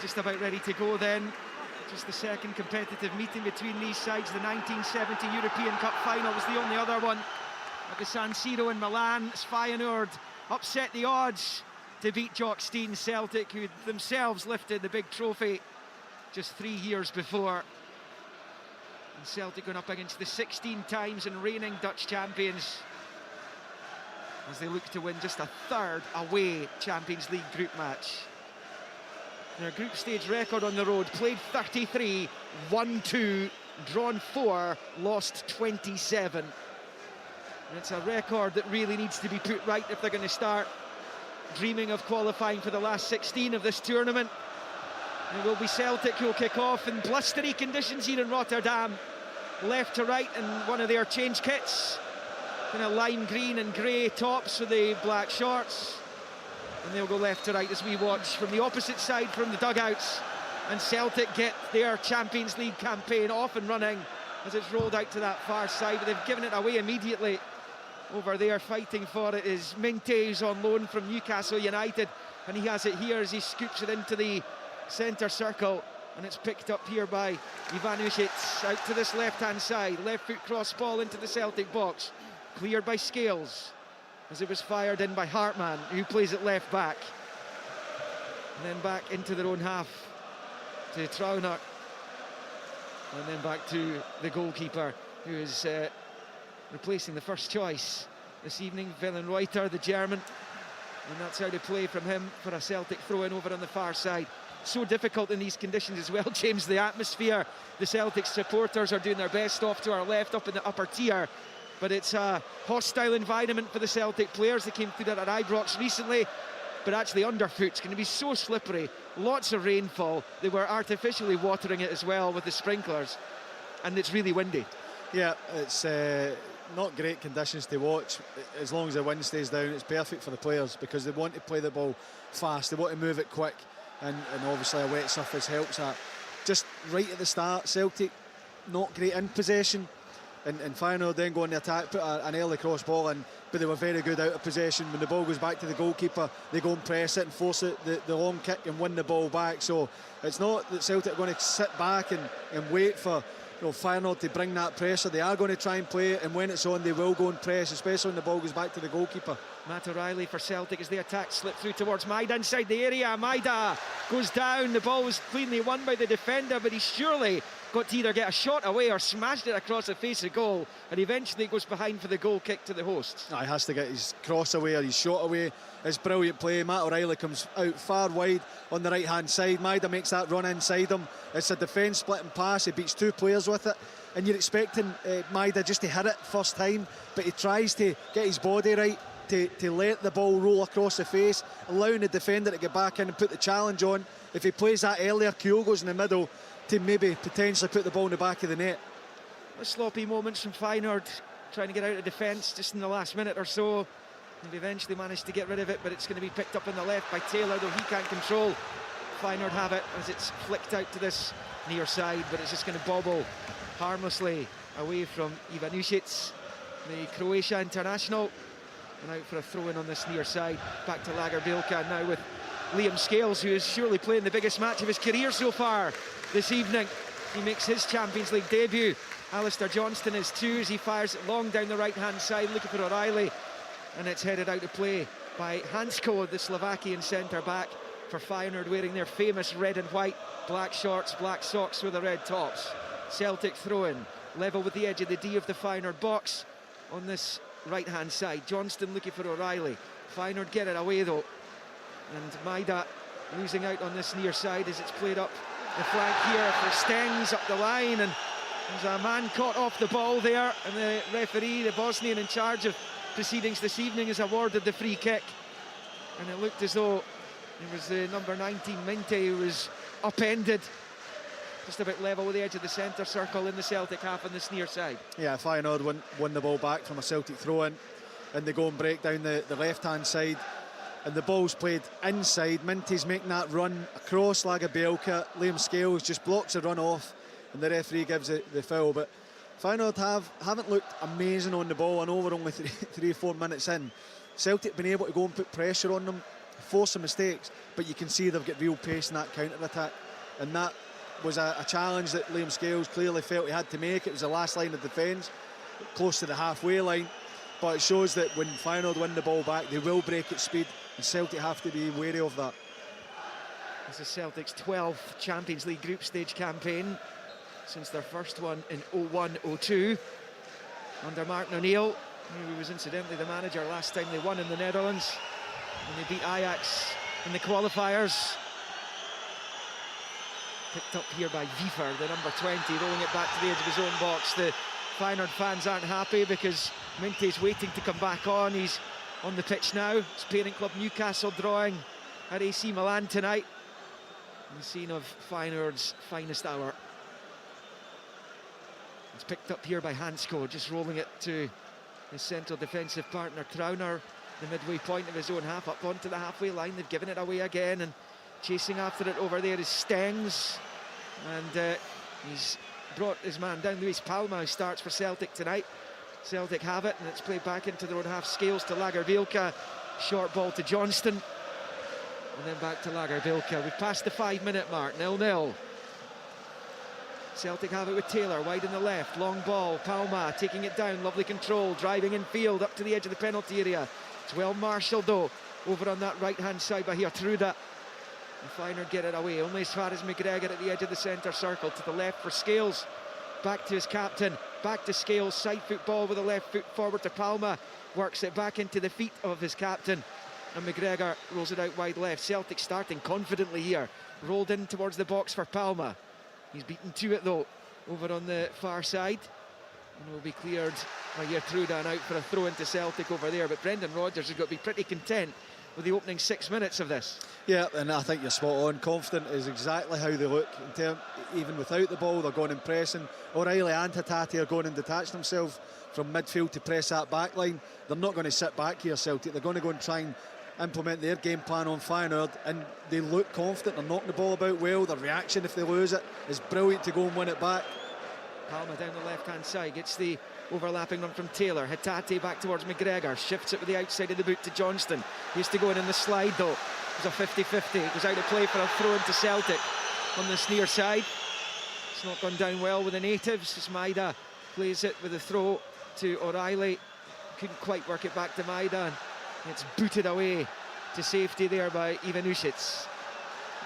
just about ready to go then. Just the second competitive meeting between these sides. The 1970 European Cup final was the only other one at the San Siro in Milan. As Feyenoord upset the odds to beat Jock Stein Celtic, who themselves lifted the big trophy just 3 years before. And Celtic going up against the 16 times and reigning Dutch champions as they look to win just a third away Champions League group match. Their group stage record on the road: played 33, won 2, drawn 4, lost 27. And it's a record that really needs to be put right if they're going to start dreaming of qualifying for the last 16 of this tournament. It will be Celtic who will kick off in blustery conditions here in Rotterdam. Left to right in one of their change kits. Kind of lime green and grey tops with the black shorts. And they'll go left to right as we watch from the opposite side from the dugouts. And Celtic get their Champions League campaign off and running as it's rolled out to that far side. But they've given it away immediately. Over there fighting for it is Minte, who's on loan from Newcastle United. And he has it here as he scoops it into the centre circle. And it's picked up here by Ivanovic out to this left-hand side. Left foot cross ball into the Celtic box. Cleared by Scales as it was fired in by Hartman, who plays it left back. And then back into their own half to Trauner. And then back to the goalkeeper, who is replacing the first choice this evening, Wellenreuter, the German. And that's how to play from him for a Celtic throw-in over on the far side. So difficult in these conditions as well, James, the atmosphere. The Celtic supporters are doing their best off to our left, up in the upper tier. But it's a hostile environment for the Celtic players. They came through that at Ibrox recently, but actually underfoot's going to be so slippery. Lots of rainfall. They were artificially watering it as well with the sprinklers, and it's really windy. Yeah, it's not great conditions to watch. As long as the wind stays down, it's perfect for the players because they want to play the ball fast, they want to move it quick, and obviously a wet surface helps that. Just right at the start, Celtic not great in possession. And Feyenoord then go on the attack, put an early cross ball in, but they were very good out of possession. When the ball goes back to the goalkeeper, they go and press it and force it, the long kick and win the ball back. So it's not that Celtic are going to sit back and wait for Feyenoord to bring that pressure. They are going to try and play it, and when it's on, they will go and press, especially when the ball goes back to the goalkeeper. Matt O'Reilly for Celtic as the attack slipped through towards Maida inside the area. Maida goes down. The ball was cleanly won by the defender, but he surely got to either get a shot away or smashed it across the face of goal, and eventually goes behind for the goal kick to the hosts. He has to get his cross away or his shot away. It's brilliant play. Matt O'Reilly comes out far wide on the right hand side. Maida makes that run inside him. It's a defence splitting pass. He beats 2 players with it, and you're expecting Maida just to hit it first time, but he tries to get his body right to let the ball roll across the face, allowing the defender to get back in and put the challenge on. If he plays that earlier, Kyogo's in the middle to maybe potentially put the ball in the back of the net. Sloppy moments from Feyenoord trying to get out of defence just in the last minute or so. They've eventually managed to get rid of it, but it's going to be picked up in the left by Taylor, though he can't control. Feyenoord have it as it's flicked out to this near side, but it's just going to bobble harmlessly away from Ivanovic, the Croatia international, and out for a throw-in on this near side. Back to Lagerbielke now with Liam Scales, who is surely playing the biggest match of his career so far this evening. He makes his Champions League debut. Alistair Johnston is too as he fires it long down the right-hand side, looking for O'Reilly, and it's headed out to play by Hansko, the Slovakian centre-back for Feyenoord, wearing their famous red and white, black shorts, black socks with the red tops. Celtic throw-in, level with the edge of the D of the Feyenoord box on this right-hand side. Johnston looking for O'Reilly. Feyenoord get it away though, and Maida losing out on this near side as it's played up the flank here for Stengs up the line, and there's a man caught off the ball there, and the referee, the Bosnian in charge of proceedings this evening, has awarded the free kick, and it looked as though it was the number 19 Minte who was upended just about level with the edge of the centre circle in the Celtic half on this near side. Yeah, Feyenoord won the ball back from a Celtic throw-in, and they go and break down the left-hand side, and the ball's played inside. Minty's making that run across Lagerbielke. Liam Scales just blocks the run off, and the referee gives it the foul. But Feyenoord haven't looked amazing on the ball. I know we're only 3 or 4 minutes in. Celtic been able to go and put pressure on them force some mistakes, but you can see they've got real pace in that counter-attack. And that was a challenge that Liam Scales clearly felt he had to make. It was the last line of defence, close to the halfway line. But it shows that when Feyenoord win the ball back, they will break at speed, and Celtic have to be wary of that. This is Celtic's 12th Champions League group stage campaign since their first one in 01-02 under Martin O'Neill, who was incidentally the manager last time they won in the Netherlands, and they beat Ajax in the qualifiers. Picked up here by Wiever, the number 20, rolling it back to the edge of his own box. The Feyenoord fans aren't happy because Minte's waiting to come back on. He's on the pitch now. His parent club Newcastle drawing at AC Milan tonight. The scene of Feyenoord's finest hour. It's picked up here by Hansko, just rolling it to his central defensive partner Trauner, the midway point of his own half, up onto the halfway line. They've given it away again, and chasing after it over there is Stengs, and he's brought his man down. Luis Palma, who starts for Celtic tonight. Celtic have it, and it's played back into their own half. Scales to Lagerbielke, short ball to Johnston, and then back to Lagerbielke. We've passed the 5-minute mark, 0-0. Celtic have it with Taylor, wide on the left, long ball, Palma taking it down, lovely control, driving in field up to the edge of the penalty area. It's well marshalled though, over on that right-hand side by Gertruda. And Feyenoord get it away, only as far as McGregor at the edge of the centre circle, to the left for Scales. Back to his captain, back to Scales, side foot ball with the left foot forward to Palma, works it back into the feet of his captain, and McGregor rolls it out wide left. Celtic starting confidently here, rolled in towards the box for Palma. He's beaten to it though, over on the far side, and will be cleared by Gertruda and out for a throw into Celtic over there. But Brendan Rodgers has got to be pretty content with the opening 6 minutes of this. Yeah, and I think you're spot on. Confident is exactly how they look. Even without the ball, they're going and pressing. O'Reilly and Hatate are going and detaching themselves from midfield to press that back line. They're not going to sit back here, Celtic. They're going to go and try and implement their game plan on Feyenoord, and they look confident. They're knocking the ball about well. Their reaction if they lose it is brilliant to go and win it back. Palma down the left-hand side, gets the overlapping run from Taylor. Hatate back towards McGregor, shifts it with the outside of the boot to Johnston. He used to go in the slide though. It was a 50-50. It goes out of play for a throw into Celtic on this near side. It's not gone down well with the natives as Maida plays it with a throw to O'Reilly. Couldn't quite work it back to Maida, and it's booted away to safety there by Ivanušić.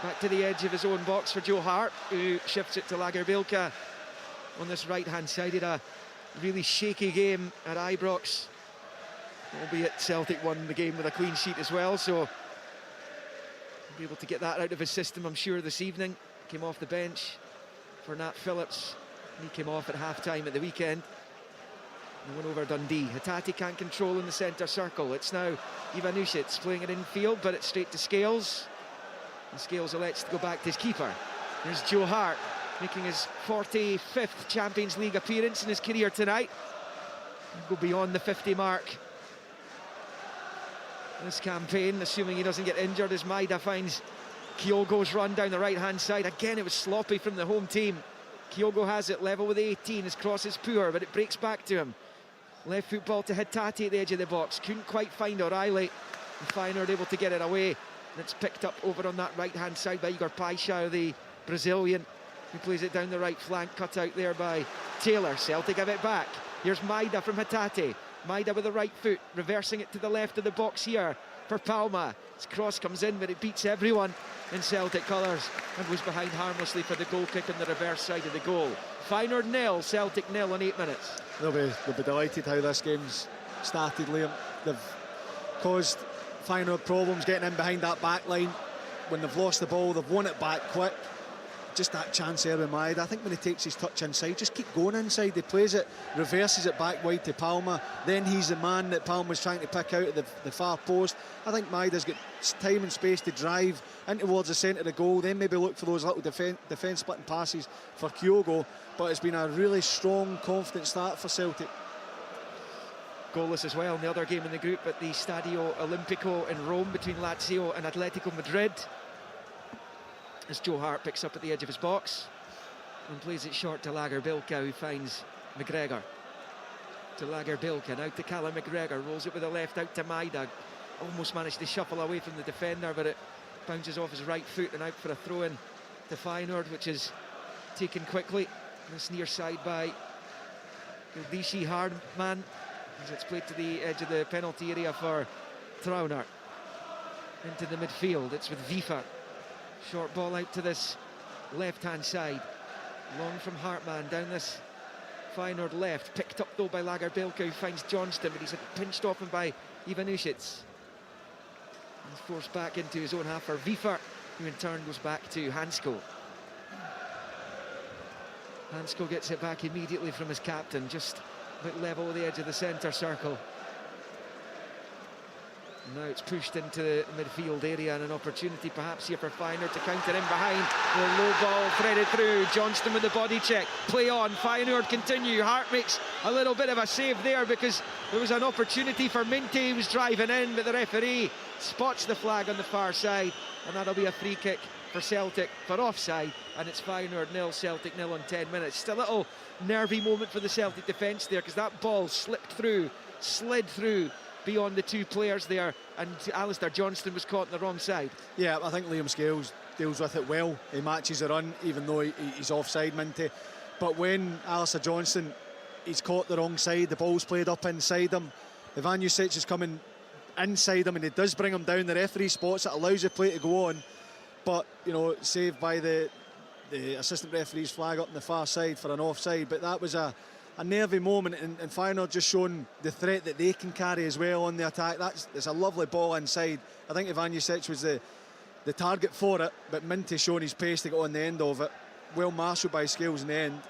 Back to the edge of his own box for Joe Hart, who shifts it to Lagerbielke on this right-hand side. He had a really shaky game at Ibrox, albeit Celtic won the game with a clean sheet as well, so he'll be able to get that out of his system, I'm sure, this evening. Came off the bench for Nat Phillips. He came off at half-time at the weekend. And went over Dundee. Hatate can't control in the centre circle. It's now Ivanušić playing it in field, but it's straight to Scales. And Scales elects to go back to his keeper. There's Joe Hart, making his 45th Champions League appearance in his career tonight. He'll go beyond the 50 mark this campaign, assuming he doesn't get injured, as Maida finds Kyogo's run down the right-hand side. Again, it was sloppy from the home team. Kyogo has it level with 18. His cross is poor, but it breaks back to him. Left foot ball to Hatate at the edge of the box. Couldn't quite find O'Reilly. And Feyenoord able to get it away. And it's picked up over on that right-hand side by Igor Paixão, the Brazilian, who plays it down the right flank, cut out there by Taylor. Celtic have it back. Here's Maida from Hatate. Maida with the right foot, reversing it to the left of the box here for Palma. His cross comes in, but it beats everyone in Celtic colours and was behind harmlessly for the goal kick on the reverse side of the goal. Feyenoord 0, Celtic 0 in 8 minutes. They'll be delighted how this game's started, Liam. They've caused Feyenoord problems getting in behind that back line. When they've lost the ball, they've won it back quick. Just that chance there with Maida. I think when he takes his touch inside, just keep going inside. He plays it, reverses it back wide to Palma. Then he's the man that Palma's trying to pick out at the far post. I think Maida's got time and space to drive in towards the centre of the goal, then maybe look for those little defence splitting passes for Kyogo. But it's been a really strong, confident start for Celtic. Goalless as well in the other game in the group at the Stadio Olimpico in Rome between Lazio and Atletico Madrid. As Joe Hart picks up at the edge of his box and plays it short to Lagerbielke, who finds McGregor. To Lagerbielke, now to Callum McGregor, rolls it with the left out to Maida. almost managed to shuffle away from the defender, but it bounces off his right foot and out for a throw-in to Feyenoord, which is taken quickly. This near side by Ildishi Hardman, as it's played to the edge of the penalty area for Trauner. Into the midfield, it's with Vifa. Short ball out to this left-hand side. Long from Hartman down this Feyenoord left. Picked up though by Lagerbielke, who finds Johnston, but he's pinched off him by Ivanušić. He's forced back into his own half for Vifa, who in turn goes back to Hansko. Hansko gets it back immediately from his captain, just about level with the edge of the centre circle. Now it's pushed into the midfield area, and an opportunity perhaps here for Feyenoord to counter in behind. The low ball threaded through. Johnston with the body check. Play on. Feyenoord continue. Hart makes a little bit of a save there because there was an opportunity for Minte, who was driving in, but the referee spots the flag on the far side, and that'll be a free kick for Celtic for offside, and it's Feyenoord 0, Celtic 0 on 10 minutes. Just a little nervy moment for the Celtic defence there, because that ball slipped through, slid through beyond the two players there, and Alistair Johnston was caught on the wrong side. Yeah, I think Liam Scales deals with it well. He matches the run, even though he's offside, Minty. But when Alistair Johnston, he's caught the wrong side, the ball's played up inside him, Ivanušić is coming inside him, and he does bring him down. The referee spots it, allows the play to go on, but, you know, saved by the assistant referee's flag up on the far side for an offside. But that was a nervy moment, and Feyenoord just showing the threat that they can carry as well on the attack. It's a lovely ball inside. I think Ivanušić was the target for it, but Minty showing his pace to get on the end of it. Well marshalled by Scales in the end.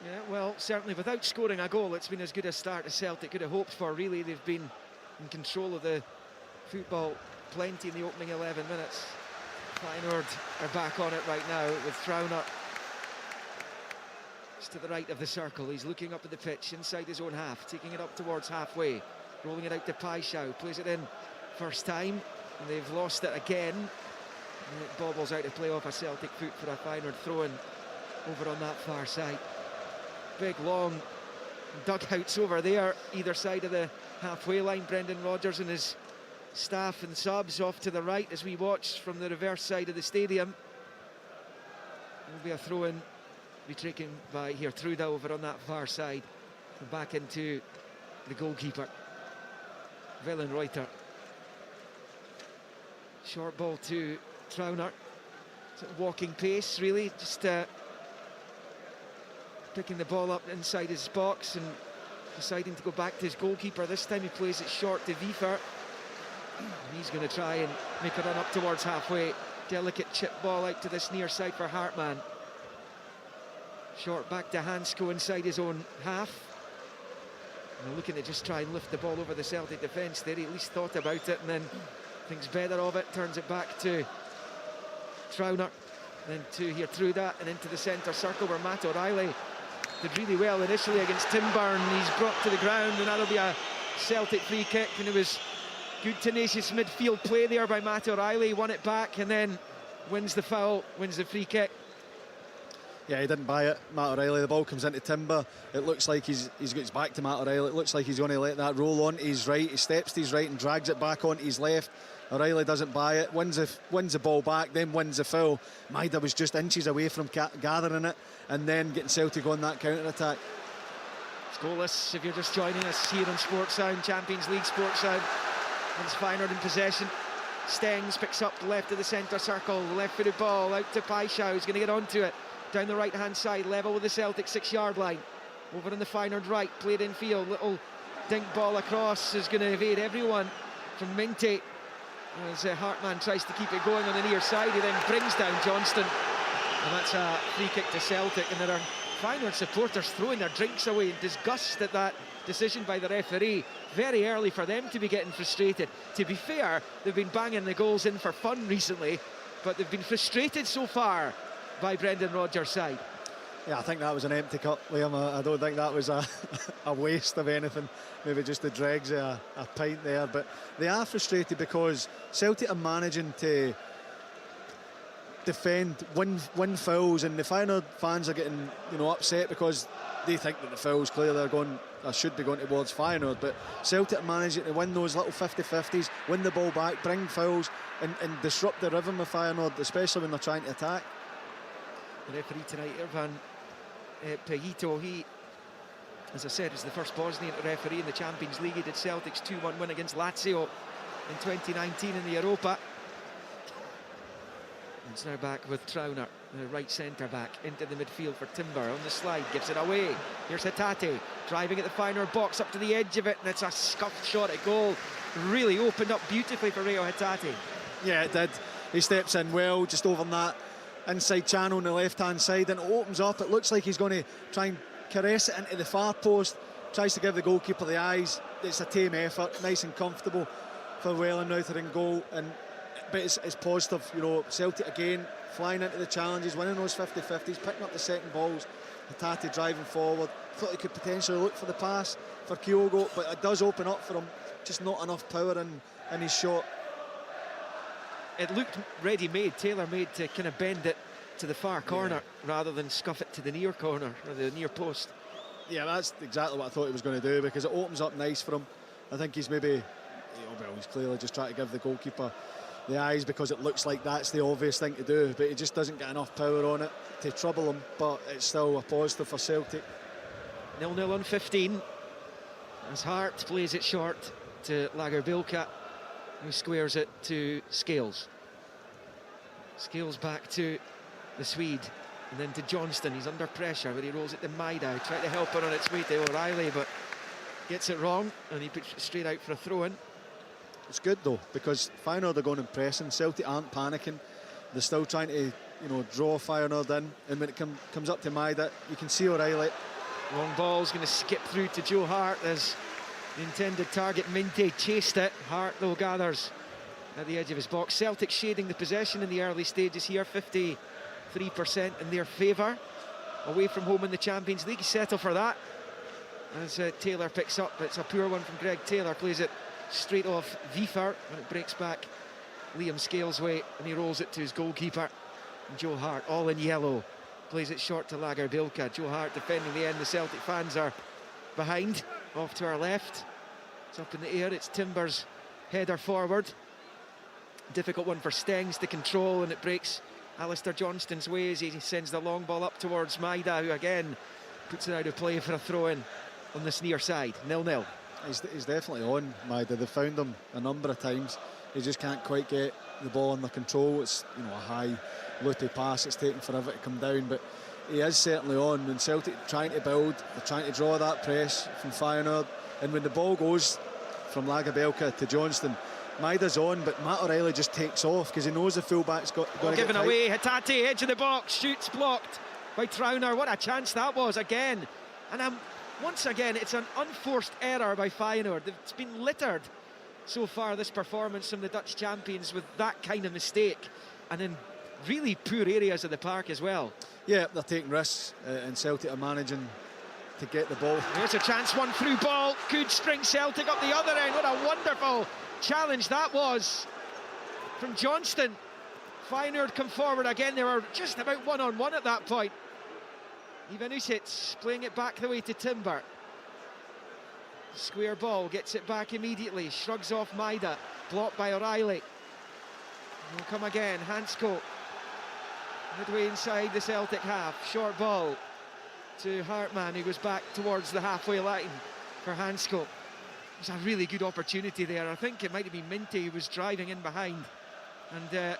Yeah, well, certainly without scoring a goal, it's been as good a start as Celtic could have hoped for, really. They've been in control of the football plenty in the opening 11 minutes. Feyenoord are back on it right now with Trauner just to the right of the circle. He's looking up at the pitch inside his own half, taking it up towards halfway, rolling it out to Paixão, plays it in first time, and they've lost it again, and it bobbles out to play off a Celtic foot for a Feyenoord throw-in over on that far side. Big long dugouts over there, either side of the halfway line. Brendan Rodgers and his staff and subs off to the right as we watch from the reverse side of the stadium. There'll be a throw-in, be taken by here Truda over on that far side, and back into the goalkeeper, Wellenreuter. Short ball to Trauner. Walking pace, really, just picking the ball up inside his box and deciding to go back to his goalkeeper. This time he plays it short to Vifa. He's going to try and make a run up towards halfway. Delicate chip ball out to this near side for Hartman. Short back to Hansko inside his own half. And looking to just try and lift the ball over the Celtic defence there. He at least thought about it and then thinks better of it. Turns it back to Trauner. Then to here through that and into the centre circle where Matt O'Reilly did really well initially against Tim Byrne. He's brought to the ground, and that'll be a Celtic free kick. And it was good tenacious midfield play there by Matt O'Reilly. Won it back and then wins the foul, wins the free kick. Yeah, he didn't buy it, Matt O'Reilly. The ball comes into Timber. It looks like he's got his back to Matt O'Reilly. It looks like he's going to let that roll on to his right. He steps to his right and drags it back onto his left. O'Reilly doesn't buy it, wins the ball back, then wins the foul. Maida was just inches away from gathering it and then getting Celtic on that counter-attack. It's goalless if you're just joining us here on Sports Sound, Champions League Sports Sound. It's Feyenoord in possession. Stengs picks up the left of the centre circle, left-footed ball out to Paixão, who's going to get onto it. Down the right-hand side, level with the Celtic 6-yard line. Over on the Feyenoord right, played in field, little dink ball across is going to evade everyone from Minte. As Hartman tries to keep it going on the near side, he then brings down Johnston. And that's a free kick to Celtic, and there are Feyenoord supporters throwing their drinks away in disgust at that decision by the referee. Very early for them to be getting frustrated. To be fair, they've been banging the goals in for fun recently, but they've been frustrated so far by Brendan Rodgers' side. Yeah, I think that was an empty cup, Liam. I don't think that was a waste of anything. Maybe just the dregs of a pint there. But they are frustrated because Celtic are managing to defend, win fouls, and the Feyenoord fans are getting, you know, upset because they think that the fouls clearly are going, or should be going towards Feyenoord, but Celtic are managing to win those little 50-50s, win the ball back, bring fouls, and disrupt the rhythm of Feyenoord, especially when they're trying to attack. The referee tonight, Irvan Pejito, he, as I said, is the first Bosnian referee in the Champions League. He did Celtic's 2-1 win against Lazio in 2019 in the Europa. It's now back with Trauner, the right centre back, into the midfield for Timber on the slide, gives it away. Here's Hatate driving at the Feyenoord box up to the edge of it, and it's a scuffed shot at goal. Really opened up beautifully for Reo Hatate. Yeah, it did. He steps in well, just over that inside channel on the left-hand side, and it opens up. It looks like he's going to try and caress it into the far post, tries to give the goalkeeper the eyes. It's a tame effort, nice and comfortable for Wellenreuther in goal, but it's positive, you know. Celtic again flying into the challenges, winning those 50-50s, picking up the second balls. Hatate driving forward, thought he could potentially look for the pass for Kyogo, but it does open up for him, just not enough power in his shot. It looked ready-made, tailor-made to kind of bend it to the far corner rather than scuff it to the near corner or the near post. Yeah, that's exactly what I thought he was going to do, because it opens up nice for him. I think he's maybe, he's clearly just trying to give the goalkeeper the eyes, because it looks like that's the obvious thing to do, but he just doesn't get enough power on it to trouble him. But it's still a positive for Celtic. 0-0 on 15 as Hart plays it short to Lagerbilka, who squares it to Scales. Scales back to the Swede, and then to Johnston. He's under pressure, but he rolls it to Maida, trying to help her on its way to O'Reilly, but gets it wrong, and he puts it straight out for a throw-in. It's good though, because Feyenoord are going and pressing. Celtic aren't panicking. They're still trying to, draw Feyenoord in, and when it comes up to Maida, you can see O'Reilly. Long ball's going to skip through to Joe Hart as the intended target, Minte, chased it. Hart, though, gathers at the edge of his box. Celtic shading the possession in the early stages here, 53% in their favour. Away from home in the Champions League, settle for that. As Taylor picks up, it's a poor one from Greg Taylor, plays it straight off Wiefer, and it breaks back Liam Scales' way, and he rolls it to his goalkeeper, Joe Hart, all in yellow. Plays it short to Lagerbilka. Joe Hart defending the end. The Celtic fans are behind, off to our left. It's up in the air, it's Timber's header forward. Difficult one for Stengs to control, and it breaks Alistair Johnston's way as he sends the long ball up towards Maida, who again puts it out of play for a throw-in on this near side. 0-0. He's definitely on, Maida. They've found him a number of times. He just can't quite get the ball under control. It's a high, loopy pass. It's taking forever to come down, but he is certainly on. When Celtic trying to build, they're trying to draw that press from Feyenoord, and when the ball goes from Lagerbilka to Johnston, Maida's on, but Matt O'Reilly just takes off because he knows the fullback's got to get given away. Hatate, edge of the box, shoots, blocked by Trauner. What a chance that was again. And once again, it's an unforced error by Feyenoord. It's been littered so far, this performance from the Dutch champions, with that kind of mistake, and in really poor areas of the park as well. Yeah, they're taking risks, and Celtic are managing to get the ball. Here's a chance, one through ball, could spring Celtic up the other end. What a wonderful challenge that was from Johnston. Feyenoord come forward again. They were just about one-on-one at that point. Ivanušić playing it back the way to Timber. Square ball, gets it back immediately, shrugs off Maida, blocked by O'Reilly. Will come again, Hansko midway inside the Celtic half. Short ball to Hartman, who goes back towards the halfway line for Hansko. It was a really good opportunity there. I think it might have been Minte who was driving in behind, and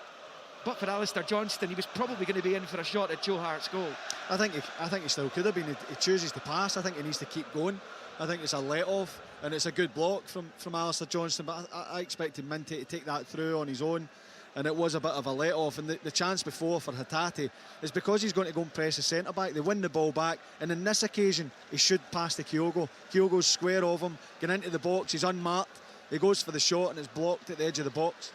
but for Alistair Johnston, he was probably going to be in for a shot at Joe Hart's goal. I think he still could have been. He chooses to pass. I think he needs to keep going. I think it's a let-off, and it's a good block from Alistair Johnston, but I expected Minte to take that through on his own, and it was a bit of a let-off. And the chance before for Hatate is because he's going to go and press the centre-back. They win the ball back, and in this occasion, he should pass to Kyogo. Kyogo's square of him, getting into the box, he's unmarked. He goes for the shot, and it's blocked at the edge of the box.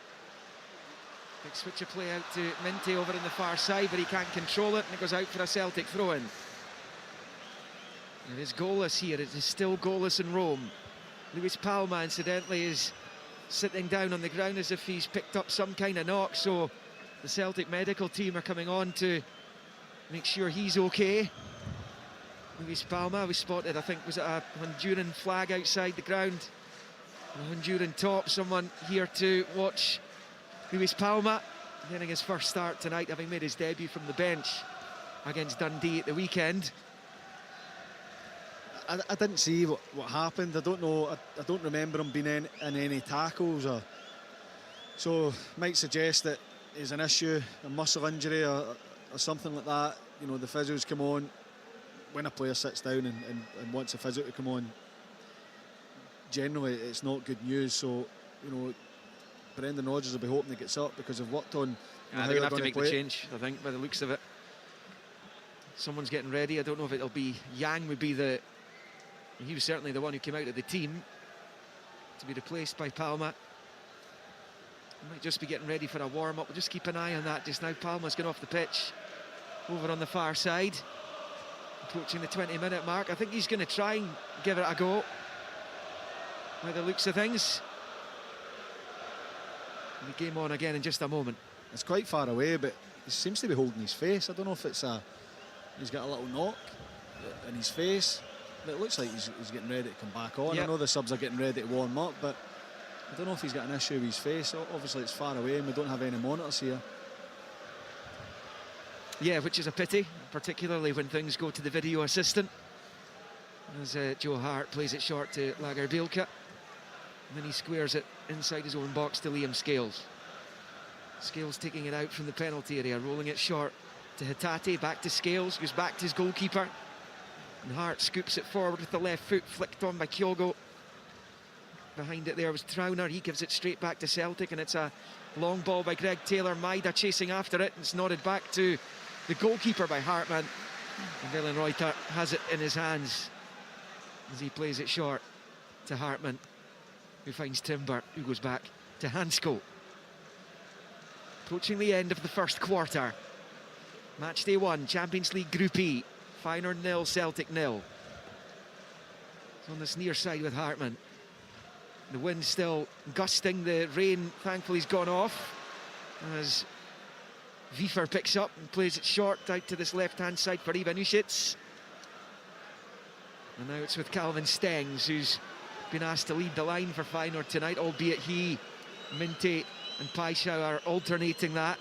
Big switch of play out to Minte over in the far side, but he can't control it, and it goes out for a Celtic throw-in. It is goalless here. It is still goalless in Rome. Luis Palma, incidentally, is sitting down on the ground as if he's picked up some kind of knock, so The Celtic medical team are coming on to make sure he's okay. Luis Palma, we spotted, I think, was it a Honduran flag outside the ground? A Honduran top, someone here to watch Luis Palma getting his first start tonight, having made his debut from the bench against Dundee at the weekend. I didn't see what happened. I don't know. I don't remember him being in any tackles, so might suggest that there's an issue, a muscle injury or something like that. You know, the physios come on when a player sits down and wants a physio to come on. Generally, it's not good news. So, you know, Brendan Rodgers will be hoping he gets up because they've worked on. They're going to have to make the change, I think, by the looks of it. Someone's getting ready. I don't know if it'll be Yang. Would be the. He was certainly the one who came out of the team to be replaced by Palma. He might just be getting ready for a warm-up. We'll just keep an eye on that just now. Palma's gone off the pitch over on the far side, approaching the 20-minute mark. I think he's going to try and give it a go by the looks of things. And the game on again in just a moment. It's quite far away, but he seems to be holding his face. I don't know if it's he's got a little knock in his face. But it looks like he's getting ready to come back on. Yep. I know the subs are getting ready to warm up, but I don't know if he's got an issue with his face. Obviously, it's far away and we don't have any monitors here. Yeah, which is a pity, particularly when things go to the video assistant. As Joe Hart plays it short to Lagerbielke. And then he squares it inside his own box to Liam Scales. Scales taking it out from the penalty area, rolling it short to Hatate, back to Scales, goes back to his goalkeeper. And Hart scoops it forward with the left foot, flicked on by Kyogo. Behind it there was Trauner, he gives it straight back to Celtic, and it's a long ball by Greg Taylor. Maida chasing after it, and it's nodded back to the goalkeeper by Hartman. And Dylan Reuter has it in his hands as he plays it short to Hartman, who finds Timber, who goes back to Hansko. Approaching the end of the first quarter. Match day 1, Champions League Group E. Feyenoord 0, Celtic 0. It's on this near side with Hartman. The wind still gusting, the rain thankfully has gone off as Wiefer picks up and plays it short out to this left-hand side for Ivanušić. And now it's with Calvin Stengs, who's been asked to lead the line for Feyenoord tonight, albeit he, Minte and Paixão are alternating that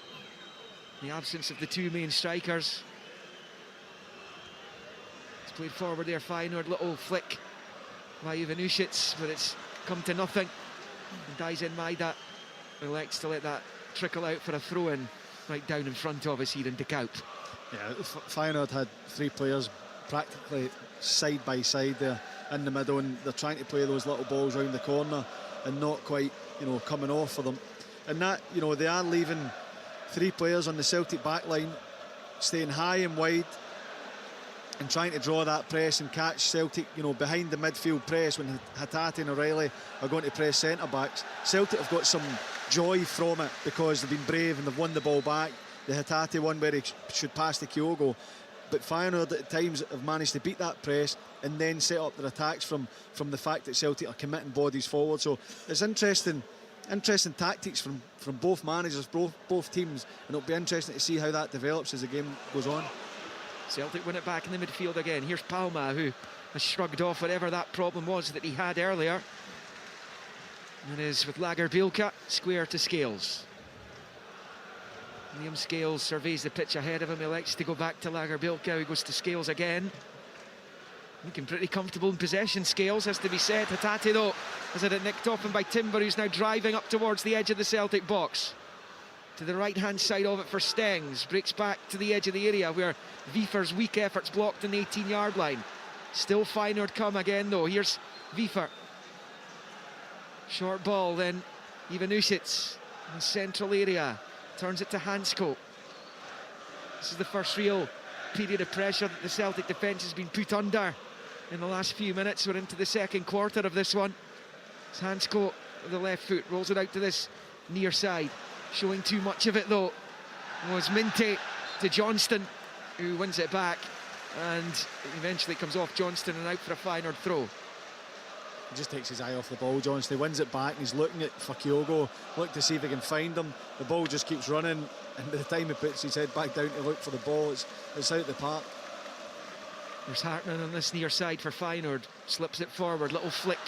in the absence of the two main strikers. It's played forward there, Feyenoord, little flick by Ivanušić, but it's come to nothing. And Daisen Maida elects to let that trickle out for a throw-in right down in front of us here in De Kuip. Yeah, Feyenoord had three players practically side by side there in the middle, and they're trying to play those little balls round the corner and not quite, you know, coming off for them. And that, you know, they are leaving three players on the Celtic back line, staying high and wide and trying to draw that press and catch Celtic, you know, behind the midfield press when Hatate and O'Reilly are going to press centre-backs. Celtic have got some joy from it because they've been brave and they've won the ball back. The Hatate one where he should pass to Kyogo. But Feyenoord at times have managed to beat that press and then set up their attacks from the fact that Celtic are committing bodies forward. So it's interesting tactics from both managers, both teams, and it'll be interesting to see how that develops as the game goes on. Celtic win it back in the midfield again. Here's Palma, who has shrugged off whatever that problem was that he had earlier. And it is with Lagerbielke, square to Scales. Liam Scales surveys the pitch ahead of him, elects to go back to Lagerbielke, who goes to Scales again. Looking pretty comfortable in possession, Scales, has to be said. Hatate, though, has had it nicked off him by Timber, who's now driving up towards the edge of the Celtic box. To the right-hand side of it for Stengs. Breaks back to the edge of the area where Wiefer's weak efforts blocked on the 18-yard line. Still Feyenoord come again, though. Here's Wiefer. Short ball, then Ivanušić in the central area. Turns it to Hansko. This is the first real period of pressure that the Celtic defence has been put under in the last few minutes. We're into the second quarter of this one. It's Hansko with the left foot, rolls it out to this near side. Showing too much of it, though, was Minte to Johnston, who wins it back, and eventually comes off Johnston and out for a Feyenoord throw. he just takes his eye off the ball. Johnston wins it back and he's looking at Kyogo, look to see if he can find him. The ball just keeps running, and by the time he puts his head back down to look for the ball, it's out the park. There's Hartman on this near side for Feyenoord, slips it forward, little flick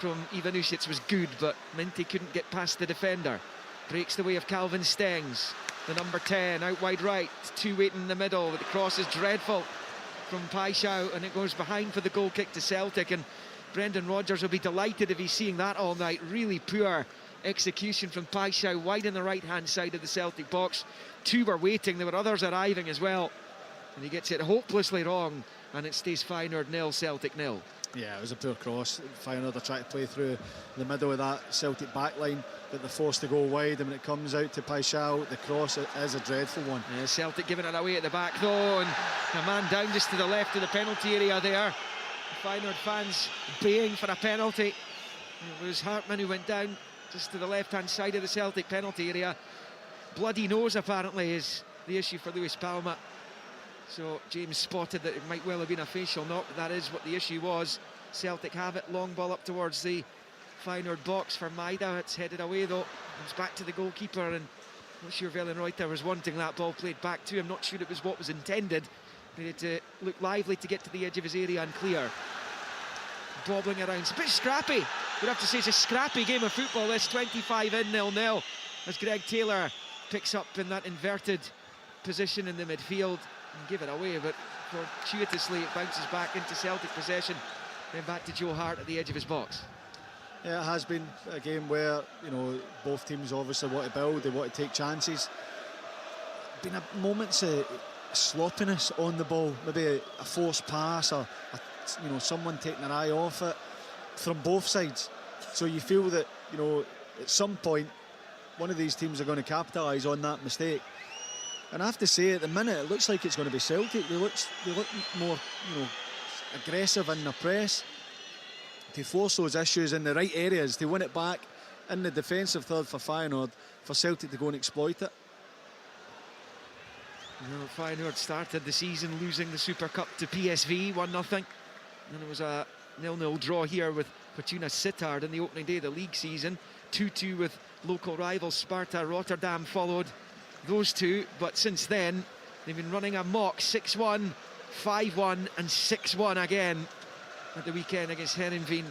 from Ivanušić was good, but Minty couldn't get past the defender. Breaks the way of Calvin Stengs, the number 10, out wide right, two waiting in the middle, but the cross is dreadful from Paixão, and it goes behind for the goal kick to Celtic, and Brendan Rodgers will be delighted if he's seeing that all night. Really poor execution from Paixão, wide on the right-hand side of the Celtic box. Two were waiting, there were others arriving as well, and he gets it hopelessly wrong, and it stays Feyenoord 0, Celtic 0. Yeah, it was a poor cross. Feyenoord are trying to play through the middle of that Celtic backline, but they're forced to go wide, and when it comes out to Paixão, the cross is a dreadful one. Yeah, Celtic giving it away at the back though, and a man down just to the left of the penalty area there. The Feyenoord fans baying for a penalty. It was Hartman who went down just to the left-hand side of the Celtic penalty area. Bloody nose apparently is the issue for Luis Palma. So James spotted that it might well have been a facial knock, but that is what the issue was. Celtic have it, long ball up towards the Feyenoord box for Maida. It's headed away though, it's back to the goalkeeper, and I'm not sure Feyenoord was wanting that ball played back to him. Not sure it was what was intended. He had to look lively to get to the edge of his area and clear. Bobbling around, it's a bit scrappy. We'd have to say it's a scrappy game of football, this 25 in 0-0, as Greg Taylor picks up in that inverted position in the midfield and give it away, but fortuitously it bounces back into Celtic possession, then back to Joe Hart at the edge of his box. Yeah, it has been a game where, you know, both teams obviously want to build, they want to take chances. Been a moments of sloppiness on the ball, maybe a forced pass, or you know, someone taking their eye off it from both sides. So you feel that, you know, at some point one of these teams are going to capitalise on that mistake. And I have to say, at the minute, it looks like it's going to be Celtic. They look more, you know, aggressive in the press, to force those issues in the right areas, to win it back in the defensive third for Feyenoord, for Celtic to go and exploit it. You know, Feyenoord started the season losing the Super Cup to PSV 1-0, and it was a 0-0 draw here with Fortuna Sittard in the opening day of the league season. 2-2 with local rivals Sparta Rotterdam followed those two, but since then they've been running amok. 6-1, 5-1 and 6-1 again at the weekend against Heerenveen.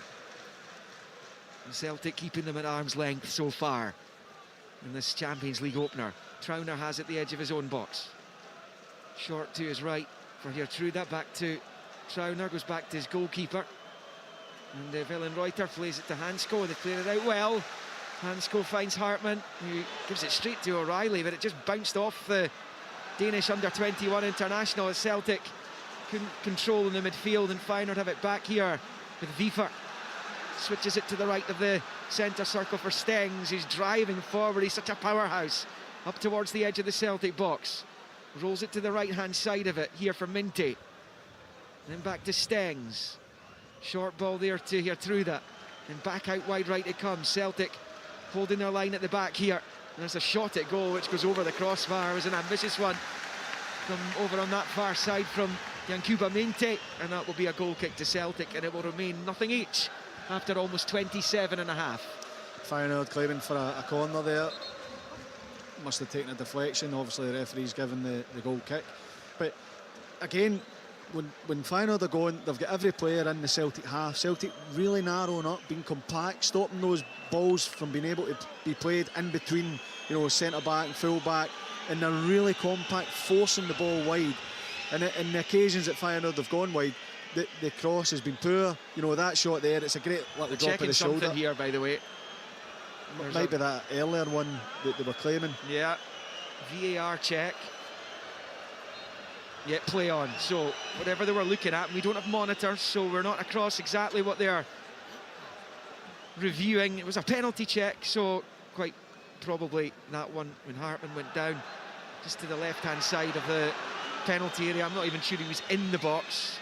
And Celtic keeping them at arm's length so far in this Champions League opener. Trauner has it the edge of his own box. Short to his right for Geertruida, back to Trauner, goes back to his goalkeeper. And Vellenreuter plays it to Hansko, they clear it out well. Hansko finds Hartman, who gives it straight to O'Reilly, but it just bounced off the Danish under-21 international as Celtic couldn't control in the midfield, and Feyenoord have it back here with Wiefer. Switches it to the right of the centre circle for Stengs, who's driving forward, he's such a powerhouse. Up towards the edge of the Celtic box. Rolls it to the right-hand side of it, here for Minty. Then back to Stengs. Short ball there to Geertruida. Then back out wide right it comes. Celtic holding their line at the back here. There's a shot at goal which goes over the crossbar. It was an ambitious one from over on that far side from Yankuba Minte, and that will be a goal kick to Celtic, and it will remain nothing each after almost 27 and a half. Feyenoord claiming for a corner there. Must have taken a deflection. Obviously the referee's given the goal kick, but again, when Feyenoord are going, they've got every player in the Celtic half. Celtic really narrowing up, being compact, stopping those balls from being able to be played in between, you know, centre back and full back, and they're really compact, forcing the ball wide. And in the occasions that Feyenoord have gone wide, the cross has been poor. You know, that shot there, it's a great little drop of the shoulder. Here, by the way. Might be that earlier one that they were claiming. Yeah, VAR check. Yeah, play on. So whatever they were looking at, we don't have monitors, so we're not across exactly what they're reviewing. It was a penalty check, so quite probably that one when Hartman went down just to the left-hand side of the penalty area. I'm not even sure he was in the box,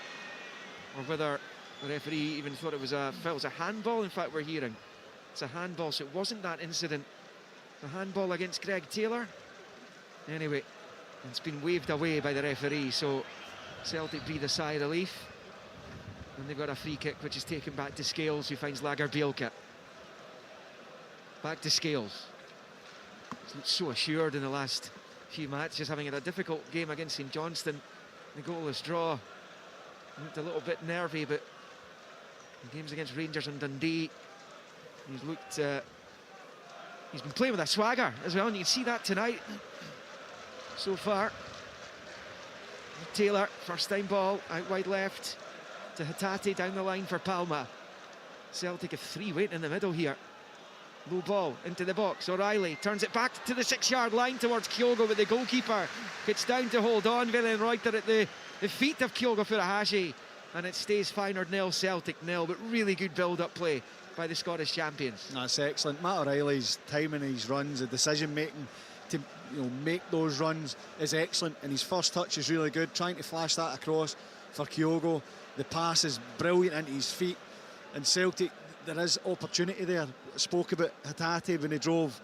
or whether the referee even thought it was a handball. In fact, we're hearing it's a handball, so it wasn't that incident. The handball against Greg Taylor. Anyway, it's been waved away by the referee, so Celtic breathe a sigh of relief. And they've got a free kick which is taken back to Scales, who finds Lagerbielke. Back to Scales. He's looked so assured in the last few matches, having had a difficult game against St Johnstone. The goalless draw. Looked a little bit nervy, but the games against Rangers and Dundee, he's looked... he's been playing with a swagger as well, and you can see that tonight so far. Taylor, first time ball, out wide left to Hatate, down the line for Palma. Celtic have 3 waiting in the middle here. Low ball into the box. O'Reilly turns it back to the 6-yard line towards Kyogo, but the goalkeeper gets down to hold on. Feyenoord at the feet of Kyogo Furuhashi, and it stays Feyenoord 0, Celtic 0. But really good build-up play by the Scottish champions. That's excellent. Matt O'Reilly's timing his runs, the decision making to make those runs is excellent, and his first touch is really good, trying to flash that across for Kyogo. The pass is brilliant into his feet, and Celtic, there is opportunity there. I spoke about Hatate when he drove,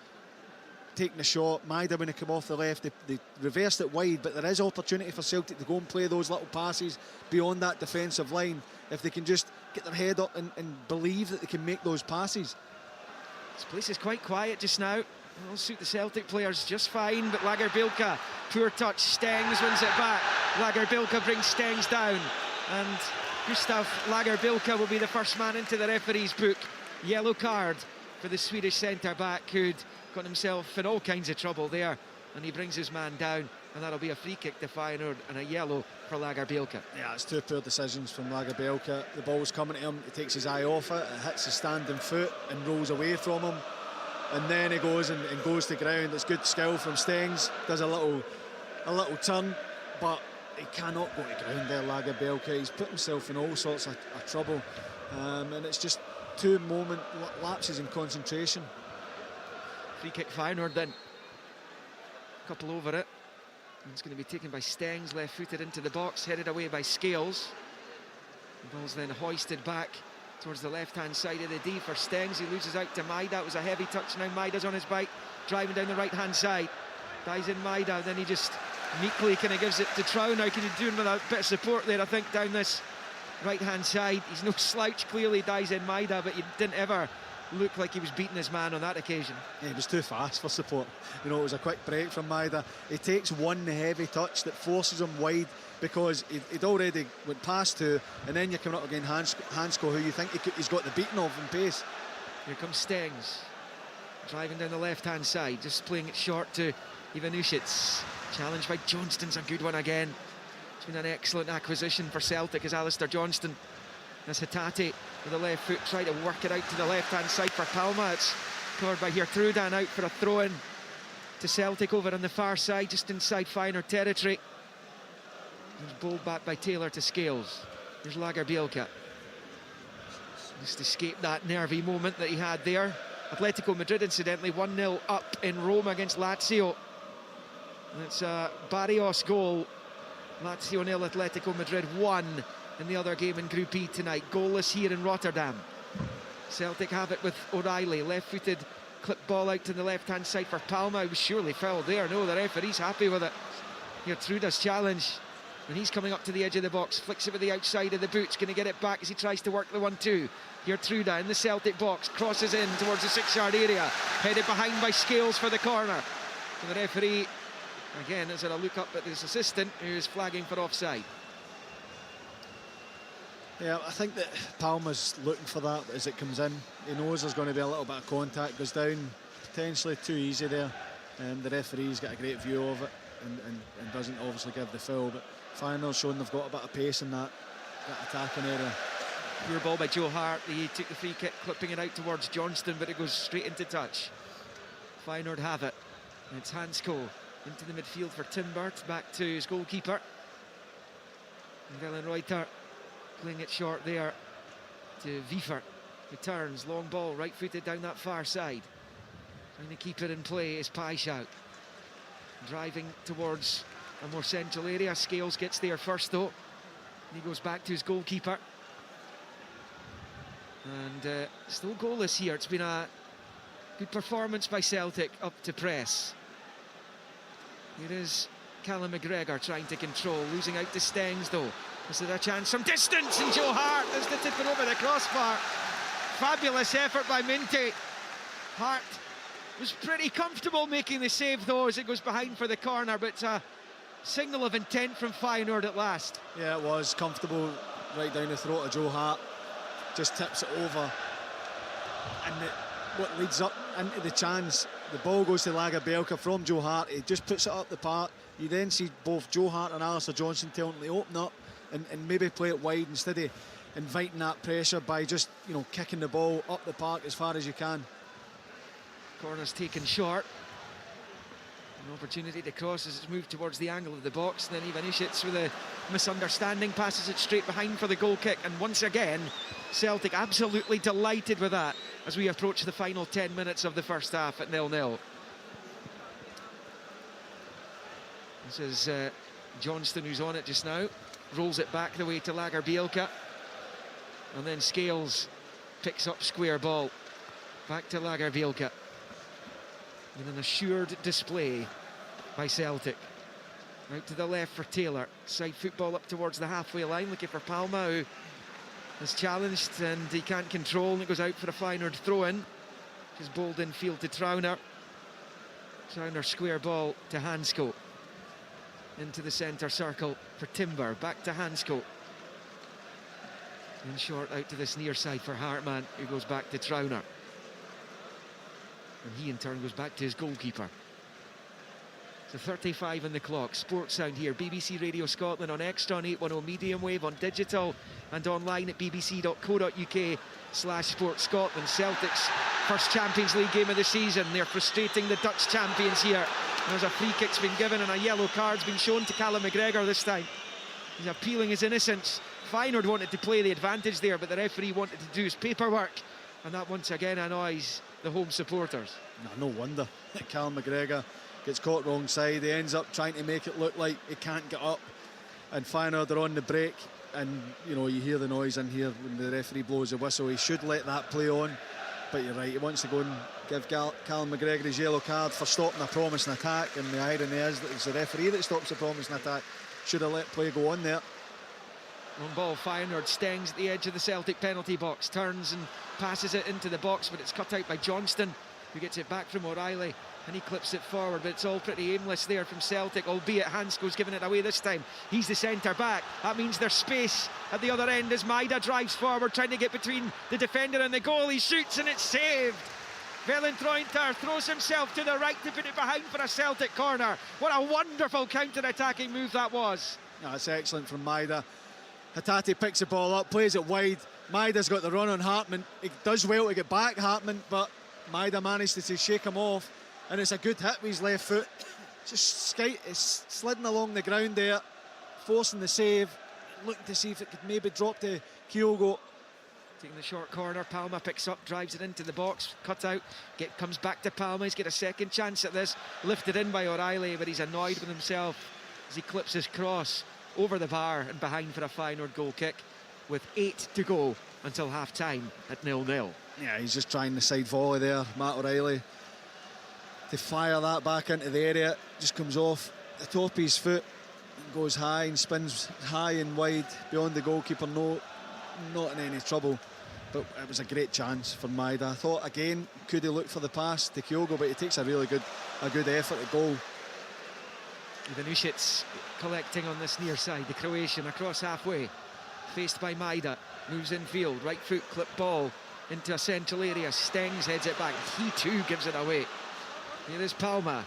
taking the shot. Maida when he came off the left, they reversed it wide, but there is opportunity for Celtic to go and play those little passes beyond that defensive line if they can just get their head up and believe that they can make those passes. This place is quite quiet just now. It'll suit the Celtic players just fine, but Lagerbielke, poor touch. Stengs wins it back. Lagerbielke brings Stengs down, and Gustav Lagerbielke will be the first man into the referee's book. Yellow card for the Swedish centre-back, who'd got himself in all kinds of trouble there, and he brings his man down, and that'll be a free kick to Feyenoord and a yellow for Lagerbielke. Yeah, it's 2 poor decisions from Lagerbielke. The ball's coming to him, he takes his eye off it, it hits his standing foot and rolls away from him, and then he goes and goes to ground. It's good skill from Stengs, does a little turn, but he cannot go to ground there, Lagerbielke. He's put himself in all sorts of trouble, and it's just 2 moment lapses in concentration. Free kick Feyenoord then. Couple over it. And it's going to be taken by Stengs, left-footed into the box, headed away by Scales. The ball's then hoisted back towards the left-hand side of the D for Stengs. He loses out to Maida. That was a heavy touch. Now Maida's on his bike, driving down the right-hand side. Dies in Maida, then he just meekly kind of gives it to Trow. Now can he do it with a bit of support there, I think, down this right-hand side. He's no slouch, clearly. Dies in Maida, but he didn't ever look like he was beating his man on that occasion. Yeah, he was too fast for support. It was a quick break from Maida. He takes one heavy touch that forces him wide, because he'd already went past 2, and then you're coming up again Hansko, who you think he's got the beating of in pace. Here comes Stengs, driving down the left-hand side, just playing it short to Ivanušić. Challenged by Johnston's a good one again. It's been an excellent acquisition for Celtic as Alistair Johnston. As Hatate with the left foot trying to work it out to the left-hand side for Palma. It's covered by Geertruida, out for a throw-in to Celtic over on the far side, just inside Feyenoord territory. He's bowled back by Taylor to Scales. There's Lagerbielke. Just escaped that nervy moment that he had there. Atletico Madrid, incidentally, 1-0 up in Rome against Lazio. And it's a Barrios goal. Lazio 0, Atletico Madrid 1 in the other game in Group E tonight. Goalless here in Rotterdam. Celtic have it with O'Reilly, left-footed clip ball out to the left-hand side for Palma. He was surely fouled there. No, the referee's happy with it. Geertruida's challenge, and he's coming up to the edge of the box, flicks it with the outside of the boots, going to get it back as he tries to work the 1-2. Geertruida in the Celtic box, crosses in towards the 6-yard area, headed behind by Scales for the corner. And the referee again is going to look up at his assistant, who is flagging for offside. Yeah, I think that Palma's looking for that as it comes in. He knows there's going to be a little bit of contact, goes down potentially too easy there, and the referee's got a great view of it and doesn't obviously give the foul, but Feyenoord's shown they've got a bit of pace in that attacking area. Pure ball by Joe Hart. He took the free kick, clipping it out towards Johnston, but it goes straight into touch. Feyenoord have it. And it's Hansko into the midfield for Timbert, back to his goalkeeper. Vellenreuter playing it short there to Wiever. Returns, long ball, right-footed down that far side. Trying to keep it in play is Paixão. Driving towards a more central area. Scales gets there first though. He goes back to his goalkeeper. And still goalless here. It's been a good performance by Celtic up to press. Here is Callum McGregor trying to control, losing out to Stengs though. Is there a chance from distance? And Joe Hart has to tip it over the crossbar. Fabulous effort by Minty. Hart was pretty comfortable making the save though as it goes behind for the corner, but it's a signal of intent from Feyenoord at last. Yeah, it was comfortable right down the throat of Joe Hart. Just tips it over. And what leads up into the chance, the ball goes to Lagerbielke from Joe Hart. He just puts it up the park. You then see both Joe Hart and Alistair Johnston telling him to open up and maybe play it wide instead of inviting that pressure by just, you know, kicking the ball up the park as far as you can. Corner's taken short. An opportunity to cross as it's moved towards the angle of the box. And then Ivanišec with a misunderstanding passes it straight behind for the goal kick. And once again, Celtic absolutely delighted with that as we approach the final 10 minutes of the first half at 0-0. This is Johnston who's on it just now. Rolls it back the way to Lagerbielke. And then Scales picks up square ball. Back to Lagerbielke. In an assured display by Celtic. Out to the left for Taylor. Side football up towards the halfway line, looking for Palma, who is challenged and he can't control, and it goes out for a Feyenoord throw-in. Just bowled in field to Trauner. Trauner square ball to Hansko. Into the centre circle for Timber. Back to Hansko. And short out to this near side for Hartman, who goes back to Trauner. And he in turn goes back to his goalkeeper. So 35 on the clock. Sports Sound here, BBC Radio Scotland on Extron 810 medium wave, on digital and online at bbc.co.uk/sportscotland. Celtic's first Champions League game of the season. They're frustrating the Dutch champions here. And there's a free kick's been given and a yellow card's been shown to Callum McGregor this time. He's appealing his innocence. Feyenoord wanted to play the advantage there, but the referee wanted to do his paperwork. And that once again annoys the home supporters. No wonder that Callum McGregor gets caught wrong side. He ends up trying to make it look like he can't get up, and Feyenoord are on the break, and you know, you hear the noise in here when the referee blows the whistle. He should let that play on, but you're right, he wants to go and give Callum McGregor his yellow card for stopping a promising attack, and the irony is that it's the referee that stops the promising attack. Should have let play go on there. On ball, Feyenoord stings at the edge of the Celtic penalty box, turns and passes it into the box, but it's cut out by Johnston, who gets it back from O'Reilly, and he clips it forward, but it's all pretty aimless there from Celtic, albeit Hansko's given it away this time. He's the centre back. That means there's space at the other end as Maida drives forward, trying to get between the defender and the goal. He shoots and it's saved. Vellentrointer throws himself to the right to put it behind for a Celtic corner. What a wonderful counter-attacking move that was. No, it's excellent from Maida. Hatate picks the ball up, plays it wide. Maida's got the run on Hartman. He does well to get back Hartman, but Maida managed to shake him off, and it's a good hit with his left foot. Just sliding along the ground there, forcing the save, looking to see if it could maybe drop to Kyogo. Taking the short corner, Palma picks up, drives it into the box, cut out, comes back to Palma. He's got a second chance at this, lifted in by O'Reilly, but he's annoyed with himself as he clips his cross over the bar and behind for a Feyenoord goal kick with 8 to go until half-time at 0-0. Yeah, he's just trying the side volley there, Matt O'Reilly, to fire that back into the area. Just comes off the top of his foot and goes high and spins high and wide beyond the goalkeeper. Not in any trouble, but it was a great chance for Maida. I thought again, could he look for the pass to Kyogo, but he takes a really good effort at goal. Ivanišec collecting on this near side, the Croatian across halfway, faced by Maida, moves infield, right foot clip ball into a central area, Stengs heads it back, he too gives it away. Here is Palma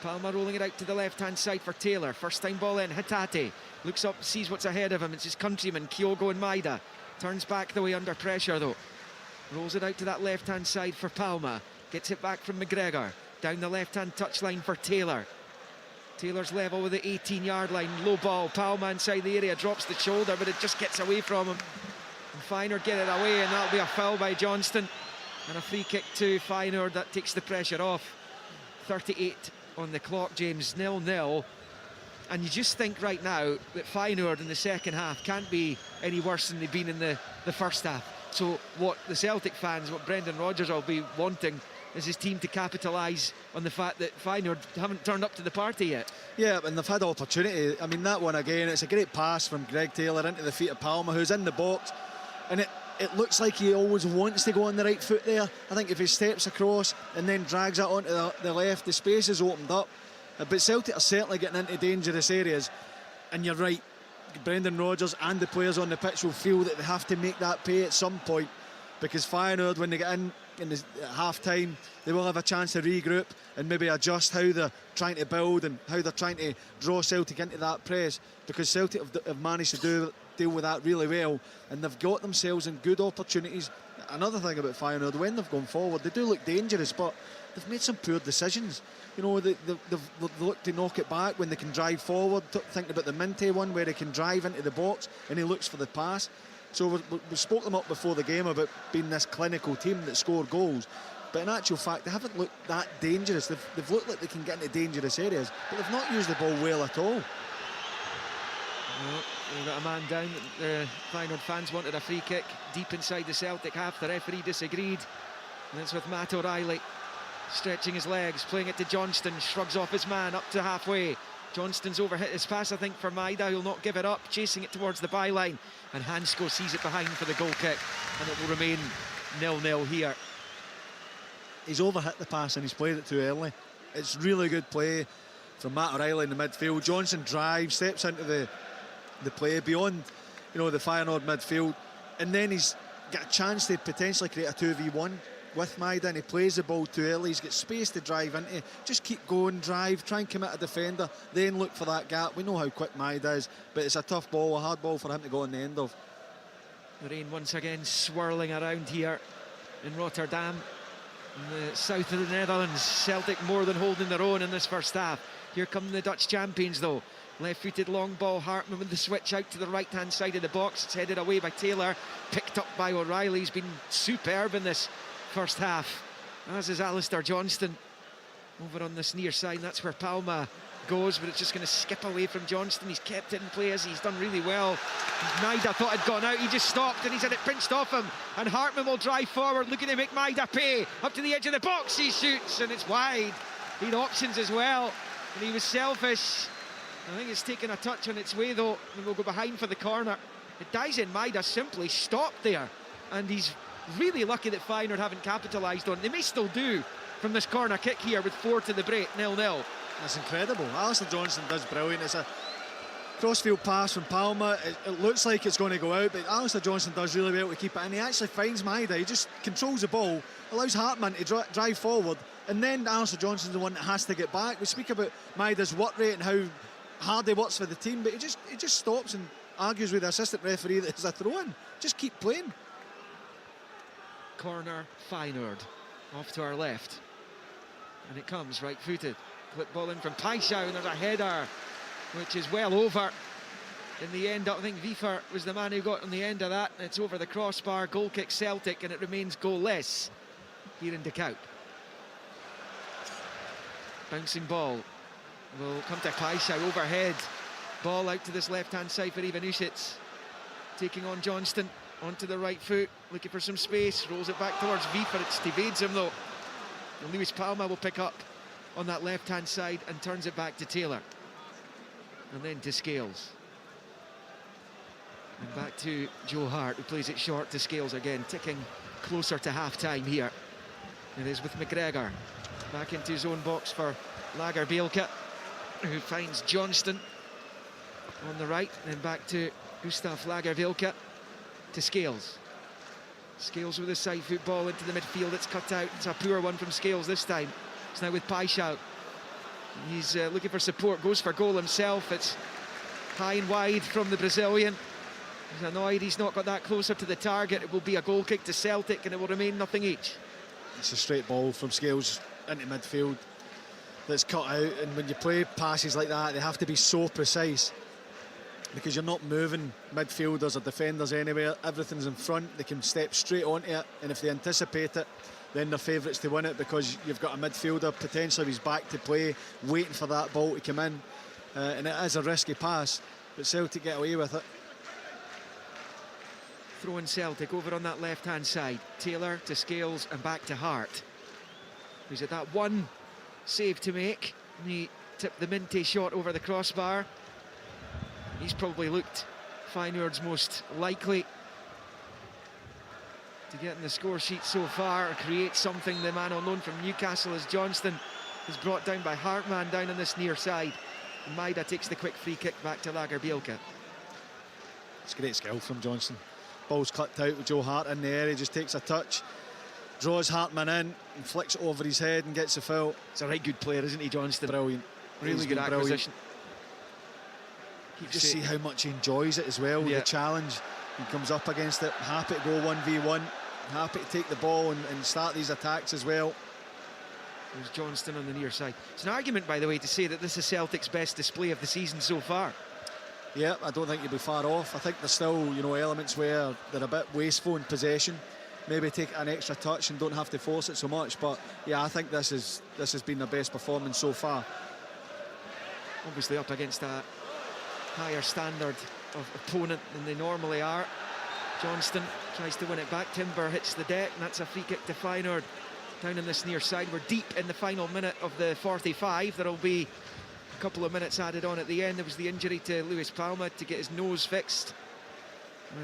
rolling it out to the left hand side for Taylor, first time ball in, Hatate looks up, sees what's ahead of him, it's his countrymen Kyogo and Maida, turns back the way under pressure though, rolls it out to that left hand side for Palma, gets it back from McGregor, down the left hand touchline for Taylor. Taylor's level with the 18-yard line, low ball, Palma inside the area, drops the shoulder, but it just gets away from him. And Feyenoord get it away, and that'll be a foul by Johnston. And a free kick to Feyenoord, that takes the pressure off. 38 on the clock, James, 0-0. And you just think right now that Feyenoord in the second half can't be any worse than they've been in the first half. So what the Celtic fans, what Brendan Rodgers will be wanting as his team to capitalise on the fact that Feyenoord haven't turned up to the party yet. Yeah, and they've had opportunity. I mean, that one again, it's a great pass from Greg Taylor into the feet of Palmer, who's in the box, and it looks like he always wants to go on the right foot there. I think if he steps across and then drags it onto the left, the space is opened up. But Celtic are certainly getting into dangerous areas, and you're right, Brendan Rodgers and the players on the pitch will feel that they have to make that pay at some point, because Feyenoord, when they get in the half-time, they will have a chance to regroup and maybe adjust how they're trying to build and how they're trying to draw Celtic into that press, because Celtic have managed to deal with that really well, and they've got themselves in good opportunities. Another thing about Feyenoord, when they've gone forward, they do look dangerous, but they've made some poor decisions. You know, they've looked to knock it back when they can drive forward. Thinking about the Minte one, where they can drive into the box and he looks for the pass. So we spoke them up before the game about being this clinical team that score goals, but in actual fact they haven't looked that dangerous. They've looked like they can get into dangerous areas, but they've not used the ball well at all. Well, we've got a man down. The Feyenoord fans wanted a free kick deep inside the Celtic half. The referee disagreed, and it's with Matt O'Reilly stretching his legs, playing it to Johnston, shrugs off his man up to halfway. Johnston's overhit his pass, I think, for Maida. He'll not give it up, chasing it towards the byline, and Hansko sees it behind for the goal kick, and it will remain 0-0 here. He's overhit the pass and he's played it too early. It's really good play from Matt O'Reilly in the midfield. Johnson drives, steps into the play beyond, you know, the Feyenoord midfield, and then he's got a chance to potentially create a 2v1 with Maida, and he plays the ball too early. He's got space to drive into. Just keep going, drive, try and commit a defender, then look for that gap. We know how quick Maida is, but it's a tough ball, a hard ball for him to go on the end of. The rain once again swirling around here in Rotterdam, in the south of the Netherlands. Celtic more than holding their own in this first half. Here come the Dutch champions though. Left-footed long ball, Hartman with the switch out to the right-hand side of the box. It's headed away by Taylor, picked up by O'Reilly. He's been superb in this first half, as is Alistair Johnston over on this near side. That's where Palma goes, but it's just going to skip away from Johnston. He's kept it in play, as he's done really well. Maida thought had gone out, he just stopped and he's had it pinched off him, and Hartman will drive forward looking to make Maida pay. Up to the edge of the box he shoots, and it's wide. He had options as well, and he was selfish. I think it's taken a touch on its way though, and we'll go behind for the corner. It dies in. Maida simply stopped there, and he's really lucky that Feyenoord haven't capitalised on it. They may still do from this corner kick here with 4 to the break, 0-0. That's incredible. Alistair Johnston does brilliant. It's a crossfield pass from Palma. It looks like it's going to go out, but Alistair Johnston does really well to keep it in. He actually finds Maida. He just controls the ball, allows Hartman to drive forward, and then Alistair Johnston's the one that has to get back. We speak about Maida's work rate and how hard he works for the team, but he just stops and argues with the assistant referee that it's a throw-in. Just keep playing. Corner, Feyenoord off to our left, and it comes right-footed. Clip ball in from Paixão, and there's a header which is well over. In the end, I think Wiefer was the man who got on the end of that, and it's over the crossbar. Goal kick Celtic, and it remains goalless here in De Kuip. Bouncing ball will come to Paixão, overhead ball out to this left-hand side for Ivanušić, taking on Johnston. Onto the right foot, looking for some space, rolls it back towards Wiefer. It evades him though, and Luis Palma will pick up on that left-hand side and turns it back to Taylor, and then to Scales, and back to Joe Hart, who plays it short to Scales again, ticking closer to half-time here. It is with McGregor back into his own box for Lagerbielke, who finds Johnston on the right, and then back to Gustav Lagerbielke. To Scales. Scales with a side foot ball into the midfield. It's cut out. It's a poor one from Scales this time. It's now with Paixão. He's looking for support. Goes for goal himself. It's high and wide from the Brazilian. He's annoyed he's not got that closer to the target. It will be a goal kick to Celtic, and it will remain nothing each. It's a straight ball from Scales into midfield that's cut out, and when you play passes like that, they have to be so precise, because you're not moving midfielders or defenders anywhere. Everything's in front. They can step straight onto it, and if they anticipate it, then they're favourites to win it, because you've got a midfielder potentially who's back to play, waiting for that ball to come in, and it is a risky pass, but Celtic get away with it. Throwing Celtic over on that left-hand side. Taylor to Scales and back to Hart. who's at that one save to make. And he tipped the Minte shot over the crossbar. He's probably looked Feyenoord's most likely to get in the score sheet so far, or create something. The man on loan from Newcastle is Johnston, is brought down by Hartmann down on this near side. And Maida takes the quick free kick back to Lagerbielke. It's great skill from Johnston. Ball's clipped out with Joe Hart in the area, he just takes a touch, draws Hartmann in and flicks it over his head and gets the foul. He's a right good player, isn't he, Johnston? Brilliant. Really good acquisition. You just see how much he enjoys it as well, the challenge. He comes up against it, happy to go 1v1, happy to take the ball and start these attacks as well. There's Johnston on the near side. It's an argument, by the way, to say that this is Celtic's best display of the season so far. Yeah, I don't think you'll be far off. I think there's still, you know, elements where they're a bit wasteful in possession. Maybe take an extra touch and don't have to force it so much. But yeah, I think this has been their best performance so far. Obviously up against a higher standard of opponent than they normally are. Johnston tries to win it back. Timber hits the deck, and that's a free kick to Feyenoord down in this near side. We're deep in the final minute of the 45. There'll be a couple of minutes added on at the end. There was the injury to Luis Palma to get his nose fixed.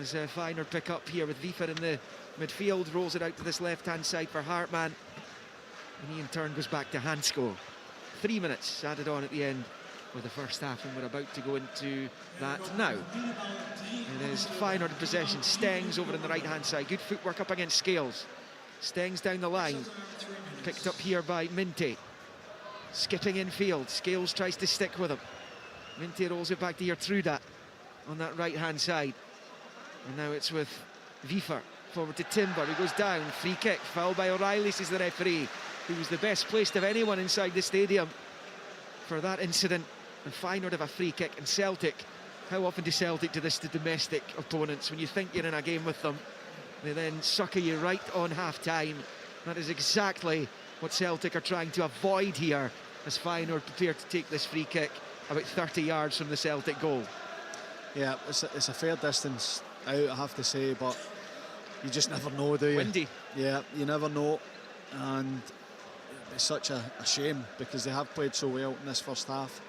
As Feyenoord pick up here with Wiefer in the midfield, rolls it out to this left-hand side for Hartmann. And he in turn goes back to Hansko. 3 minutes added on at the end with the first half, and we're about to go into that now. It is Feyenoord in possession. Stengs over on the right-hand side. Good footwork up against Scales. Stengs down the line. Picked up here by Minte. Skipping infield. Scales tries to stick with him. Minte rolls it back to Gertruda on that right-hand side. And now it's with Wiefer. Forward to Timber, who goes down. Free kick. Foul by O'Reilly, says the referee, who was the best placed of anyone inside the stadium for that incident. And Feyenoord have a free kick. And Celtic, how often do Celtic do this to domestic opponents? When you think you're in a game with them, they then sucker you right on half-time. That is exactly what Celtic are trying to avoid here, as Feyenoord prepare to take this free kick about 30 yards from the Celtic goal. Yeah, it's a fair distance out, I have to say, but you just never know, do you? Windy. Yeah, you never know. And it's such a shame, because they have played so well in this first half.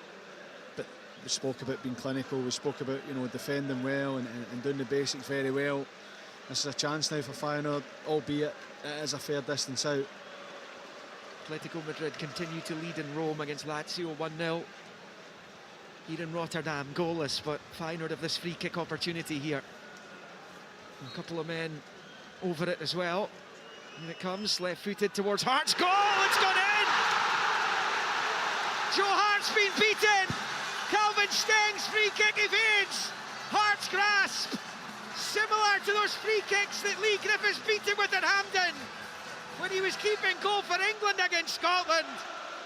But we spoke about being clinical, we spoke about, you know, defending well and doing the basics very well. This is a chance now for Feyenoord, albeit it is a fair distance out. Atletico Madrid continue to lead in Rome against Lazio 1-0. Here in Rotterdam, goalless, but Feyenoord have this free kick opportunity here. A couple of men over it as well. And it comes, left-footed towards Hart's goal. It's gone in! Joe Hart's been beaten. Calvin Stengs' free kick evades Hart's grasp. Similar to those free kicks that Lee Griffiths beat him with at Hampden when he was keeping goal for England against Scotland.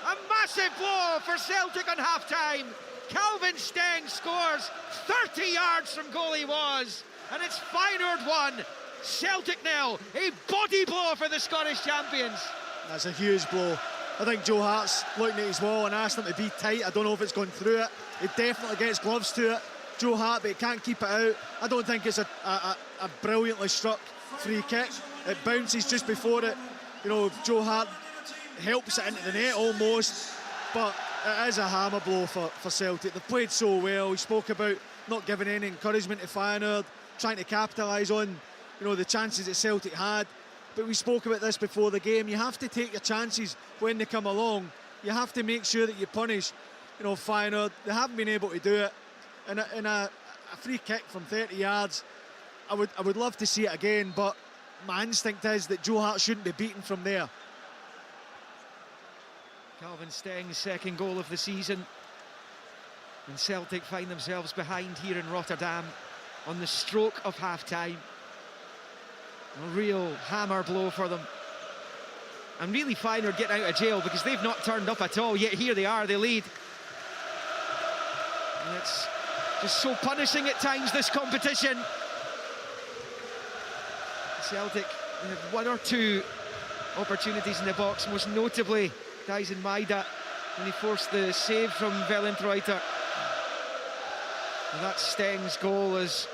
A massive blow for Celtic on half-time. Calvin Stengs scores 30 yards from goal he was. And it's Feyenoord 1, Celtic 0. A body blow for the Scottish champions. That's a huge blow. I think Joe Hart's looking at his wall and asked him to be tight. I don't know if it's gone through it. He definitely gets gloves to it. Joe Hart, but he can't keep it out. I don't think it's a brilliantly struck free kick. It bounces just before it. You know, Joe Hart helps it into the net almost, but it is a hammer blow for Celtic. They've played so well. We spoke about not giving any encouragement to Feyenoord, trying to capitalise on, you know, the chances that Celtic had. But we spoke about this before the game. You have to take your chances when they come along. You have to make sure that you punish, you know, Feyenoord. They haven't been able to do it. In a free kick from 30 yards, I would love to see it again, but my instinct is that Joe Hart shouldn't be beaten from there. Calvin Stengs' second goal of the season. And Celtic find themselves behind here in Rotterdam on the stroke of half-time. A real hammer blow for them. And really Feyenoord getting out of jail, because they've not turned up at all, yet here they are, they lead. And it's just so punishing at times, this competition. Celtic have one or two opportunities in the box, most notably Dyson Maida when he forced the save from Vellentreuter. And that Stengs' goal has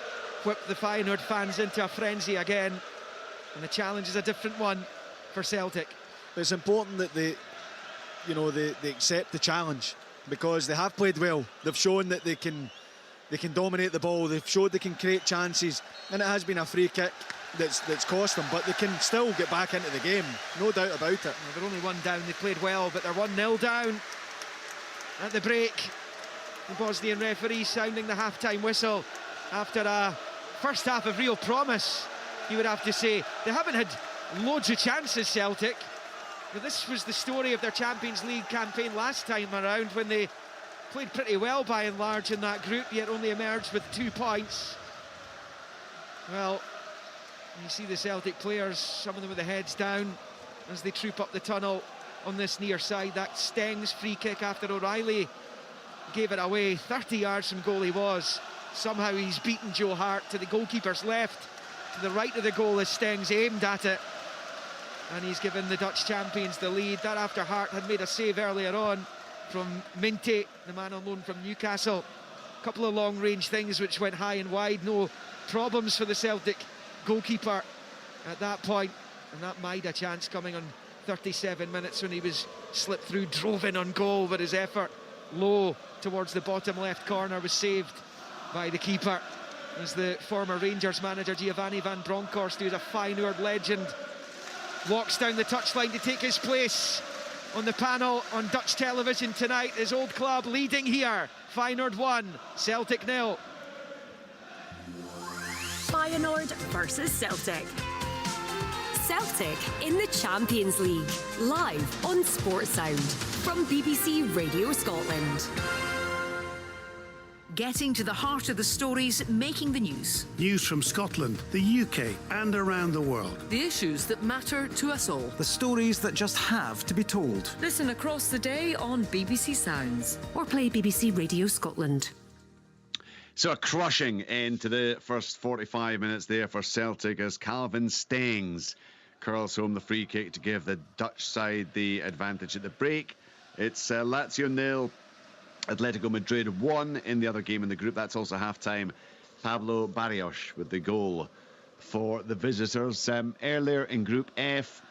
whipped the Feyenoord fans into a frenzy again, and the challenge is a different one for Celtic. But it's important that they accept the challenge, because they have played well. They've shown that they can dominate the ball. They've showed they can create chances, and it has been a free kick that's cost them, but they can still get back into the game, no doubt about it. Well, they're only one down. They played well, but they're 1-0 down at the break. The Bosnian referee sounding the half-time whistle after a first half of real promise, you would have to say. They haven't had loads of chances, Celtic, but this was the story of their Champions League campaign last time around, when they played pretty well by and large in that group, yet only emerged with 2 points. Well, you see the Celtic players, some of them with their heads down as they troop up the tunnel on this near side. That Stengs free kick after O'Reilly gave it away. 30 yards from goal he was. Somehow he's beaten Joe Hart to the goalkeeper's left. To the right of the goal as Stengs aimed at it. And he's given the Dutch champions the lead. That after Hart had made a save earlier on from Minte, the man on loan from Newcastle. A couple of long-range things which went high and wide. No problems for the Celtic goalkeeper at that point. And that Maida chance coming on 37 minutes when he was slipped through, drove in on goal, but his effort low towards the bottom left corner was saved by the keeper, as the former Rangers manager Giovanni van Bronckhorst, who's a Feyenoord legend, walks down the touchline to take his place on the panel on Dutch television tonight. His old club leading here. Feyenoord 1, Celtic 0. Feyenoord versus Celtic. Celtic in the Champions League, live on Sportsound from BBC Radio Scotland. Getting to the heart of the stories making the news. News from Scotland, the UK and around the world. The issues that matter to us all. The stories that just have to be told. Listen across the day on BBC Sounds. Or play BBC Radio Scotland. So a crushing end to the first 45 minutes there for Celtic, as Calvin Stengs curls home the free kick to give the Dutch side the advantage at the break. It's Lazio 0, Atletico Madrid 1 in the other game in the group. That's also half-time. Pablo Barrios with the goal for the visitors. Earlier in Group F,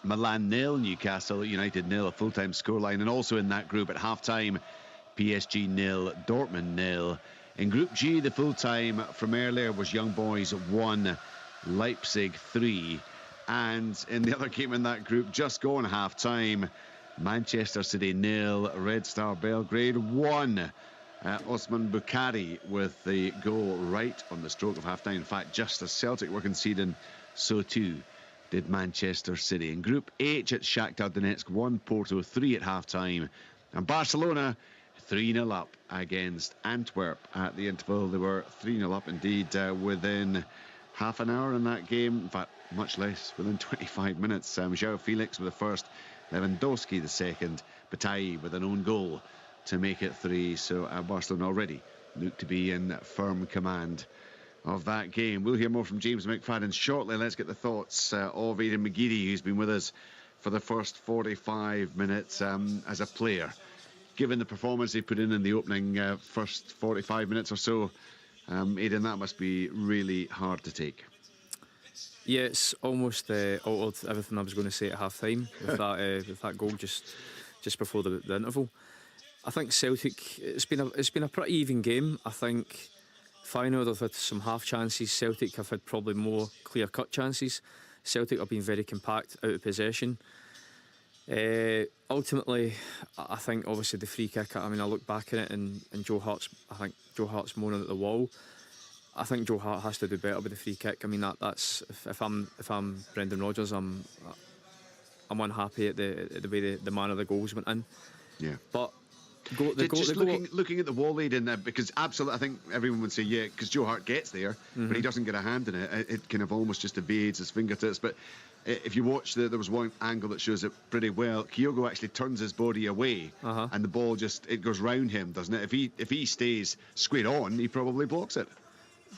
Milan 0, Newcastle United 0, a full-time scoreline. And also in that group at half-time, PSG 0, Dortmund 0. In Group G, the full-time from earlier was Young Boys 1, Leipzig 3. And in the other game in that group, just gone half-time, Manchester City 0, Red Star Belgrade 1. Osman Bukhari with the goal right on the stroke of half-time. In fact, just as Celtic were conceding, so too did Manchester City. In Group H, it's Shakhtar Donetsk 1, Porto 3 at half-time. And Barcelona 3-0 up against Antwerp at the interval. They were 3-0 up indeed within half an hour in that game. In fact, much less, within 25 minutes. João Felix with the first, Lewandowski the second, Bataille with an own goal to make it 3. So Barcelona already look to be in firm command of that game. We'll hear more from James McFadden shortly. Let's get the thoughts of Aidan McGeady, who's been with us for the first 45 minutes as a player. Given the performance they put in the opening first 45 minutes or so, Aidan, that must be really hard to take. Yeah, it's almost altered everything I was going to say at half-time with that goal just before the interval. I think Celtic, it's been a pretty even game. I think Feyenoord have had some half chances. Celtic have had probably more clear-cut chances. Celtic have been very compact, out of possession. Ultimately, I think obviously the free kick, I mean, I look back at it and Joe Hart's moaning at the wall. I think Joe Hart has to do better with the free kick. I mean, that's if I'm Brendan Rodgers, I'm unhappy at the way the man of the goals went in. Yeah. But looking at the wall, Aidan, because absolutely, I think everyone would say yeah, because Joe Hart gets there, but he doesn't get a hand in it. It kind of almost just evades his fingertips. But if you watch, there was one angle that shows it pretty well. Kyogo actually turns his body away, and the ball it goes round him, doesn't it? If he stays square on, he probably blocks it.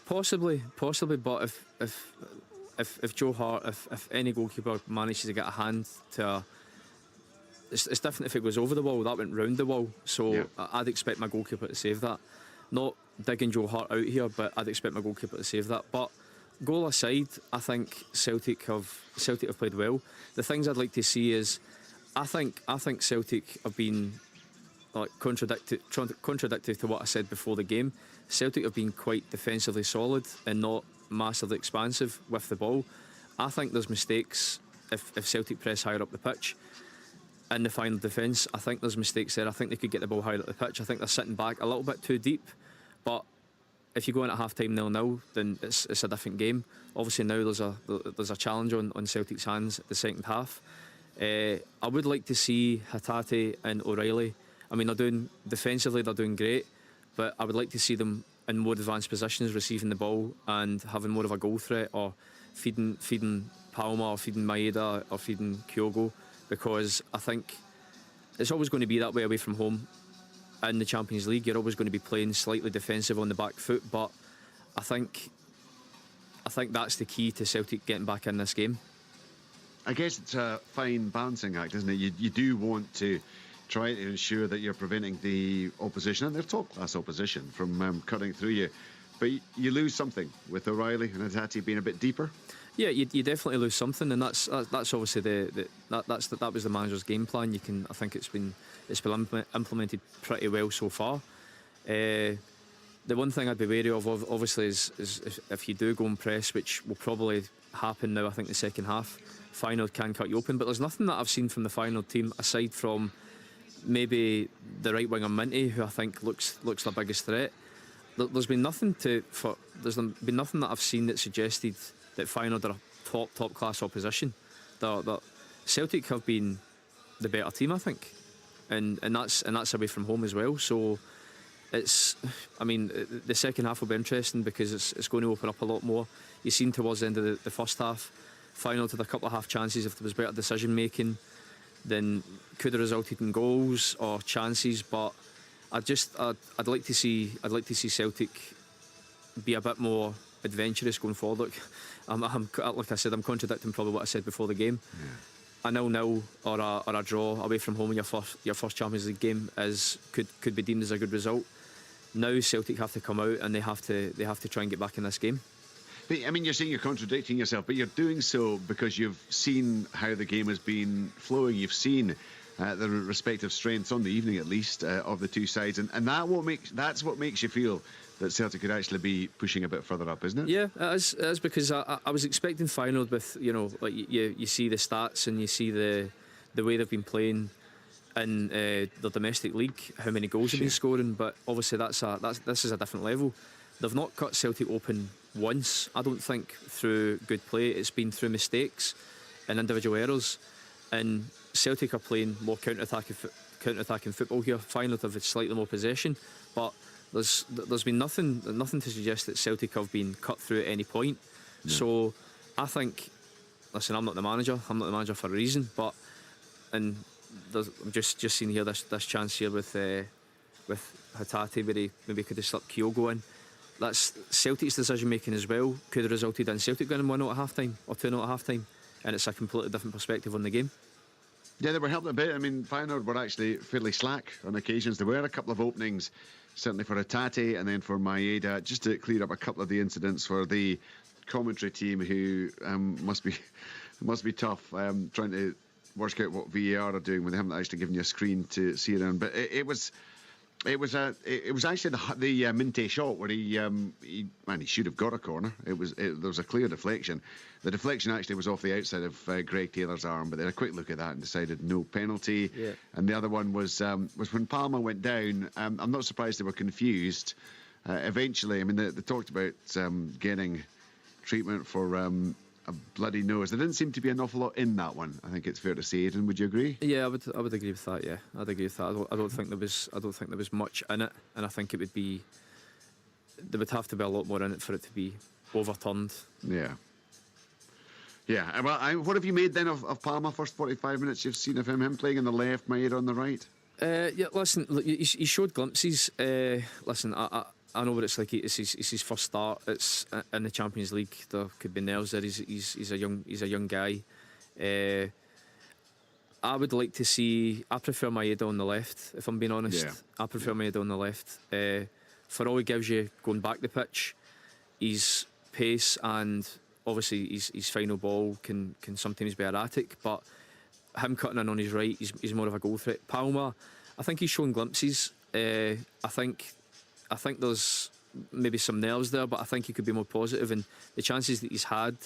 Possibly, but if Joe Hart, if any goalkeeper manages to get a hand to it's different if it goes over the wall. That went round the wall, so yeah. I'd expect my goalkeeper to save that. Not digging Joe Hart out here, but I'd expect my goalkeeper to save that. But goal aside, I think Celtic have played well. The things I'd like to see is I think Celtic have been like contradictory to what I said before the game. Celtic have been quite defensively solid and not massively expansive with the ball. I think there's mistakes if Celtic press higher up the pitch. In the final defence, I think there's mistakes there. I think they could get the ball higher up the pitch. I think they're sitting back a little bit too deep. But if you go in at half time 0-0, then it's a different game. Obviously now there's a challenge on Celtic's hands at the second half. I would like to see Hatate and O'Reilly. I mean, defensively they're doing great, but I would like to see them in more advanced positions, receiving the ball and having more of a goal threat, or feeding Palma, or feeding Maeda, or feeding Kyogo, because I think it's always going to be that way away from home. In the Champions League, you're always going to be playing slightly defensive on the back foot, but I think that's the key to Celtic getting back in this game. I guess it's a fine balancing act, isn't it? You do want to try to ensure that you're preventing the opposition, and they're top-class opposition, from cutting through you. But you lose something with O'Reilly and Hatate being a bit deeper. Yeah, you definitely lose something, and that's obviously that was the manager's game plan. I think it's been implemented pretty well so far. The one thing I'd be wary of, obviously, is if you do go and press, which will probably happen now. I think the second half, Feyenoord can cut you open, but there's nothing that I've seen from the Feyenoord team aside from maybe the right winger Minty, who I think looks the biggest threat. There's been nothing that I've seen that suggested that Feyenoord are a top class opposition. Celtic have been the better team, I think, and that's away from home as well. So the second half will be interesting because it's going to open up a lot more. You've seen towards the end of the first half, Feyenoord had a couple of half chances. If there was better decision making, then could have resulted in goals or chances. But I'd like to see Celtic be a bit more adventurous going forward. Look, like I said, I'm contradicting probably what I said before the game. Yeah. A 0-0 or a draw away from home in your first Champions League game could be deemed as a good result. Now Celtic have to come out and they have to try and get back in this game. But, I mean, you're saying you're contradicting yourself, but you're doing so because you've seen how the game has been flowing. You've seen the respective strengths on the evening, at least, of the two sides, and that's what makes you feel that Celtic could actually be pushing a bit further up, isn't it? Yeah, it is because I was expecting Feyenoord with, like you see the stats and you see the way they've been playing in the domestic league, how many goals they've been scoring, but obviously this is a different level. They've not cut Celtic open once, I don't think, through good play. It's been through mistakes and individual errors, and Celtic are playing more counter-attacking football here. Feyenoord have had slightly more possession, but there's been nothing to suggest that Celtic have been cut through at any point. No. So I think, listen, I'm not the manager for a reason, but I'm just seeing here this chance here with Hatate where he maybe could have slipped Kyogo in. That's Celtic's decision making as well. Could have resulted in Celtic winning 1-0 at half time or 2-0 at half time, and it's a completely different perspective on the game. Yeah, they were helping a bit. I mean, Feyenoord were actually fairly slack on occasions. There were a couple of openings, certainly for Hatate and then for Maeda, just to clear up a couple of the incidents for the commentary team, who must be tough trying to work out what VAR are doing when they haven't actually given you a screen to see it on. But it was actually the Minte shot where he should have got a corner. There was a clear deflection. The deflection actually was off the outside of Greg Taylor's arm, but they had a quick look at that and decided no penalty. Yeah. And the other one was when Palma went down. I'm not surprised they were confused. Eventually, I mean, they talked about getting treatment for a bloody nose. There didn't seem to be an awful lot in that one. I think it's fair to say. Aidan, would you agree? Yeah, I would agree with that. Yeah, I'd agree with that. I don't think there was much in it, and I think there would have to be a lot more in it for it to be overturned. Yeah. Yeah. Well, what have you made then of Palma? First 45 minutes you've seen of him playing on the left, Maeda on the right. Yeah. Listen, he showed glimpses. Listen, I know what it's like. It's his first start. It's in the Champions League. There could be nerves there. He's a young guy. I would like to see. I prefer Maeda on the left, if I'm being honest. Yeah. I prefer Maeda on the left. For all he gives you going back the pitch, his pace and obviously his final ball can sometimes be erratic. But him cutting in on his right, he's more of a goal threat. Palma, I think he's shown glimpses. I think there's maybe some nerves there, but I think he could be more positive. And the chances that he's had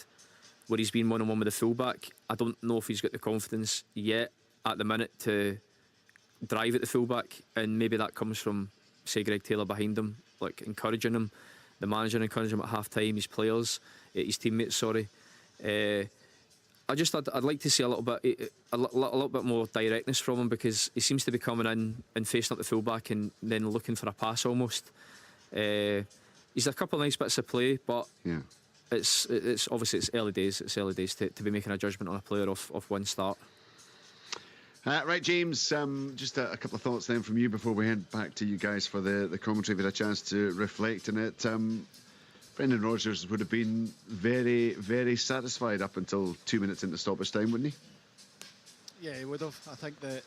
where he's been one-on-one with the fullback, I don't know if he's got the confidence yet at the minute to drive at the fullback, and maybe that comes from, say, Greg Taylor behind him, like encouraging him, the manager encouraging him at half time, his players, his teammates, sorry. I'd like to see a little bit more directness from him, because he seems to be coming in and facing up the fullback and then looking for a pass almost. He's a couple of nice bits of play, but yeah, it's obviously it's early days. It's early days to be making a judgment on a player off one start. Right, James, just a couple of thoughts then from you before we head back to you guys for the commentary. We've had a chance to reflect on it. Brendan Rodgers would have been very, very satisfied up until 2 minutes into stoppage time, wouldn't he? Yeah, he would have. I think that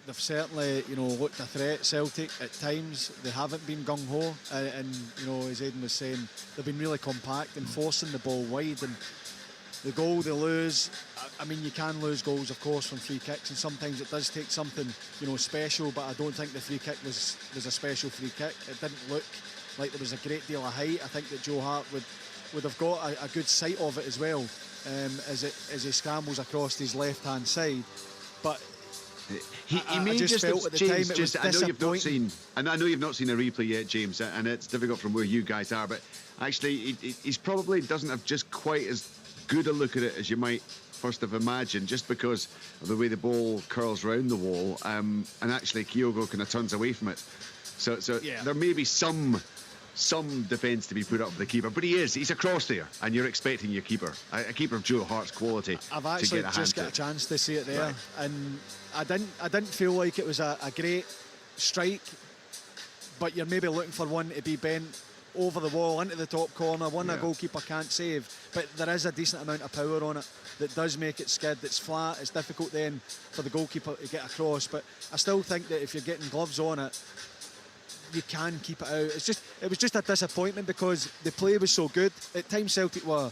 they've certainly, looked a threat. Celtic at times, they haven't been gung-ho, and as Aidan was saying, they've been really compact and forcing the ball wide. And the goal they lose, I mean, you can lose goals, of course, from free kicks, and sometimes it does take something, special, but I don't think the free kick was a special free kick. It didn't look like there was a great deal of height. I think that Joe Hart would have got a good sight of it as well, as he scrambles across his left-hand side. But he may just felt at the James, time it was disappointing. I know you've not seen a replay yet, James, and it's difficult from where you guys are, but actually he's probably doesn't have just quite as good a look at it as you might first have imagined, just because of the way the ball curls round the wall, and actually Kyogo kind of turns away from it. So yeah, there may be some defence to be put up for the keeper, but he's across there, and you're expecting your keeper, a keeper of Joe Hart's quality, I've actually to get a just got a chance to see it there, right. And I didn't feel like it was a great strike, but you're maybe looking for one to be bent over the wall into the top corner, one a goalkeeper can't save, but there is a decent amount of power on it that does make it skid. It's flat, it's difficult then for the goalkeeper to get across, but I still think that if you're getting gloves on it, you can keep it out. It was just a disappointment because the play was so good. At times Celtic were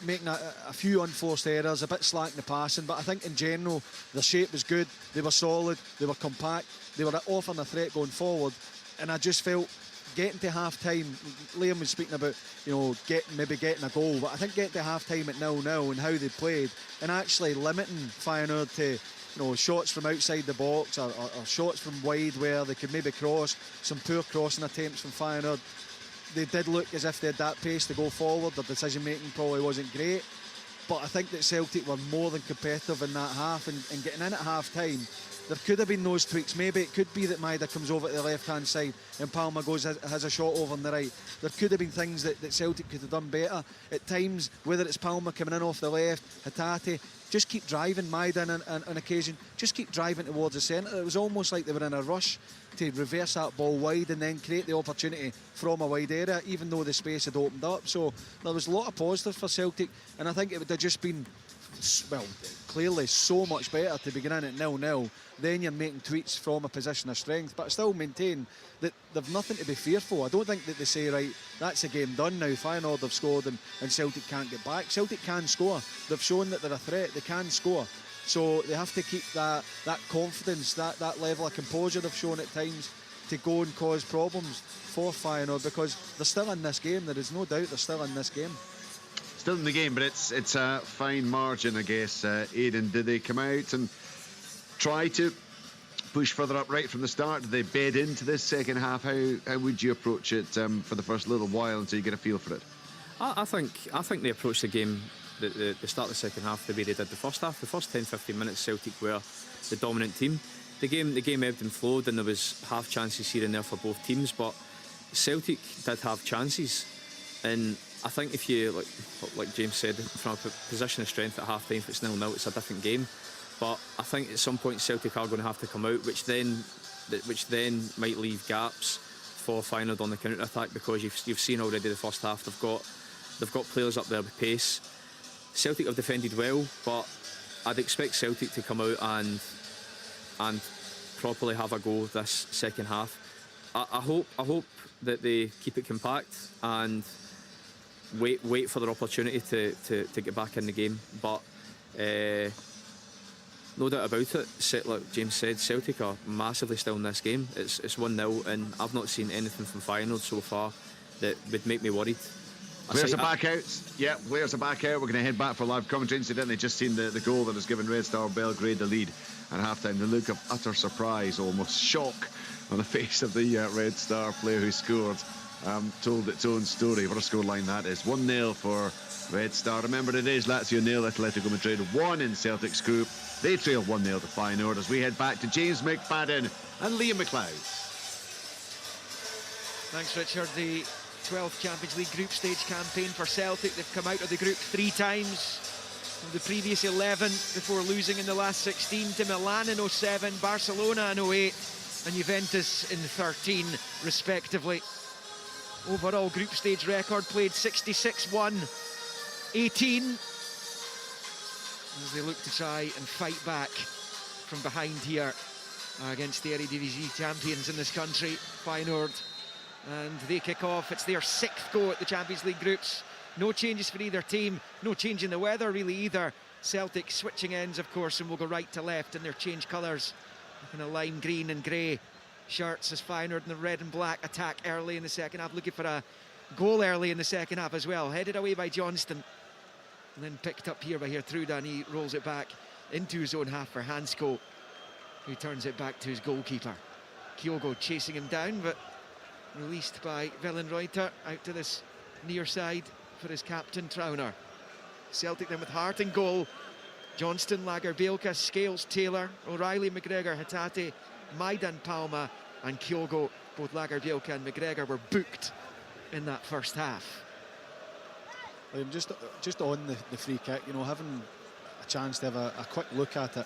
making a few unforced errors, a bit slack in the passing, but I think in general the shape was good, they were solid, they were compact, they were offering a threat going forward, and I just felt getting to half-time, Liam was speaking about, getting a goal, but I think getting to half-time at 0-0 and how they played, and actually limiting Feyenoord to shots from outside the box or shots from wide where they could maybe cross, some poor crossing attempts from Feyenoord. They did look as if they had that pace to go forward. Their decision making probably wasn't great, but I think that Celtic were more than competitive in that half, and getting in at half time there could have been those tweaks. Maybe it could be that Maida comes over to the left hand side and Palma has a shot over on the right. There could have been things that Celtic could have done better at times, whether it's Palma coming in off the left, Hatate, just keep driving. Maida on occasion, just keep driving towards the centre. It was almost like they were in a rush to reverse that ball wide and then create the opportunity from a wide area, even though the space had opened up. So there was a lot of positives for Celtic, and I think it would have just been, well, clearly so much better to begin in at 0-0. Then you're making tweets from a position of strength, but I still maintain that they've nothing to be fearful. I don't think that they say, right, that's a game done now, Feyenoord have scored and Celtic can't get back. Celtic can score. They've shown that they're a threat, they can score. So they have to keep that confidence, that level of composure they've shown at times to go and cause problems for Feyenoord, because they're still in this game. There is no doubt they're still in this game. Still in the game, but it's a fine margin, I guess. Aidan, did they come out and try to push further up right from the start? Did they bed into this second half? How would you approach it for the first little while until you get a feel for it? I think they approached the game, the start of the second half, the way they did the first half. The first 10-15 minutes, Celtic were the dominant team. The game ebbed and flowed, and there was half chances here and there for both teams, but Celtic did have chances. And I think if you, like James said, from a position of strength at half time, if it's 0-0, it's a different game. But I think at some point Celtic are going to have to come out, which then might leave gaps for Feyenoord on the counter attack, because you've seen already the first half they've got players up there with pace. Celtic have defended well, but I'd expect Celtic to come out and properly have a go this second half. I hope that they keep it compact and wait for their opportunity to get back in the game. But No doubt about it. Like James said, Celtic are massively still in this game. It's 1-0, and I've not seen anything from Feyenoord so far that would make me worried. Players are back out. Yeah, players are back out. We're going to head back for live commentary. Incidentally, just seen the goal that has given Red Star Belgrade the lead at half-time. The look of utter surprise, almost shock on the face of the Red Star player who scored told its own story. What a scoreline that is. 1-0 for Red Star. Remember, it is Lazio 0, Atletico Madrid 1 in Celtic's group. They trail 1-0 to Feyenoord as we head back to James McFadden and Liam McLeod. Thanks, Richard. The 12th Champions League group stage campaign for Celtic. They've come out of the group 3 times from the previous 11 before losing in the last 16 to Milan in 07, Barcelona in 08 and Juventus in 13 respectively. Overall group stage record, played 66-1, 18 as they look to try and fight back from behind here against the Eredivisie champions in this country, Feyenoord. And they kick off. It's their 6th go at the Champions League groups. No changes for either team. No change in the weather really either. Celtic switching ends, of course, and will go right to left in their change colours. In a lime green and grey shirts as Feyenoord in the red and black attack early in the second half, looking for a goal early in the second half as well. Headed away by Johnston and then picked up here by Gertruda, and he rolls it back into his own half for Hansko, who turns it back to his goalkeeper. Kyogo chasing him down, but released by Vellenreuter out to this near side for his captain Trauner. Celtic then with Hart in goal. Johnston, Lagerbielke, Scales, Taylor, O'Reilly, McGregor, Hatate, Maidan, Palma and Kyogo. Both Lagerbielke and McGregor were booked in that first half. Just on the free kick, you know, having a chance to have a quick look at it,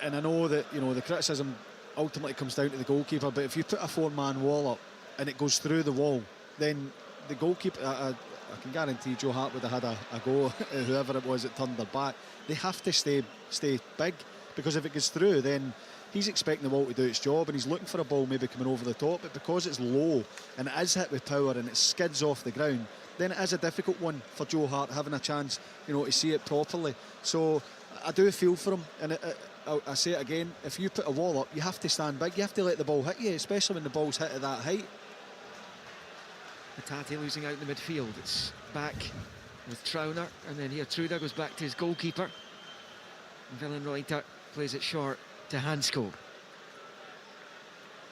and I know that, you know, the criticism ultimately comes down to the goalkeeper, but if you put a 4-man wall up and it goes through the wall, then the goalkeeper, I can guarantee Joe Hart would have had a go at whoever it was that turned their back. They have to stay big, because if it goes through, then he's expecting the ball to do its job, and he's looking for a ball maybe coming over the top, but because it's low and it is hit with power and it skids off the ground, then it is a difficult one for Joe Hart having a chance, you know, to see it properly. So I do feel for him, and I say it again, if you put a wall up, you have to stand big, you have to let the ball hit you, especially when the ball's hit at that height. Hatate losing out in the midfield. It's back with Trauner, and then here Truda goes back to his goalkeeper. And Vellenreuter plays it short to Hansko.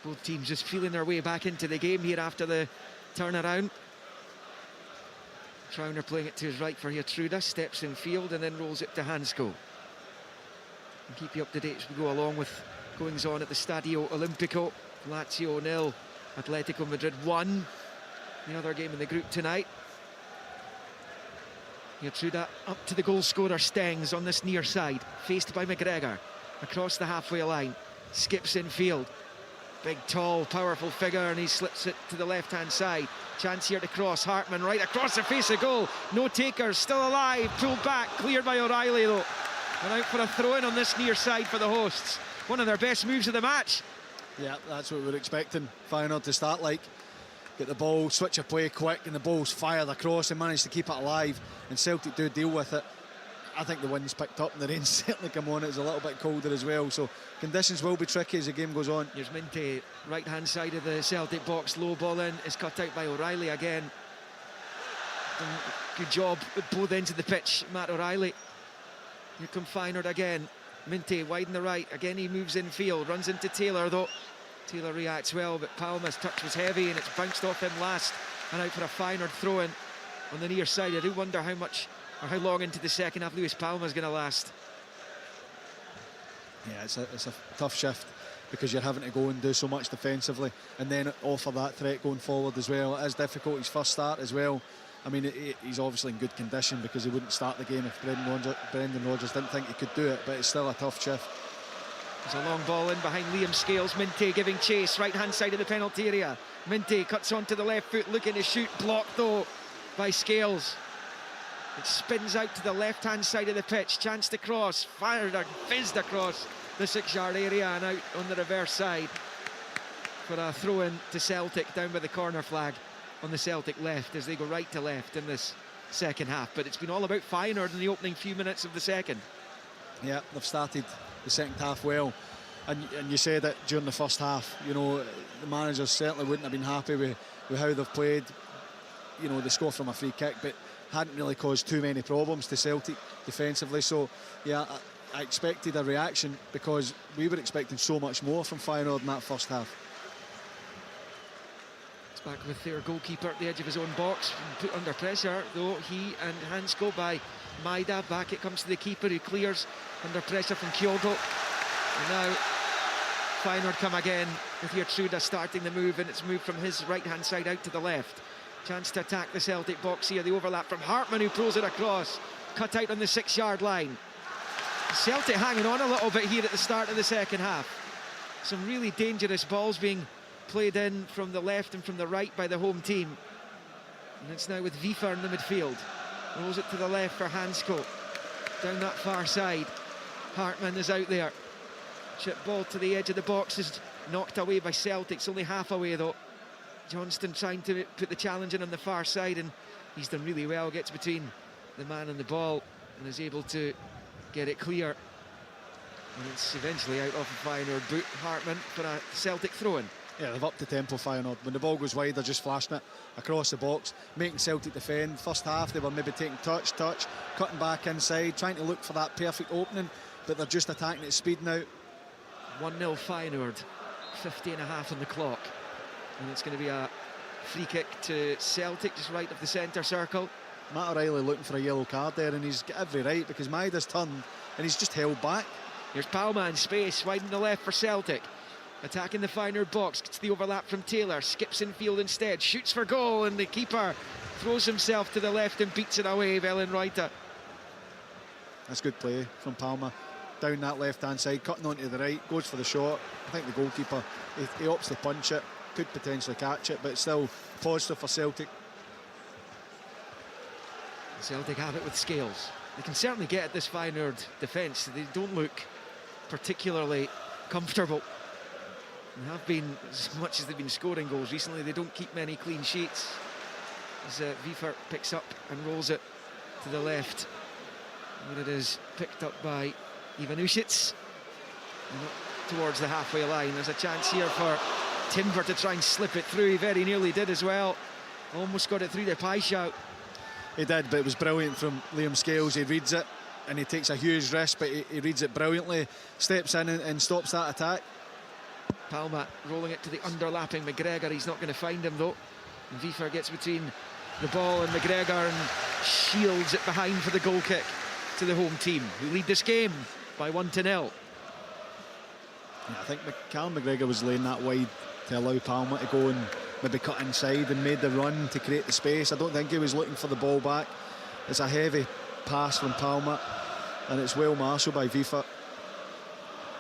Both teams just feeling their way back into the game here after the turnaround. Trauner playing it to his right for Gertruda, steps in field and then rolls it to Hansko. And keep you up to date as we go along with goings on at the Stadio Olimpico. Lazio 0, Atletico Madrid 1. The other game in the group tonight. Gertruda up to the goal scorer Stengs on this near side, faced by McGregor across the halfway line, skips in field. Big, tall, powerful figure, and he slips it to the left-hand side. Chance here to cross. Hartman right across the face of goal. No takers, still alive. Pulled back, cleared by O'Reilly though. And out for a throw-in on this near side for the hosts. One of their best moves of the match. Yeah, that's what we're expecting Feyenoord to start like. Get the ball, switch of play quick, and the ball's fired across and managed to keep it alive, and Celtic do deal with it. I think the wind's picked up and the rain's certainly come on. It's a little bit colder as well, so conditions will be tricky as the game goes on. Here's Minte, right hand side of the Celtic box, low ball in, is cut out by O'Reilly again. Good job at both ends of the pitch, Matt O'Reilly. Here come Feyenoord again. Minte wide in the right, again he moves in field, runs into Taylor though. Taylor reacts well, but Palma's touch was heavy and it's bounced off him last, and out for a Feyenoord throw-in on the near side. I do wonder how much or how long into the second half Luis Palma's going to last. Yeah, it's a tough shift, because you're having to go and do so much defensively and then offer that threat going forward as well. It is difficult, his first start as well. I mean, he's obviously in good condition, because he wouldn't start the game if Brendan Rodgers didn't think he could do it, but it's still a tough shift. There's a long ball in behind Liam Scales. Minte giving chase, right hand side of the penalty area. Minte cuts onto the left foot, looking to shoot, blocked though by Scales. It spins out to the left hand side of the pitch, chance to cross, fired or fizzed across the 6-yard area and out on the reverse side for a throw in to Celtic down by the corner flag on the Celtic left as they go right to left in this second half. But it's been all about Feyenoord in the opening few minutes of the second. Yeah, they've started the second half well. And you said it during the first half, you know, the managers certainly wouldn't have been happy with how they've played. You know, they score from a free kick, but hadn't really caused too many problems to Celtic defensively. So, yeah, I expected a reaction because we were expecting so much more from Feyenoord in that first half. It's back with their goalkeeper at the edge of his own box, put under pressure, though he and hands go by Maida. Back it comes to the keeper, who clears under pressure from Kyogo. And now Feyenoord come again with Gertruda starting the move, and it's moved from his right-hand side out to the left. Chance to attack the Celtic box here. The overlap from Hartman, who pulls it across. Cut out on the 6-yard line. Celtic hanging on a little bit here at the start of the second half. Some really dangerous balls being played in from the left and from the right by the home team. And it's now with Vifa in the midfield. Rolls it to the left for Hansko. Down that far side. Hartman is out there. Chip ball to the edge of the box is knocked away by Celtic. It's only half away though. Johnston trying to put the challenge in on the far side, and he's done really well. Gets between the man and the ball and is able to get it clear. And it's eventually out off a Feyenoord boot. Hartman for a Celtic throw-in. Yeah, they've upped the tempo, Feyenoord. When the ball goes wide, they're just flashing it across the box, making Celtic defend. First half, they were maybe taking touch, cutting back inside, trying to look for that perfect opening, but they're just attacking at speed now. 1-0 Feyenoord, 50.5 on the clock. And it's going to be a free kick to Celtic, just right of the centre circle. Matt O'Reilly looking for a yellow card there, and he's got every right because Maida's turned and he's just held back. Here's Palma in space, wide in the left for Celtic. Attacking the Feyenoord box, gets the overlap from Taylor, skips infield instead, shoots for goal, and the keeper throws himself to the left and beats it away, Velenreuter. That's good play from Palma. Down that left-hand side, cutting onto the right, goes for the shot. I think the goalkeeper, he opts to punch it, could potentially catch it, but it's still positive for Celtic. Celtic have it with scales. They can certainly get at this Feyenoord defence. They don't look particularly comfortable. They have been, as much as they've been scoring goals recently, they don't keep many clean sheets. As Vifer picks up and rolls it to the left, where it is picked up by Ivanušić. Towards the halfway line. There's a chance here for Timber to try and slip it through. He very nearly did as well. Almost got it through the pie shout. He did, but it was brilliant from Liam Scales. He reads it and he takes a huge risk, but he reads it brilliantly, steps in and stops that attack. Palma rolling it to the underlapping McGregor. He's not going to find him though. And Vifer gets between the ball and McGregor and shields it behind for the goal kick to the home team, who lead this game by 1-0. Yeah, I think Callum McGregor was laying that wide to allow Palma to go and maybe cut inside and made the run to create the space. I don't think he was looking for the ball back. It's a heavy pass from Palma and it's well marshalled by Vifa.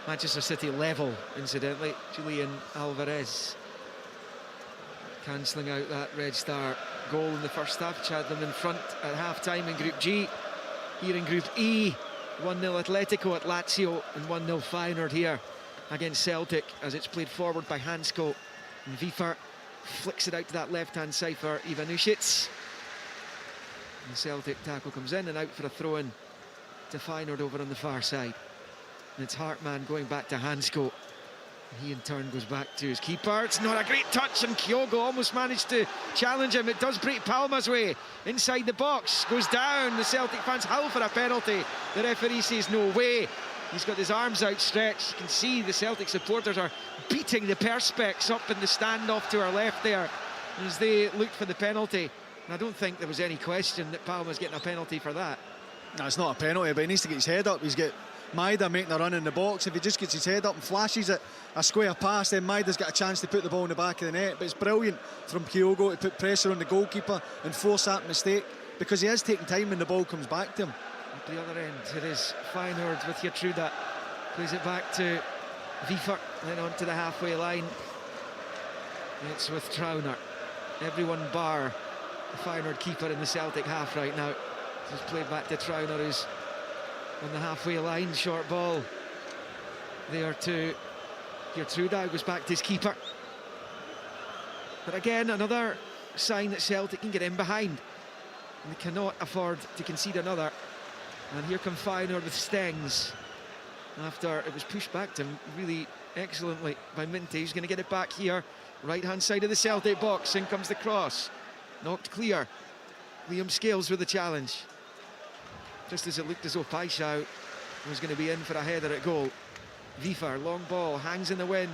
Manchester City level, incidentally. Julian Alvarez cancelling out that Red Star goal in the first half. Chatham in front at half-time in Group G. Here in Group E, 1-0 Atletico at Lazio and 1-0 Feyenoord here against Celtic, as it's played forward by Hansko. And Vifer flicks it out to that left-hand side for Ivanušić. And Celtic tackle comes in and out for a throw-in to Feyenoord over on the far side. And it's Hartman going back to Hansko. He in turn goes back to his keeper. It's not a great touch, and Kyogo almost managed to challenge him. It does break Palma's way inside the box, goes down. The Celtic fans howl for a penalty. The referee says no way. He's got his arms outstretched. You can see the Celtic supporters are beating the Perspex up in the stand off to our left there as they look for the penalty. And I don't think there was any question that Palma's getting a penalty for that. No, it's not a penalty, but he needs to get his head up. He's got Maida making a run in the box. If he just gets his head up and flashes it a square pass, then Maida's got a chance to put the ball in the back of the net. But it's brilliant from Kyogo to put pressure on the goalkeeper and force that mistake, because he is taking time when the ball comes back to him. At the other end, it is Feyenoord with Gertruda. Plays it back to Vifer, then on to the halfway line. It's with Trauner. Everyone bar the Feyenoord keeper in the Celtic half right now. It's played back to Trauner, who's on the halfway line. Short ball there to Gertruda, goes back to his keeper. But again, another sign that Celtic can get in behind, and they cannot afford to concede another. And here come Feyenoord with Stengs. after it was pushed back to him really excellently by Minty. He's going to get it back here, right-hand side of the Celtic box. In comes the cross, knocked clear. Liam Scales with the challenge. Just as it looked as though Paixão was going to be in for a header at goal. Vifer, long ball, hangs in the wind.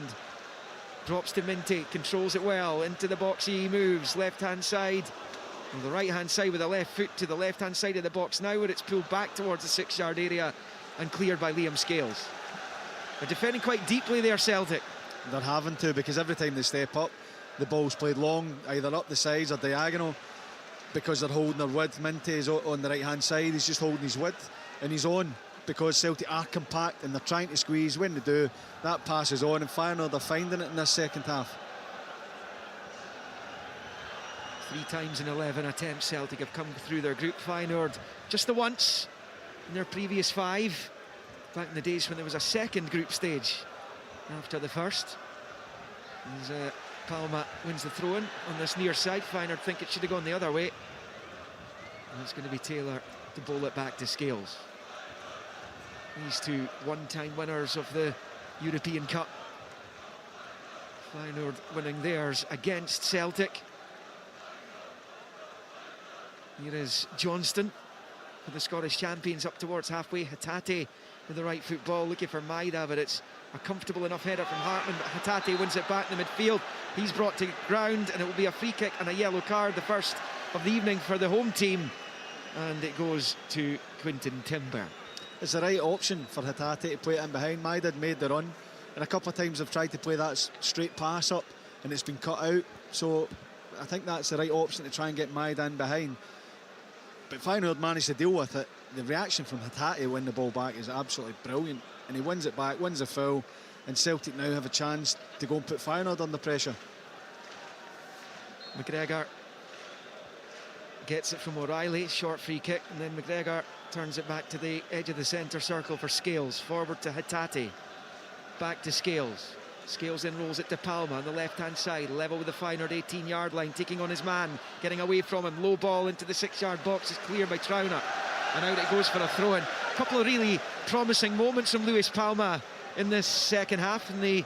Drops to Minty, controls it well. Into the box he moves, left-hand side. On the right-hand side with a left foot to the left-hand side of the box now, where it's pulled back towards the 6-yard area and cleared by Liam Scales. They're defending quite deeply there, Celtic. They're having to, because every time they step up, the ball's played long, either up the sides or diagonal, because they're holding their width. Minty is on the right-hand side, he's just holding his width, and he's on, because Celtic are compact and they're trying to squeeze. When they do, that pass is on, and Feyenoord are finding it in this second half. 3 times in 11 attempts Celtic have come through their group. Feyenoord just the once in their previous 5, back in the days when there was a second group stage after the first. As Palma wins the throw-in on this near side. Feyenoord think it should have gone the other way, and it's going to be Taylor to bowl it back to Scales. These two one-time winners of the European Cup. Feyenoord winning theirs against Celtic. Here is Johnston for the Scottish champions up towards halfway. Hatate with the right foot ball, looking for Maida, but it's a comfortable enough header from Hartman. But Hatate wins it back in the midfield. He's brought to ground, and it will be a free kick and a yellow card, the first of the evening for the home team. And it goes to Quinton Timber. It's the right option for Hatate to play it in behind. Maida had made the run, and a couple of times they've tried to play that straight pass up, and it's been cut out. So I think that's the right option to try and get Maida in behind. But Feyenoord managed to deal with it. The reaction from Hatate when the ball back is absolutely brilliant, and he wins it back, wins the foul, and Celtic now have a chance to go and put Feyenoord under pressure. McGregor gets it from O'Reilly, short free kick, and then McGregor turns it back to the edge of the centre circle for Scales. Forward to Hatate, back to Scales. Scales then rolls it to Palma on the left-hand side, level with the Feyenoord 18-yard line, taking on his man, getting away from him. Low ball into the 6-yard box is cleared by Trauner, and out it goes for a throw-in. A couple of really promising moments from Luis Palma in this second half, in the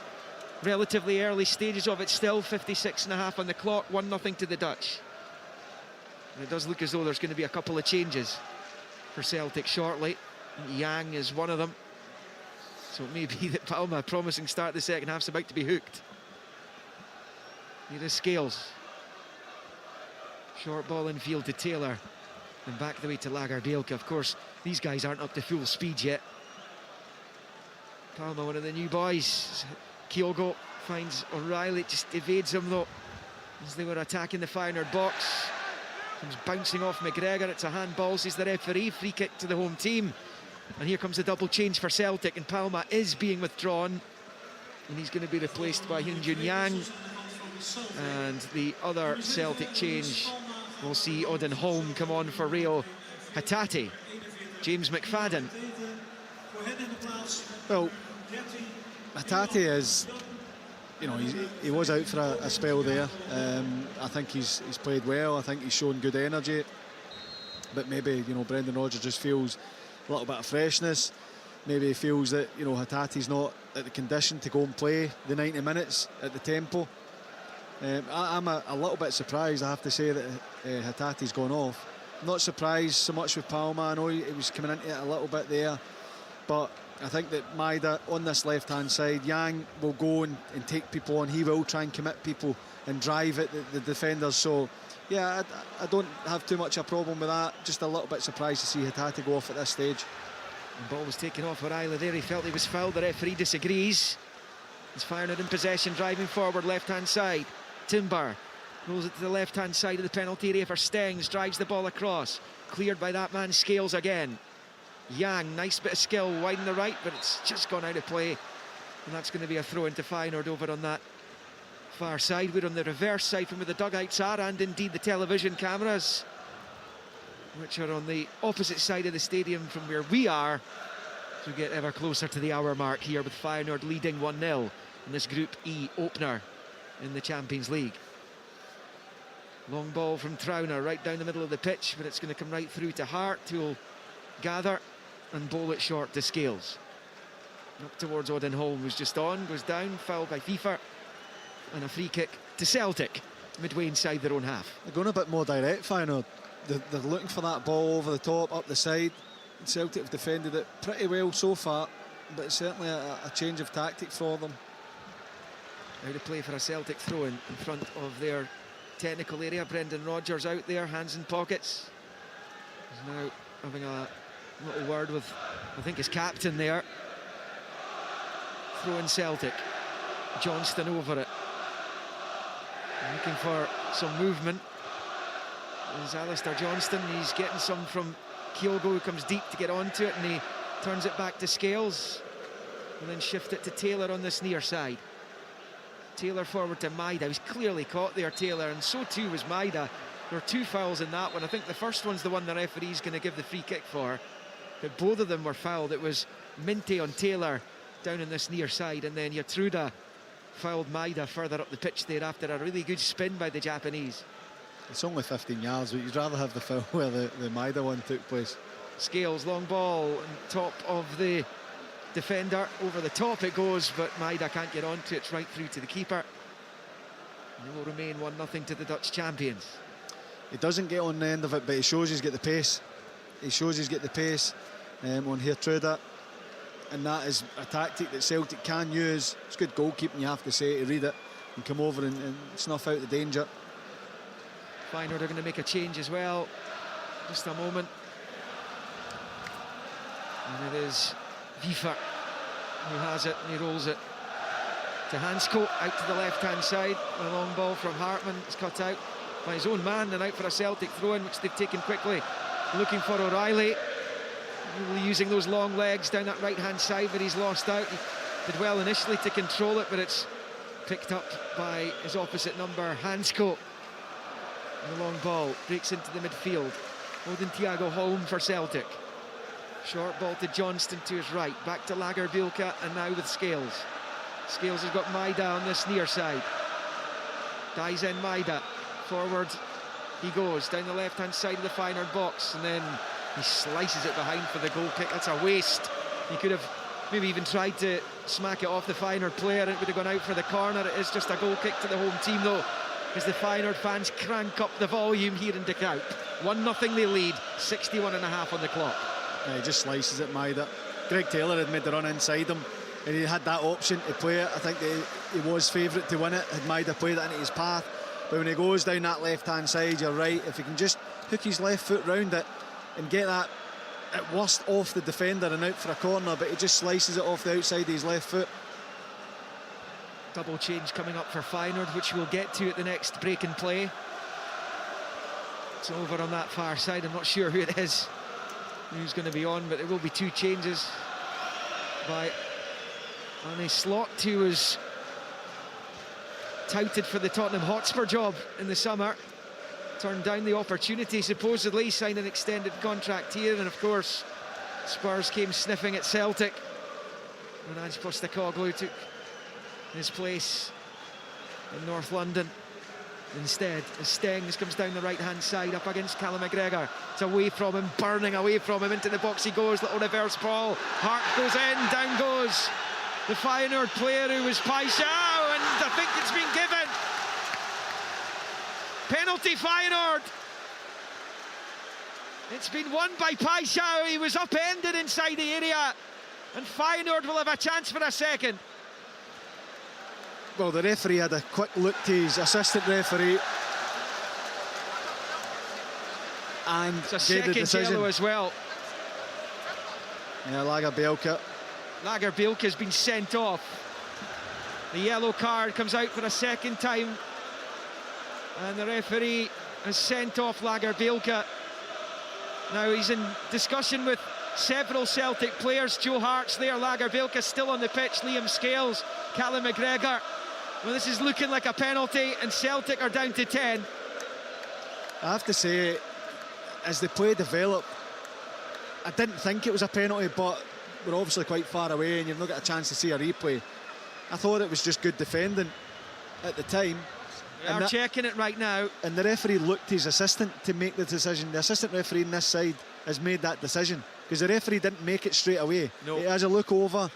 relatively early stages of it. Still 56.5 on the clock, 1-0 to the Dutch. And it does look as though there's going to be a couple of changes for Celtic shortly. Yang is one of them. So it may be that Palma, promising start the second half, is about to be hooked. Here is Scales. Short ball in field to Taylor. And back the way to Lagerbielke. Of course, these guys aren't up to full speed yet. Palma, one of the new boys. Kyogo finds O'Reilly, just evades him though, as they were attacking the Feyenoord box. Comes bouncing off McGregor. It's a handball, says the referee. Free kick to the home team. And here comes the double change for Celtic, and Palma is being withdrawn, and he's going to be replaced by Hyun-Jun Yang. And the other Celtic change, we'll see Odin Holm come on for Rio Hatate. James McFadden. Well, Hatate is, you know, he was out for a spell there. I think he's played well. I think he's shown good energy, but maybe, you know, Brendan Rodgers just feels a little bit of freshness. Maybe he feels that, you know, Hatate's not at the condition to go and play the 90 minutes at the tempo. I'm a little bit surprised, I have to say, that Hatate's gone off. I'm not surprised so much with Palma. I know he was coming into it a little bit there, but I think that Maida on this left-hand side, Yang will go and take people on. He will try and commit people and drive at the defenders. So yeah, I don't have too much of a problem with that. Just a little bit surprised to see Hatate go off at this stage. The ball was taken off O'Reilly there. He felt he was fouled. The referee disagrees. He's Feyenoord in possession, driving forward, left-hand side. Timber rolls it to the left-hand side of the penalty area for Stengs. Drives the ball across. Cleared by that man, Scales again. Yang, nice bit of skill, wide on the right, but it's just gone out of play. And that's going to be a throw into Feyenoord over on that far side. We're on the reverse side from where the dugouts are, and indeed the television cameras, which are on the opposite side of the stadium from where we are, as we get ever closer to the hour mark here, with Feyenoord leading 1-0 in this Group E opener in the Champions League. Long ball from Trauner right down the middle of the pitch, but it's going to come right through to Hart, who will gather and bowl it short to Scales. Up towards Odinholm, who's just on, goes down, fouled by FIFA, and a free kick to Celtic, midway inside their own half. They're going a bit more direct, Feyenoord. They're looking for that ball over the top, up the side. Celtic have defended it pretty well so far, but it's certainly a change of tactic for them. Now to play for a Celtic throw-in in front of their technical area. Brendan Rodgers out there, hands in pockets. He's now having a little word with, I think, his captain there. Throw-in Celtic. Johnston over it. Looking for some movement. There's Alistair Johnston. He's getting some from Kyogo, who comes deep to get onto it, and he turns it back to Scales. And then shift it to Taylor on this near side. Taylor forward to Maida. He's clearly caught there, Taylor, and so too was Maida. There were 2 fouls in that one. I think the first one's the one the referee's going to give the free kick for, but both of them were fouled. It was Minte on Taylor down in this near side, and then Yatruda fouled Maida further up the pitch there after a really good spin by the Japanese. It's only 15 yards, but you'd rather have the foul where the Maida one took place. Scales, long ball on top of the defender. Over the top it goes, but Maida can't get onto it. It's right through to the keeper. And it will remain 1-0 to the Dutch champions. He doesn't get on the end of it, but he shows he's got the pace. He shows he's got the pace on Gertruda, and that is a tactic that Celtic can use. It's good goalkeeping, you have to say, to read it and come over and snuff out the danger. Feyenoord are going to make a change as well. Just a moment. And it is Vifa who has it, and he rolls it to Hansko, out to the left-hand side. A long ball from Hartman. It's cut out by his own man, and out for a Celtic throw-in, which they've taken quickly. Looking for O'Reilly. Really using those long legs down that right-hand side, but he's lost out. He did well initially to control it, but it's picked up by his opposite number, Hansko. And the long ball breaks into the midfield. Odin Thiago Holm for Celtic. Short ball to Johnston to his right. Back to Lagerbielke, and now with Scales. Scales has got Maida on this near side. Dies in Maida. Forward he goes, down the left-hand side of the Feyenoord box, and then he slices it behind for the goal kick. That's a waste. He could have maybe even tried to smack it off the Feyenoord player, and it would have gone out for the corner. It is just a goal kick to the home team, though, as the Feyenoord fans crank up the volume here in De Kuip. 1-0 they lead, 61.5 on the clock. Yeah, he just slices it, Maida. Greg Taylor had made the run inside him, and he had that option to play it. I think he was favourite to win it, had Maida played it into his path. But when he goes down that left-hand side, you're right, if he can just hook his left foot round it and get that at worst off the defender and out for a corner, but he just slices it off the outside of his left foot. Double change coming up for Feyenoord, which we'll get to at the next break in play. It's over on that far side. I'm not sure who it is, who's going to be on, but there will be 2 changes by Arne Slot, who was touted for the Tottenham Hotspur job in the summer. Turned down the opportunity, supposedly, signed an extended contract here, and of course Spurs came sniffing at Celtic. And Ange Postecoglou took his place in North London instead, as Stengs comes down the right-hand side up against Callum McGregor. It's away from him, burning away from him, into the box he goes, little reverse ball. Hart goes in, down goes the Feyenoord player, who was Paixão, and I think it's been given. Penalty Feyenoord. It's been won by Paixão. He was upended inside the area, and Feyenoord will have a chance for a second. Well, the referee had a quick look to his assistant referee and it's a gave the second decision. yellow as well. Yeah, Lagerbielke. Lagerbielke has been sent off. The yellow card comes out for a second time, and the referee has sent off Lagerbielke. Now he's in discussion with several Celtic players. Joe Hart's there, Lagerbielke still on the pitch, Liam Scales, Callum McGregor. Well, this is looking like a penalty, and Celtic are down to 10. I have to say, as the play developed, I didn't think it was a penalty, but we're obviously quite far away and you've not got a chance to see a replay. I thought it was just good defending at the time. They are checking it right now. And the referee looked to his assistant to make the decision. The assistant referee on this side has made that decision, because the referee didn't make it straight away. No. He has a look over,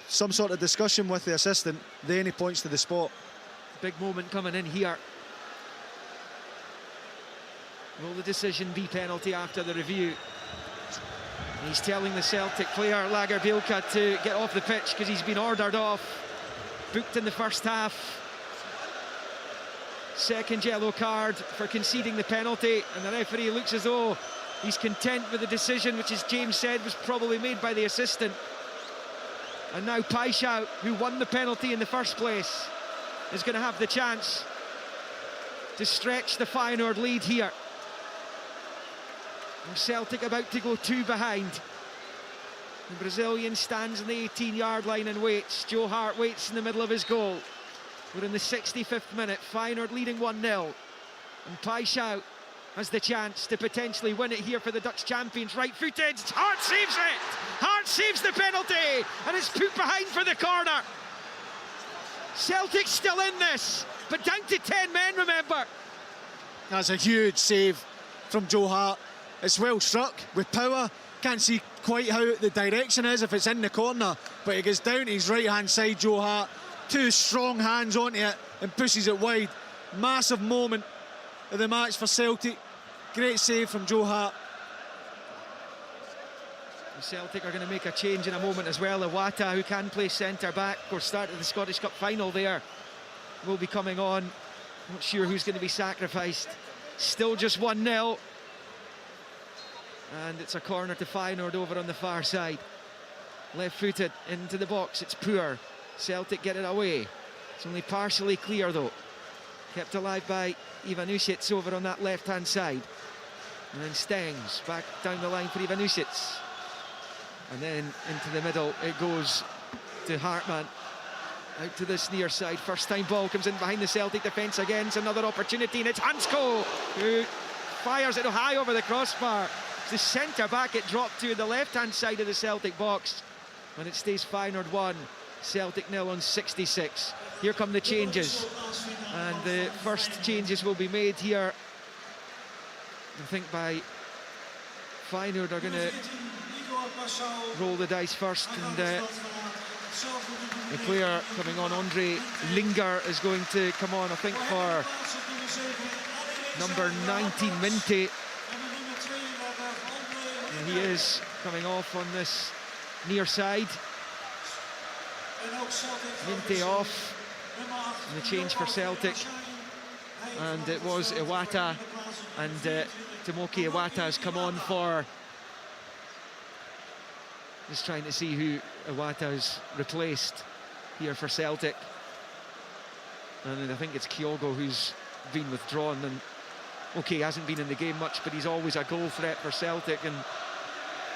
some sort of discussion with the assistant, then he points to the spot. Big moment coming in here. Will the decision be penalty after the review? He's telling the Celtic player, Lagerbielke, to get off the pitch because he's been ordered off. Booked in the first half. Second yellow card for conceding the penalty, and the referee looks as though he's content with the decision, which, as James said, was probably made by the assistant. And now Paixão, who won the penalty in the first place, is going to have the chance to stretch the Feyenoord lead here. And Celtic about to go 2 behind. The Brazilian stands on the 18-yard line and waits. Joe Hart waits in the middle of his goal. We're in the 65th minute. Feyenoord leading 1-0. And Paixão has the chance to potentially win it here for the Dutch champions. Right-footed. Hart saves it! Hart saves the penalty! And it's put behind for the corner. Celtic still in this, but down to 10 men, remember. That's a huge save from Joe Hart. It's well struck with power. Can't see quite how the direction is if it's in the corner, but he gets down to his right-hand side, Joe Hart. 2 strong hands onto it and pushes it wide. Massive moment of the match for Celtic. Great save from Joe Hart. Celtic are going to make a change in a moment as well. Iwata, who can play centre-back, of course, started the Scottish Cup final there, will be coming on. Not sure who's going to be sacrificed. Still just 1-0. And it's a corner to Feyenoord over on the far side. Left-footed into the box, it's poor. Celtic get it away. It's only partially clear though. Kept alive by Ivanušić over on that left-hand side. And then Stengs back down the line for Ivanušić. And then into the middle it goes to Hartman. Out to this near side. First time ball comes in behind the Celtic defence again. It's another opportunity, and it's Hansko who fires it high over the crossbar. It's the centre-back it dropped to the left-hand side of the Celtic box. And it stays Feyenoord 1, Celtic 0 on 66. Here come the changes. And the first changes will be made here, I think, by Feyenoord are going to roll the dice first. And the player coming on, Andre Linger, is going to come on, I think, for number 19, Minte. And he is coming off on this near side. Minte off. And the change for Celtic. And it was Iwata. And Tomoki Iwata has come on for... Just trying to see who Iwata has replaced here for Celtic. And I think it's Kyogo who's been withdrawn. And okay, he hasn't been in the game much, but he's always a goal threat for Celtic. And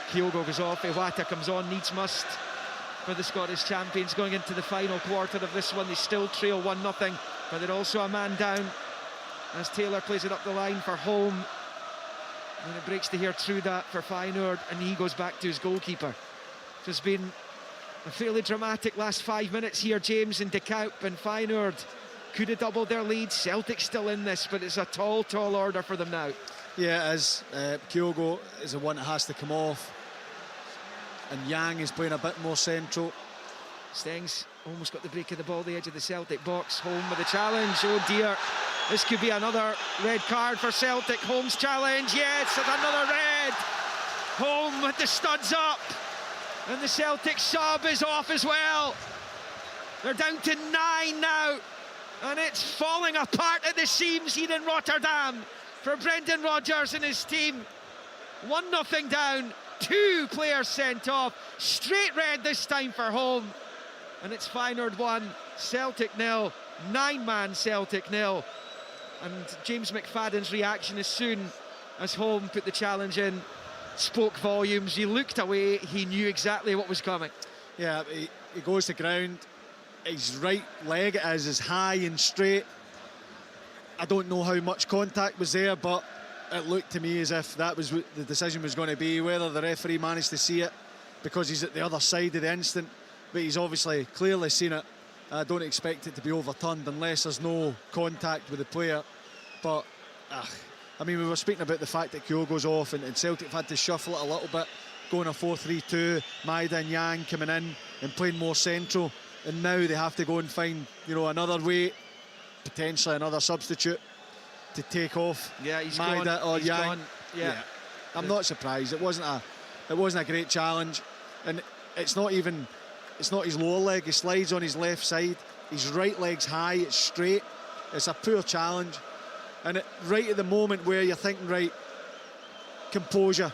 Kyogo goes off, Iwata comes on, needs must for the Scottish champions going into the final quarter of this one. They still trail 1-0, but they're also a man down as Taylor plays it up the line for Holm. And it breaks to here through that for Feyenoord, and he goes back to his goalkeeper. It's been a fairly dramatic last 5 minutes here, James, in De Kuip, and Feyenoord could have doubled their lead. Celtic still in this, but it's a tall order for them now. Yeah, as Kyogo is the one that has to come off, and Yang is playing a bit more central. Stengs almost got the break of the ball, the edge of the Celtic box. Holm with a challenge. Oh dear, this could be another red card for Celtic. Holm's challenge, yes, another red. Holm with the studs up, and the Celtic sub is off as well. They're down to 9 now, and it's falling apart at the seams here in Rotterdam for Brendan Rodgers and his team. 1-0 down, 2 players sent off, straight red this time for Holm. And it's Feyenoord 1, Celtic 0, 9-man Celtic 0. And James McFadden's reaction as soon as Holm put the challenge in spoke volumes. He looked away, he knew exactly what was coming. Yeah, he goes to ground, his right leg is high and straight. I don't know how much contact was there, but it looked to me as if that was what the decision was going to be. Whether the referee managed to see it because he's at the other side of the instant, but he's obviously clearly seen it. I don't expect it to be overturned unless there's no contact with the player. But I mean, we were speaking about the fact that Kyogo's off, and Celtic have had to shuffle it a little bit, going a 4-3-2, Maeda and Yang coming in. and playing more central, and now they have to go and find, you know, another way, potentially another substitute to take off he's Maida gone. or He's Yang. gone. Yeah. I'm not surprised. It wasn't a great challenge, and it's not his lower leg. He slides on his left side. His right leg's high. It's straight. It's a poor challenge, and right at the moment where you're thinking, right, composure,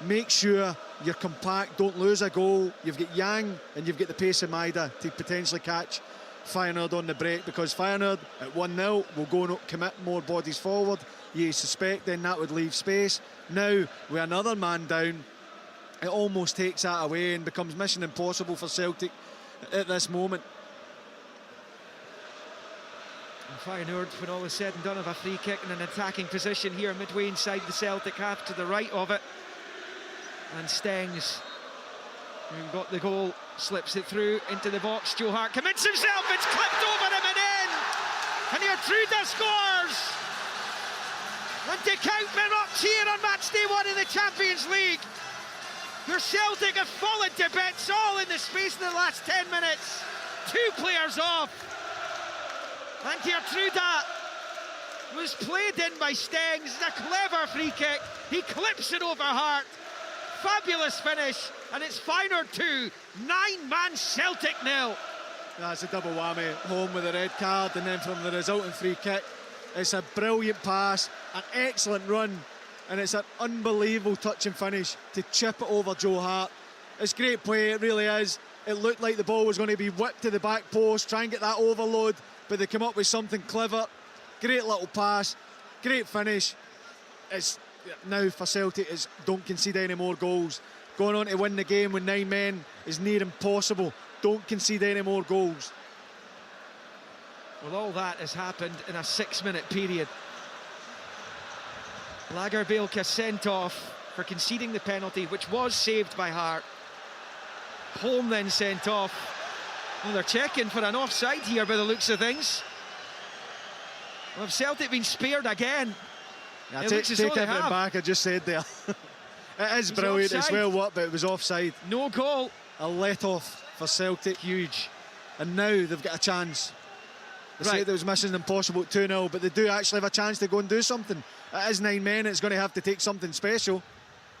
make sure you're compact, don't lose a goal. You've got Yang and you've got the pace of Maida to potentially catch Feyenoord on the break, because Feyenoord at 1-0 will go and commit more bodies forward. You suspect then that would leave space. Now with another man down, it almost takes that away and becomes mission impossible for Celtic at this moment. And Feyenoord, when all is said and done, have a free kick in an attacking position here midway inside the Celtic half to the right of it. And Stengs, who got the goal, slips it through into the box. Joe Hart commits himself, it's clipped over him and in! And Gertruda scores! And to count Minot's here on match day 1 in the Champions League. Your Celtic have fallen to bits all in the space of the last 10 minutes. 2 players off. And Gertruda was played in by Stengs. It's a clever free kick. He clips it over Hart. Fabulous finish. And it's Feyenoord 2, 9-man Celtic 0. That's a double whammy. Home with a red card, and then from the resulting free kick, it's a brilliant pass, an excellent run, and it's an unbelievable touch and finish to chip it over Joe Hart. It's great play, it really is. It looked like the ball was going to be whipped to the back post, try and get that overload, but they come up with something clever. Great little pass, great finish. It's now for Celtic, is don't concede any more goals. Going on to win the game with 9 men is near impossible. Don't concede any more goals. Well, all that has happened in a 6-minute period. Lagerbielke sent off for conceding the penalty, which was saved by Hart. Holm then sent off. Well, they're checking for an offside here by the looks of things. Well, have Celtic been spared again? Yeah, It looks as though take they everything have. back I just said there. It is brilliant, it's offside. well worked, but it was offside. No goal. A let-off for Celtic. Huge. And now they've got a chance. They Right. said it was mission impossible at 2-0, but they do actually have a chance to go and do something. It is 9 men, it's going to have to take something special.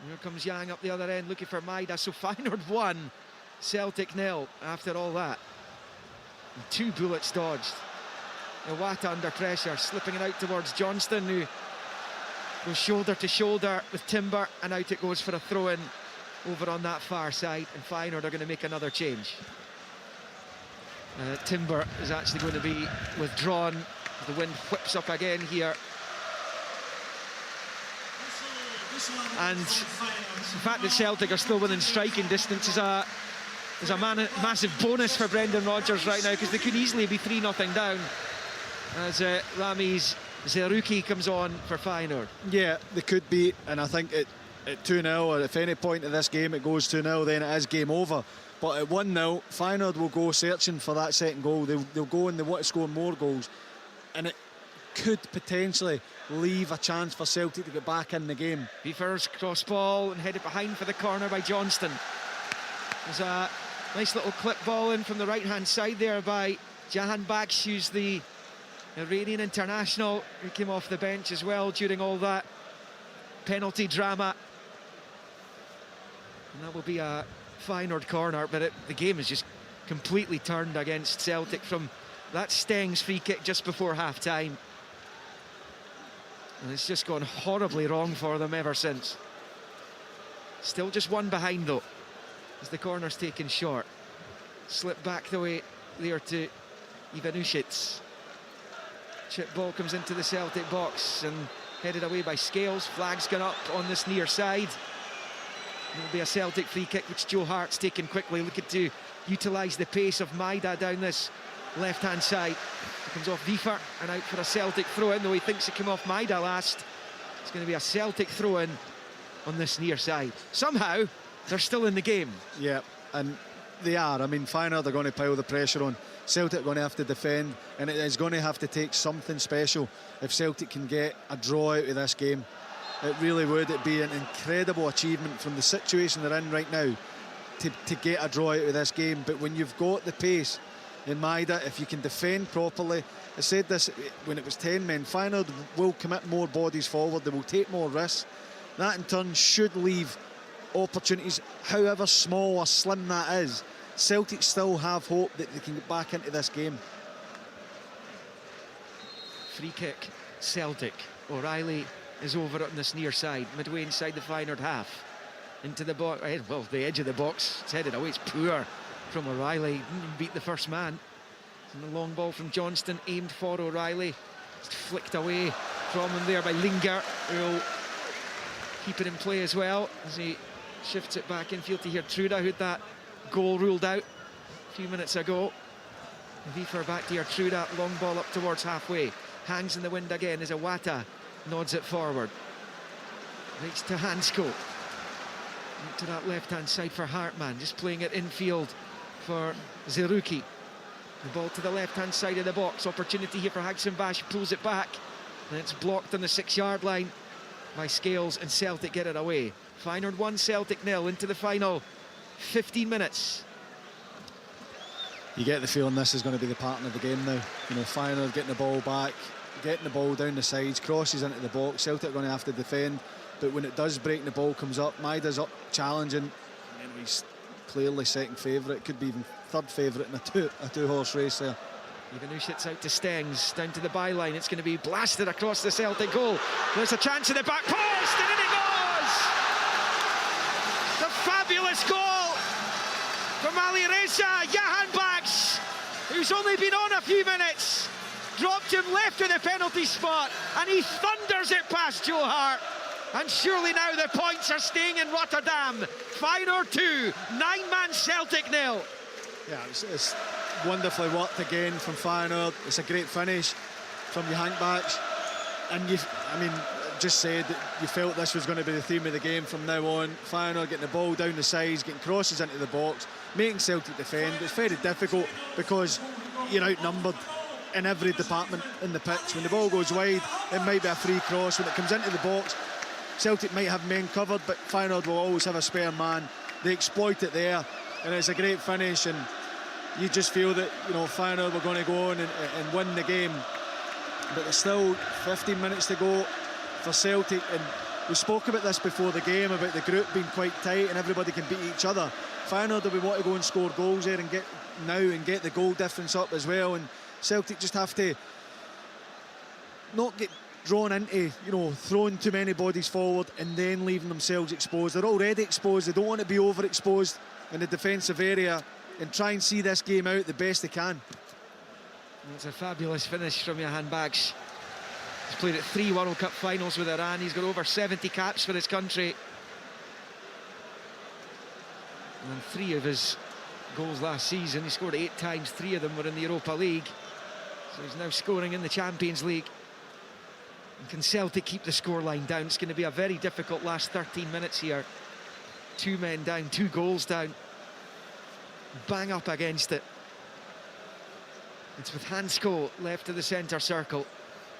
Here comes Yang up the other end looking for Maida. So Feyenoord 1, Celtic 0 after all that. And 2 bullets dodged. Iwata under pressure, slipping it out towards Johnston, who goes shoulder to shoulder with Timber, and out it goes for a throw-in over on that far side, and Feyenoord are going to make another change. Timber is actually going to be withdrawn. The wind whips up again here. And the fact that Celtic are still within striking distance is a massive bonus for Brendan Rodgers right now, because they could easily be 3-0 down as Ramiz Zerouki comes on for Feyenoord. Yeah, they could be, and I think at 2-0, or if any point in this game it goes 2-0, then it is game over. But at 1-0, Feyenoord will go searching for that second goal. They'll go and they want to score more goals, and it could potentially leave a chance for Celtic to get back in the game. Beefers cross ball and headed behind for the corner by Johnston. There's a nice little clip ball in from the right hand side there by Jahan Baksh, who's the Iranian international who came off the bench as well during all that penalty drama. And that will be a Feyenoord corner, but the game is just completely turned against Celtic from that Stengs free kick just before half-time. And it's just gone horribly wrong for them ever since. Still just 1 behind though, as the corner's taken short. Slip back the way there to Ivanušić. Chip ball comes into the Celtic box and headed away by Scales. Flag's gone up on this near side. It'll be a Celtic free kick, which Joe Hart's taken quickly, looking to utilise the pace of Maida down this left-hand side. It comes off Wiefer and out for a Celtic throw-in, though he thinks it came off Maida last. It's going to be a Celtic throw-in on this near side. Somehow, they're still in the game. Yeah, and they are. I mean, Feyenoord are going to pile the pressure on. Celtic are going to have to defend, and it is going to have to take something special if Celtic can get a draw out of this game. It really would. It'd be an incredible achievement from the situation they're in right now to get a draw out of this game. But when you've got the pace in Maida, if you can defend properly, I said this when it was 10 men, Feyenoord will commit more bodies forward, they will take more risks. That in turn should leave opportunities, however small or slim that is. Celtic still have hope that they can get back into this game. Free kick, Celtic. O'Reilly is over on this near side, midway inside the Feyenoord half. Into the box, well, the edge of the box. It's headed away, it's poor from O'Reilly. Didn't beat the first man. And the long ball from Johnston, aimed for O'Reilly. It's flicked away from him there by Linger, who'll keep it in play as well as he shifts it back infield to Gertruda, who'd that goal ruled out a few minutes ago. Vifer back to Gertruda, long ball up towards halfway. Hangs in the wind again as Iwata nods it forward. Reach to Hansko. To that left-hand side for Hartmann, just playing it infield for Zerouki. The ball to the left-hand side of the box. Opportunity here for Hagsenbash, pulls it back. And it's blocked on the 6-yard line by Scales, and Celtic get it away. Feyenoord 1, Celtic 0 into the final 15 minutes. You get the feeling this is going to be the pattern of the game now. You know, Feyenoord getting the ball back, getting the ball down the sides, crosses into the box. Celtic are going to have to defend, but when it does break and the ball comes up, Maida's up challenging. You know, he's clearly second favourite, could be even third favourite in a two-horse race there. Ivanushic's out to Stengs, down to the byline. It's going to be blasted across the Celtic goal. There's a chance in the back post, and in it goes! The fabulous goal from Ali Reza Jahanbakhsh, who's only been on a few minutes. Dropped him left of the penalty spot, and he thunders it past Joe Hart. And surely now the points are staying in Rotterdam. Feyenoord 2, 9-man Celtic 0. Yeah, it's wonderfully worked again from Feyenoord. It's a great finish from Jahanbakhsh. And just said that you felt this was going to be the theme of the game from now on. Feyenoord getting the ball down the sides, getting crosses into the box, making Celtic defend. It's very difficult because you're outnumbered in every department in the pitch. When the ball goes wide, it might be a free cross. When it comes into the box, Celtic might have men covered, but Feyenoord will always have a spare man. They exploit it there, and it's a great finish, and you just feel that, you know, Feyenoord were going to go on and win the game. But there's still 15 minutes to go for Celtic, and we spoke about this before the game, about the group being quite tight and everybody can beat each other. Feyenoord will want to go and score goals there and get the goal difference up as well, and Celtic just have to not get drawn into, you know, throwing too many bodies forward and then leaving themselves exposed. They're already exposed, they don't want to be overexposed in the defensive area and try and see this game out the best they can. It's a fabulous finish from Jahanbakhsh. He's played at 3 World Cup finals with Iran. He's got over 70 caps for his country. And 3 of his goals last season, he scored 8 times, 3 of them were in the Europa League. So he's now scoring in the Champions League. And can Celtic keep the scoreline down? It's going to be a very difficult last 13 minutes here. 2 men down, 2 goals down. Bang up against it. It's with Hansko left of the centre circle.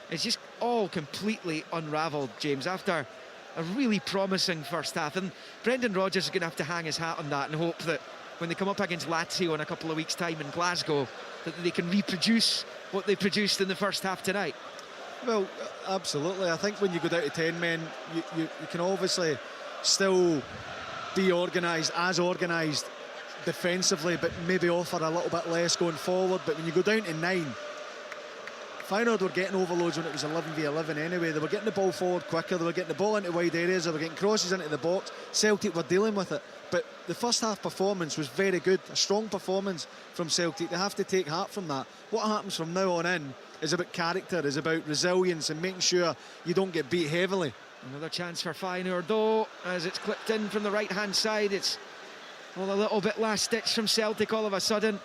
It's just all completely unravelled, James, after a really promising first half. And Brendan Rodgers is going to have to hang his hat on that and hope that when they come up against Lazio in a couple of weeks' time in Glasgow, that they can reproduce what they produced in the first half tonight. Well, absolutely. I think when you go down to 10 men, you can obviously still be organised defensively, but maybe offer a little bit less going forward. But when you go down to 9, Feyenoord were getting overloads when it was 11v11 anyway. They were getting the ball forward quicker, they were getting the ball into wide areas, they were getting crosses into the box. Celtic were dealing with it. But the first half performance was very good, a strong performance from Celtic. They have to take heart from that. What happens from now on in is about character, is about resilience and making sure you don't get beat heavily. Another chance for Feyenoord though, as it's clipped in from the right-hand side. It's all a little bit last-ditch from Celtic all of a sudden.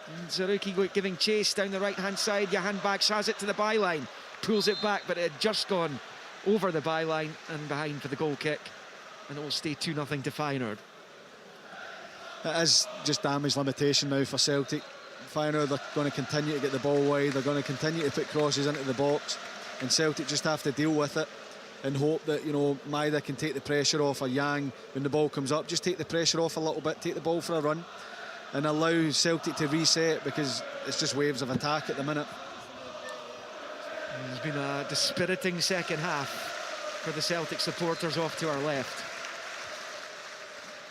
And Zerouki giving chase down the right-hand side. Jahanbakhsh has it to the byline, pulls it back, but it had just gone over the byline and behind for the goal kick. And it will stay 2-0 to Feyenoord. It is just damage limitation now for Celtic. Feyenoord are going to continue to get the ball wide, they're going to continue to put crosses into the box, and Celtic just have to deal with it. and hope that, you know, Maida can take the pressure off, or Yang when the ball comes up, just take the pressure off a little bit, take the ball for a run and allow Celtic to reset, because it's just waves of attack at the minute. There's been a dispiriting second half for the Celtic supporters off to our left.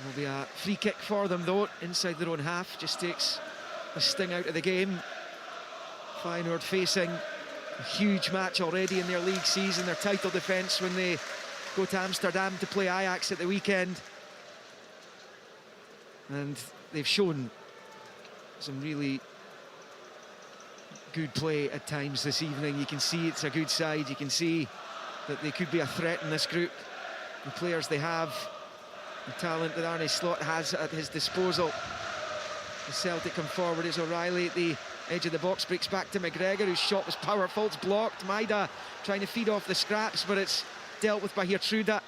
There'll be a free kick for them though, inside their own half. Just takes the sting out of the game. Feyenoord facing a huge match already in their league season, their title defence, when they go to Amsterdam to play Ajax at the weekend. And they've shown some really good play at times this evening. You can see it's a good side. You can see that they could be a threat in this group. The players they have, the talent that Arne Slot has at his disposal. The Celtic come forward as O'Reilly at the edge of the box, breaks back to McGregor, whose shot was powerful. It's blocked. Maida trying to feed off the scraps, but it's dealt with by Geertruida.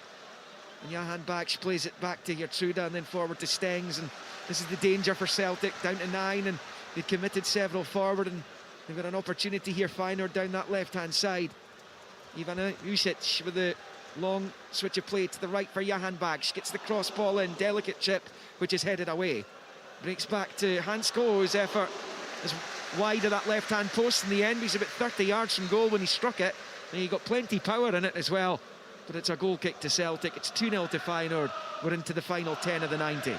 And Johan Baksh plays it back to Geertruida and then forward to Stengs. And this is the danger for Celtic, down to 9, and they've committed several forward, and they've got an opportunity here, Feyenoord, down that left-hand side. Ivana Usic with the long switch of play to the right for Johan Baksh. Gets the cross ball in, delicate chip, which is headed away. Breaks back to Hansko, whose effort is wide of that left-hand post in the end. He's about 30 yards from goal when he struck it, and he got plenty power in it as well. But it's a goal kick to Celtic. It's 2-0 to Feyenoord. We're into the final 10 of the 90.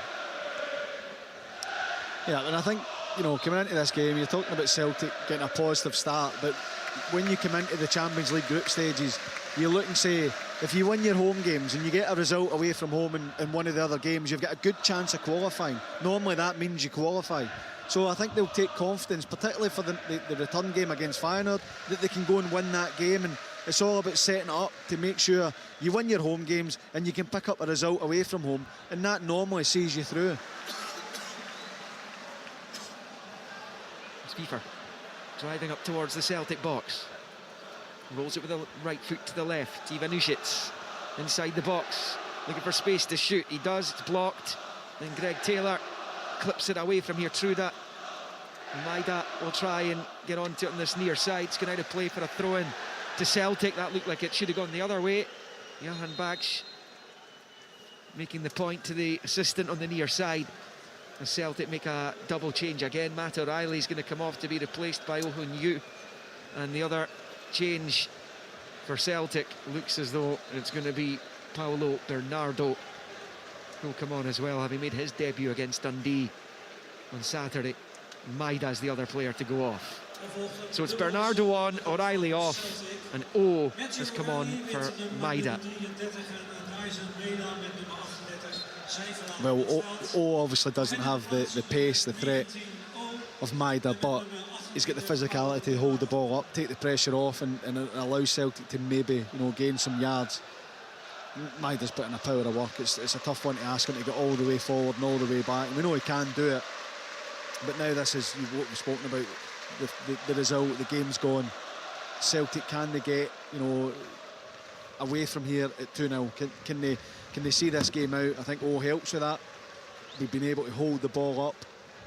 Yeah, and I think, you know, coming into this game, you're talking about Celtic getting a positive start, but when you come into the Champions League group stages, you look and say, if you win your home games and you get a result away from home in one of the other games, you've got a good chance of qualifying. Normally that means you qualify. So I think they'll take confidence, particularly for the return game against Feyenoord, that they can go and win that game. And it's all about setting it up to make sure you win your home games and you can pick up a result away from home, and that normally sees you through. Kiefer driving up towards the Celtic box, rolls it with the right foot to the left. Ivanušić inside the box, looking for space to shoot. He does, it's blocked. Then Greg Taylor clips it away from Geertruida. Maida will try and get onto it on this near side. It's going out of play for a throw-in to Celtic. That looked like it should have gone the other way. Johan Baksh making the point to the assistant on the near side. As Celtic make a double change again. Matt O'Reilly's going to come off to be replaced by Oh-Hoon Yu. And the other change for Celtic looks as though it's going to be Paulo Bernardo, who'll come on as well, having made his debut against Dundee on Saturday. Maida's the other player to go off. So it's Bernardo on, O'Reilly off, and O has come on for Maida. Well, O obviously doesn't have the pace, the threat of Maida, but he's got the physicality to hold the ball up, take the pressure off, and allow Celtic to maybe, you know, gain some yards. Maida's putting a power of work. It's a tough one to ask him to get all the way forward and all the way back. We know he can do it, but now this is what we've spoken about, the result, the game's gone. Celtic, can they get, you know, away from here at 2-0? Can they see this game out? I think O helps with that. We've been able to hold the ball up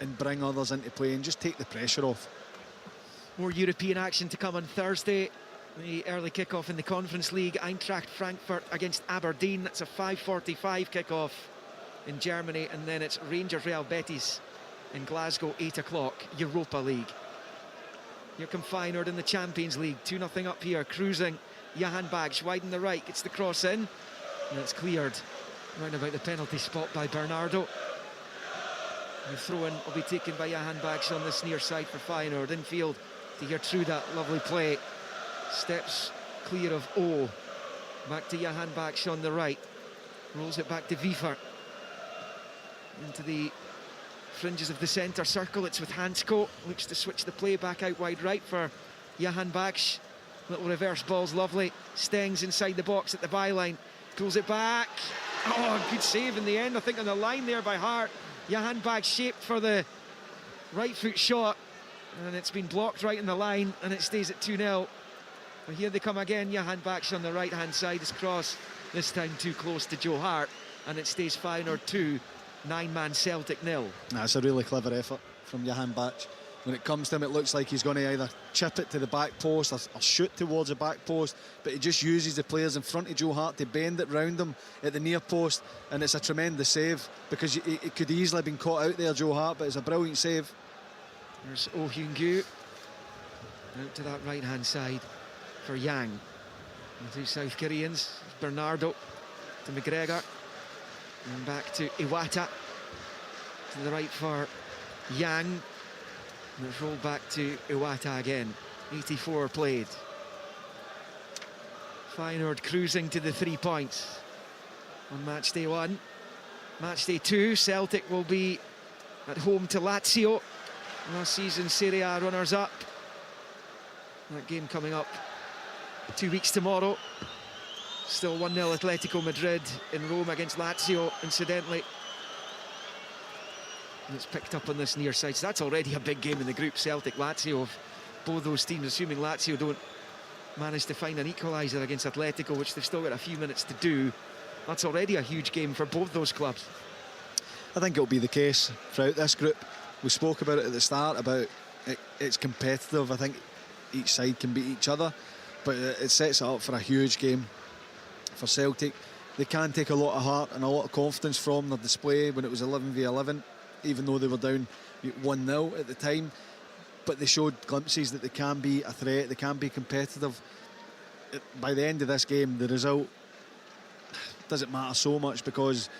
and bring others into play and just take the pressure off. More European action to come on Thursday. The early kickoff in the Conference League. Eintracht Frankfurt against Aberdeen. That's a 5:45 kickoff in Germany, and then it's Rangers Real Betis in Glasgow, 8 o'clock, Europa League. Here come Feyenoord in the Champions League, 2-0 up here, cruising. Johan Baksh wide in the right, gets the cross in, and it's cleared round about the penalty spot by Bernardo. The throw-in will be taken by Johan Baksh on this near side for Feyenoord. Infield to Geertruida, lovely play. Steps clear of O. Back to Johan Baksh on the right. Rolls it back to Wiefer. Into the fringes of the centre circle. It's with Hansko. Looks to switch the play back out wide right for Johan Baksh. Little reverse ball's lovely. Stengs inside the box at the byline. Pulls it back. Oh, good save in the end. I think on the line there by Hart. Johan Baksh shaped for the right foot shot. And it's been blocked right in the line. And it stays at 2-0. But here they come again. Johan Baksh on the right-hand side. His cross this time too close to Joe Hart. And it stays Feyenoord 2, 9-man Celtic 0. That's a really clever effort from Johan Baksh. When it comes to him, it looks like he's going to either chip it to the back post or shoot towards the back post, but he just uses the players in front of Joe Hart to bend it round him at the near post, and it's a tremendous save because it could easily have been caught out there, Joe Hart, but it's a brilliant save. There's Oh Hyun-gyu out to that right-hand side for Yang. The two South Koreans, Bernardo to McGregor, and back to Iwata. To the right for Yang. And it's rolled back to Iwata again. 84 played. Feyenoord cruising to the 3 points on match day 1. Match day 2, Celtic will be at home to Lazio. Last season Serie A runners-up. That game coming up 2 weeks tomorrow. Still 1-0 Atletico Madrid in Rome against Lazio, incidentally. And it's picked up on this near side. So that's already a big game in the group. Celtic, Lazio, of both those teams, assuming Lazio don't manage to find an equaliser against Atletico, which they've still got a few minutes to do. That's already a huge game for both those clubs. I think it'll be the case throughout this group. We spoke about it at the start, about it's competitive. I think each side can beat each other, but it sets it up for a huge game for Celtic. They can take a lot of heart and a lot of confidence from their display when it was 11v11. Even though they were down 1-0 at the time, but they showed glimpses that they can be a threat, they can be competitive. By the end of this game, the result doesn't matter so much because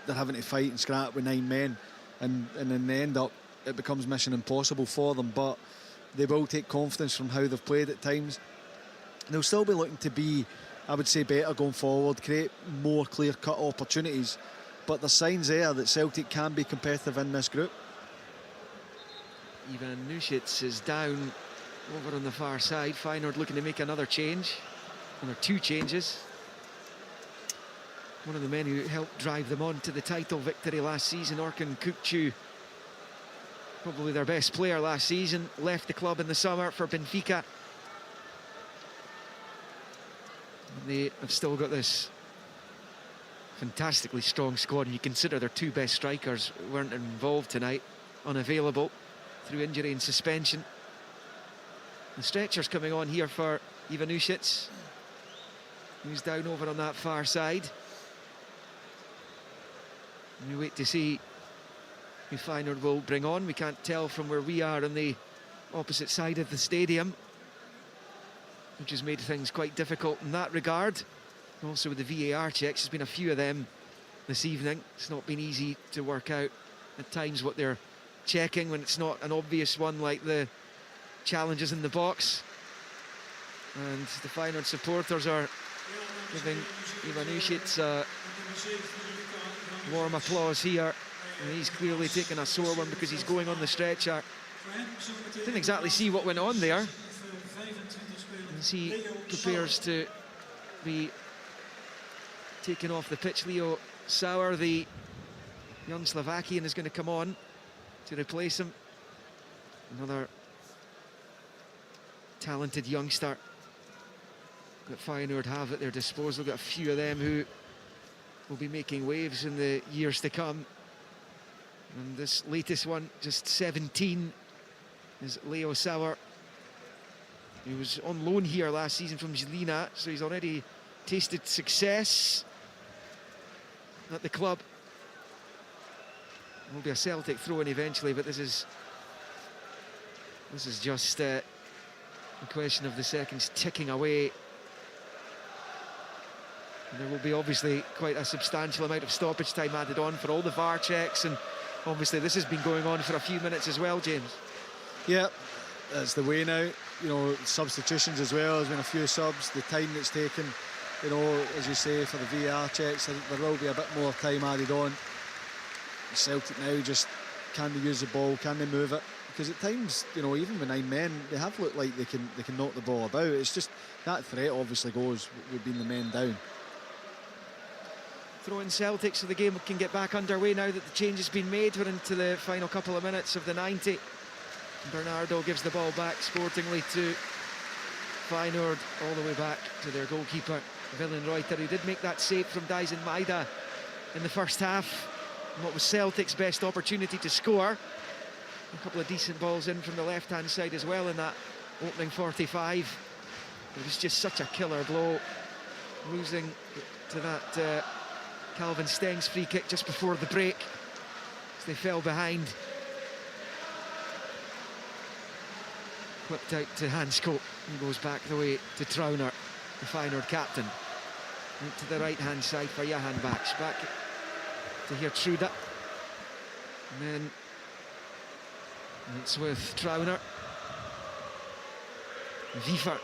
they're having to fight and scrap with 9 men, and in the end up it becomes mission impossible for them. But they will take confidence from how they've played at times. They'll still be looking to be, I would say, better going forward, create more clear-cut opportunities. But there's signs there that Celtic can be competitive in this group. Ivan Nušić is down over on the far side. Feyenoord looking to make another change. There are 2 changes. One of the men who helped drive them on to the title victory last season, Orkun Kukçu, probably their best player last season, left the club in the summer for Benfica. And they have still got this fantastically strong squad, and you consider their 2 best strikers weren't involved tonight, unavailable through injury and suspension. The stretcher's coming on here for Ivan Nušić, who's down over on that far side. And we wait to see who Feyenoord will bring on. We can't tell from where we are on the opposite side of the stadium, which has made things quite difficult in that regard. Also with the VAR checks, there's been a few of them this evening. It's not been easy to work out at times what they're checking when it's not an obvious one like the challenges in the box. And the Feyenoord supporters are giving Ivan Nušić a warm applause here. And he's clearly taken a sore one because he's going on the stretcher. Didn't exactly see what went on there. As he prepares to be taken off the pitch, Leo Sauer, the young Slovakian, is going to come on to replace him. Another talented youngster that Feyenoord have at their disposal. Got a few of them who will be making waves in the years to come. And this latest one, just 17, is Leo Sauer. He was on loan here last season from Žilina, so he's already tasted success at the club. Will be a Celtic throw-in eventually, but this is just a question of the seconds ticking away. And there will be obviously quite a substantial amount of stoppage time added on for all the VAR checks, and obviously this has been going on for a few minutes as well, James. Yeah, that's the way now. You know, substitutions as well. There's been a few subs. The time that's taken, you know, as you say, for the VAR checks, there will be a bit more time added on. Celtic now just, can they use the ball? Can they move it? Because at times, you know, even with 9 men, they have looked like they can knock the ball about. It's just that threat obviously goes with being the men down. Throw in Celtic so the game can get back underway now that the change has been made. We're into the final couple of minutes of the 90. Bernardo gives the ball back sportingly to Feyenoord, all the way back to their goalkeeper, Villenreuter, who did make that save from Dyson Maeda in the first half. And what was Celtic's best opportunity to score. A couple of decent balls in from the left-hand side as well in that opening 45. It was just such a killer blow, losing to that Calvin Stengs free kick just before the break as they fell behind. Whipped out to Hansko, and goes back the way to Trauner, the Feyenoord captain. Out to the right-hand side for Johan Bach. Back to Gertruda. And then it's with Trauner. Wiever,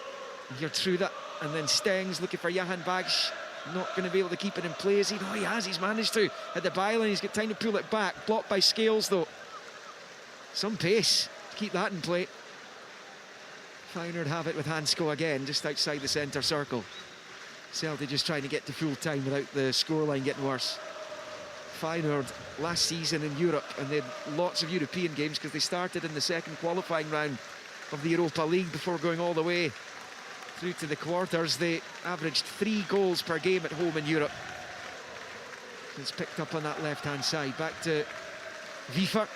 Gertruda, and then Stengs looking for Johan Bach. Not going to be able to keep it in play, is he? No, he has. He's managed to at the byline. He's got time to pull it back. Blocked by Scales, though. Some pace to keep that in play. Feyenoord have it with Hansko again, just outside the centre circle. Celtic just trying to get to full time without the scoreline getting worse. Feyenoord last season in Europe, and they had lots of European games because they started in the second qualifying round of the Europa League before going all the way through to the quarters. They averaged 3 goals per game at home in Europe. It's picked up on that left-hand side. Back to Wiever.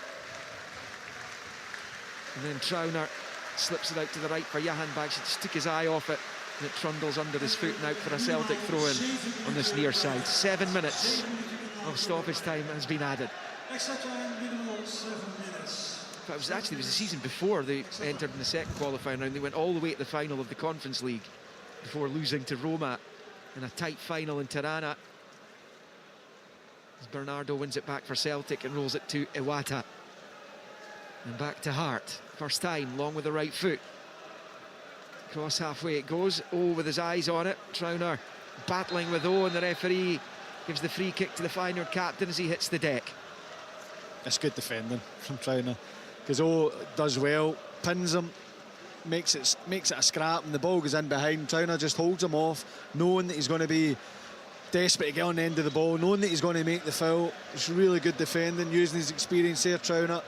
And then Trauner slips it out to the right for Johan Bach. He just took his eye off it, and it trundles under his foot and out for a Celtic throw-in on this near side. 7 minutes of stoppage time has been added. Extra time, minimal 7 minutes. It was the season before they entered in the second qualifying round. They went all the way to the final of the Conference League before losing to Roma in a tight final in Tirana. As Bernardo wins it back for Celtic and rolls it to Iwata. And back to Hart. First time, long with the right foot. Cross halfway it goes. O with his eyes on it. Trauner battling with O, and the referee gives the free kick to the Feyenoord captain as he hits the deck. It's good defending from Trauner, because O does well, pins him, makes it a scrap, and the ball goes in behind. Trauner just holds him off, knowing that he's going to be desperate to get on the end of the ball, knowing that he's going to make the foul. It's really good defending, using his experience there, Trauner.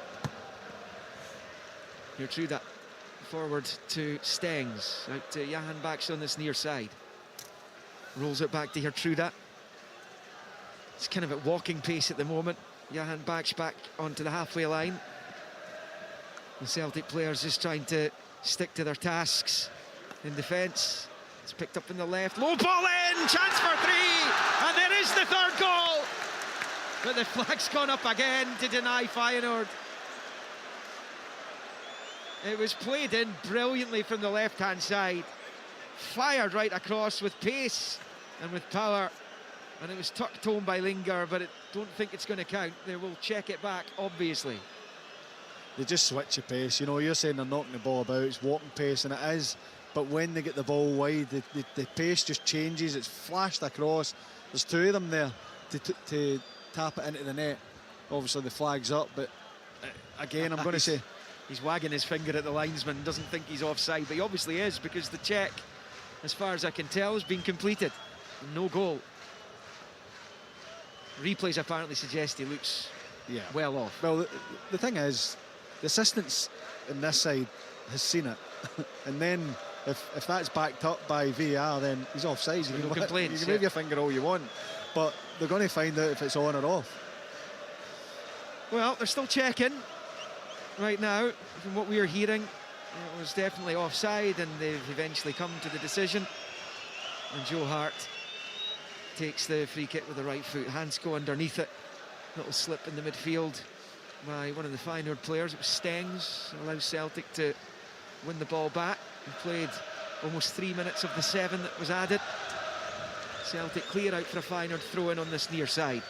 Gertruda forward to Stengs, out to Johan Bach on this near side. Rolls it back to Gertruda. It's kind of at walking pace at the moment. Johan Bach back onto the halfway line. The Celtic players just trying to stick to their tasks in defence. It's picked up in the left. Low ball in! Chance for 3! And there is the third goal! But the flag's gone up again to deny Feyenoord. It was played in brilliantly from the left-hand side. Fired right across with pace and with power. And it was tucked home by Lingard, but I don't think it's going to count. They will check it back, obviously. They just switch the pace. You know, you're saying they're knocking the ball about, it's walking pace, and it is. But when they get the ball wide, the pace just changes. It's flashed across. There's 2 of them there to tap it into the net. Obviously, the flag's up, but again, I'm going to say... He's wagging his finger at the linesman, doesn't think he's offside, but he obviously is, because the check, as far as I can tell, has been completed. No goal. Replays apparently suggest he looks well off. Well, the thing is, the assistants in this side has seen it. And then if that's backed up by VAR, then he's offside. You can wave your finger all you want, but they're going to find out if it's on or off. Well, they're still checking right now. From what we are hearing, it was definitely offside, and they've eventually come to the decision. And Joe Hart takes the free kick with the right foot. Hansko underneath it. Little slip in the midfield by one of the Feyenoord players. It was Stengs. Allows Celtic to win the ball back. He played almost 3 minutes of the 7 that was added. Celtic clear out for a Feyenoord throw-in on this near side.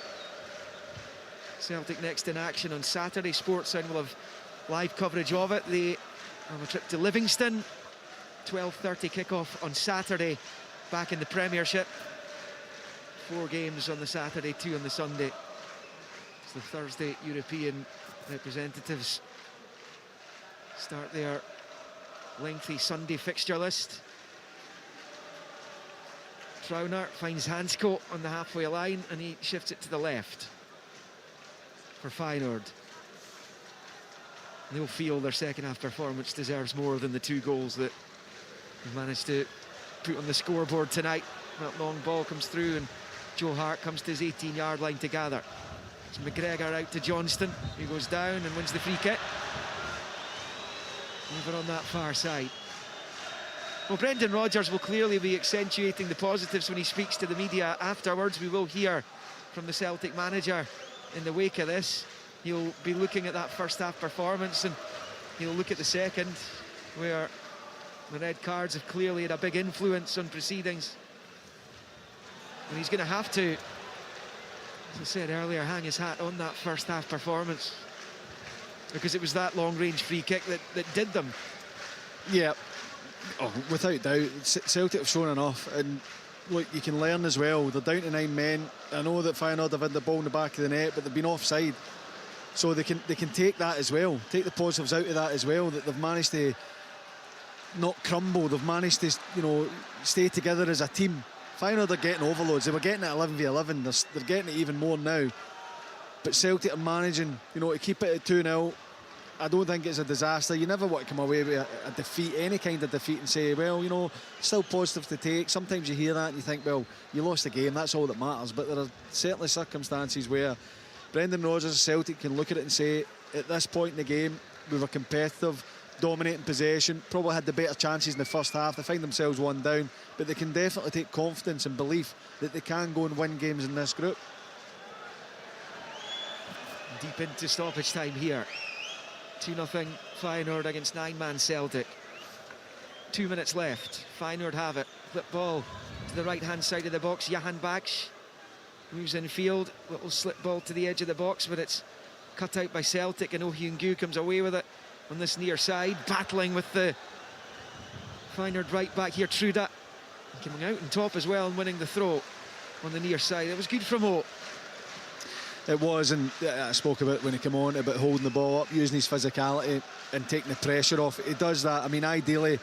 Celtic next in action on Saturday. Sportsound will have live coverage of it. They have a trip to Livingston. 12:30 kickoff on Saturday, back in the Premiership. 4 games on the Saturday, 2 on the Sunday. It's the Thursday European representatives start their lengthy Sunday fixture list. Trauner finds Hansko on the halfway line, and he shifts it to the left for Feyenoord. They'll feel their second half performance deserves more than the 2 goals that they've managed to put on the scoreboard tonight. That long ball comes through, and Joe Hart comes to his 18-yard line to gather. It's McGregor out to Johnston, who goes down and wins the free kick. over on that far side. Well, Brendan Rodgers will clearly be accentuating the positives when he speaks to the media afterwards. We will hear from the Celtic manager in the wake of this. He'll be looking at that first half performance, and he'll look at the second, where the red cards have clearly had a big influence on proceedings. And he's going to have to, as I said earlier, hang his hat on that first half performance, because it was that long-range free kick that did them. Yeah, without doubt, Celtic have shown enough, and look, you can learn as well. They're down to 9 men. I know that Feyenoord have had the ball in the back of the net, but they've been offside, so they can take that as well, take the positives out of that as well, that they've managed to not crumble. They've managed to, you know, stay together as a team. Feyenoord are getting overloads. They were getting it 11v11. They're getting it even more now. But Celtic are managing, you know, to keep it at 2-0. I don't think it's a disaster. You never want to come away with a defeat, any kind of defeat, and say, well, you know, still positive to take. Sometimes you hear that and you think, well, you lost the game, that's all that matters. But there are certainly circumstances where Brendan Rodgers of Celtic can look at it and say, at this point in the game, we were competitive, dominating possession, probably had the better chances in the first half. They find themselves one down, but they can definitely take confidence and belief that they can go and win games in this group. Deep into stoppage time here. 2-0 Feyenoord against 9-man Celtic. 2 minutes left. Feyenoord have it. Flip ball to the right-hand side of the box. Johan Baksh moves in field. Little slip ball to the edge of the box, but it's cut out by Celtic, and Oh Hyun-gu comes away with it on this near side, battling with the Feyenoord right back here, Truda, coming out on top as well and winning the throw on the near side. It was good from O. It was, and I spoke about when he came on about holding the ball up, using his physicality and taking the pressure off. He does that. I mean, ideally,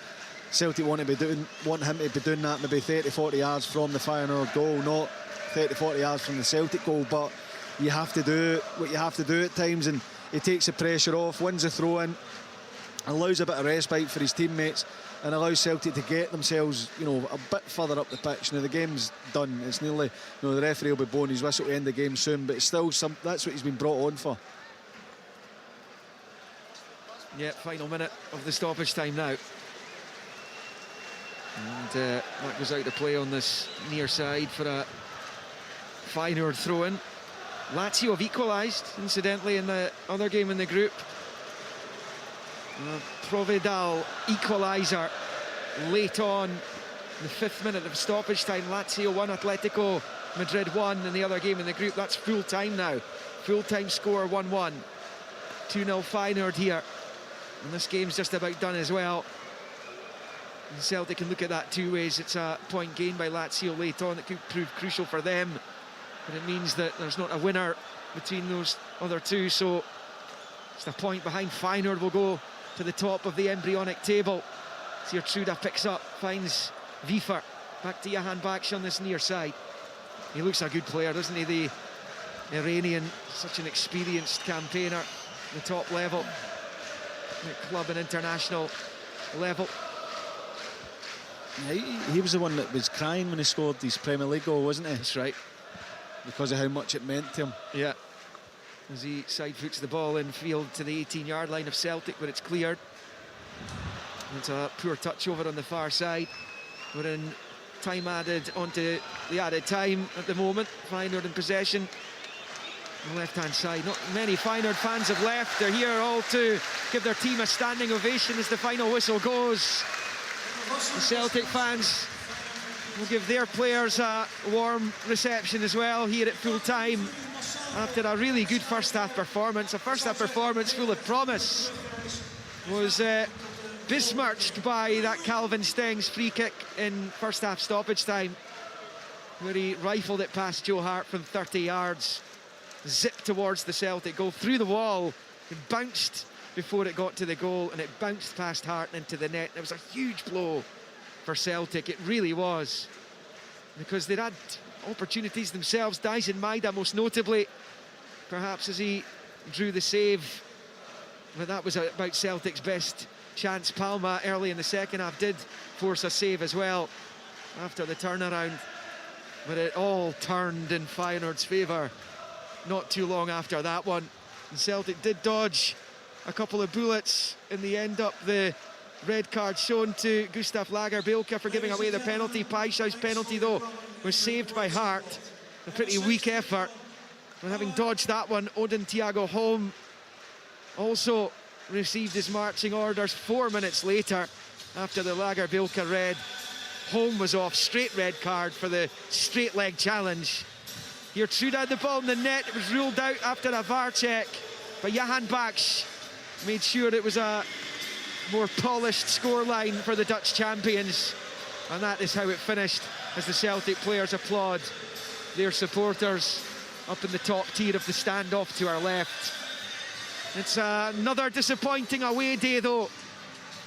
Celtic want him to be doing that maybe 30-40 yards from the Feyenoord goal, not 30-40 yards from the Celtic goal. But you have to do what you have to do at times, and he takes the pressure off, wins the throw-in, allows a bit of respite for his teammates, and allows Celtic to get themselves, you know, a bit further up the pitch. Now the game's done. It's nearly, you know, the referee will be blowing his whistle to end the game soon, but it's still that's what he's been brought on for. Yeah, final minute of the stoppage time now. And that goes out to play on this near side for a Feyenoord throw-in. Lazio have equalised, incidentally, in the other game in the group. Provedal equaliser late on in the 5th minute of stoppage time. Lazio 1, Atletico Madrid 1 in the other game in the group. That's full time now. Full time score 1-1. 2-0 Feyenoord here. And this game's just about done as well. And Celtic can look at that two ways. It's a point gained by Lazio late on that could prove crucial for them, but it means that there's not a winner between those other two, so just a point behind. Feyenoord will go to the top of the embryonic table. Here Truda picks up, finds Wiefer, back to Johan Baksh on this near side. He looks a good player, doesn't he, the Iranian, such an experienced campaigner at the top level, at club and international level. Yeah, he was the one that was crying when he scored his Premier League goal, wasn't he? That's right. Because of how much it meant to him. Yeah. As he side foots the ball in field to the 18-yard line of Celtic, but it's cleared. It's a poor touch over on the far side. We're in time added onto the added time at the moment. Feyenoord in possession on the left-hand side. Not many Feyenoord fans have left. They're here all to give their team a standing ovation as the final whistle goes. The Celtic fans will give their players a warm reception as well here at full time after a really good first half performance. A first half performance full of promise was besmirched by that Calvin Stengs free kick in first half stoppage time, where he rifled it past Joe Hart from 30 yards, zipped towards the Celtic goal, through the wall, and bounced before it got to the goal, and it bounced past Hart and into the net. It was a huge blow for Celtic, it really was, because they'd had opportunities themselves. Dyson Maeda most notably, perhaps, as he drew the save, but that was about Celtic's best chance. Palma early in the second half did force a save as well after the turnaround, but it all turned in Feyenoord's favour not too long after that one. And Celtic did dodge a couple of bullets in the end up the red card shown to Gustav Lagerbielke for giving away the penalty. Paixão's penalty, though, was saved by Hart. A pretty weak effort. And having dodged that one, Odin Thiago Holm also received his marching orders 4 minutes later after the Lagerbielke red. Holm was off, straight red card for the straight leg challenge. Here, Trude had the ball in the net. It was ruled out after a VAR check, but Johan Baksh made sure it was a more polished scoreline for the Dutch champions. And that is how it finished, as the Celtic players applaud their supporters up in the top tier of the standoff to our left. It's another disappointing away day, though,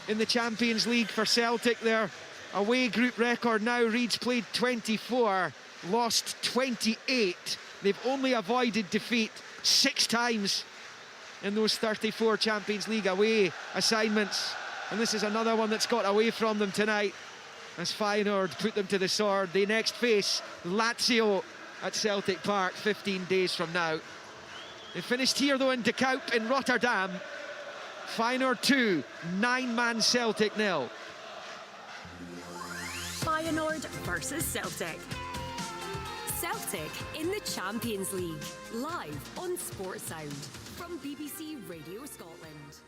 in the Champions League for Celtic. Their away group record now reads played 24, lost 28. They've only avoided defeat 6 times in those 34 Champions League away assignments. And this is another one that's got away from them tonight, as Feyenoord put them to the sword. They next face Lazio at Celtic Park 15 days from now. They finished here, though, in De Kuip in Rotterdam. Feyenoord 2, 9-man Celtic 0. Feyenoord versus Celtic. Celtic in the Champions League, live on Sportsound from BBC Radio Scotland.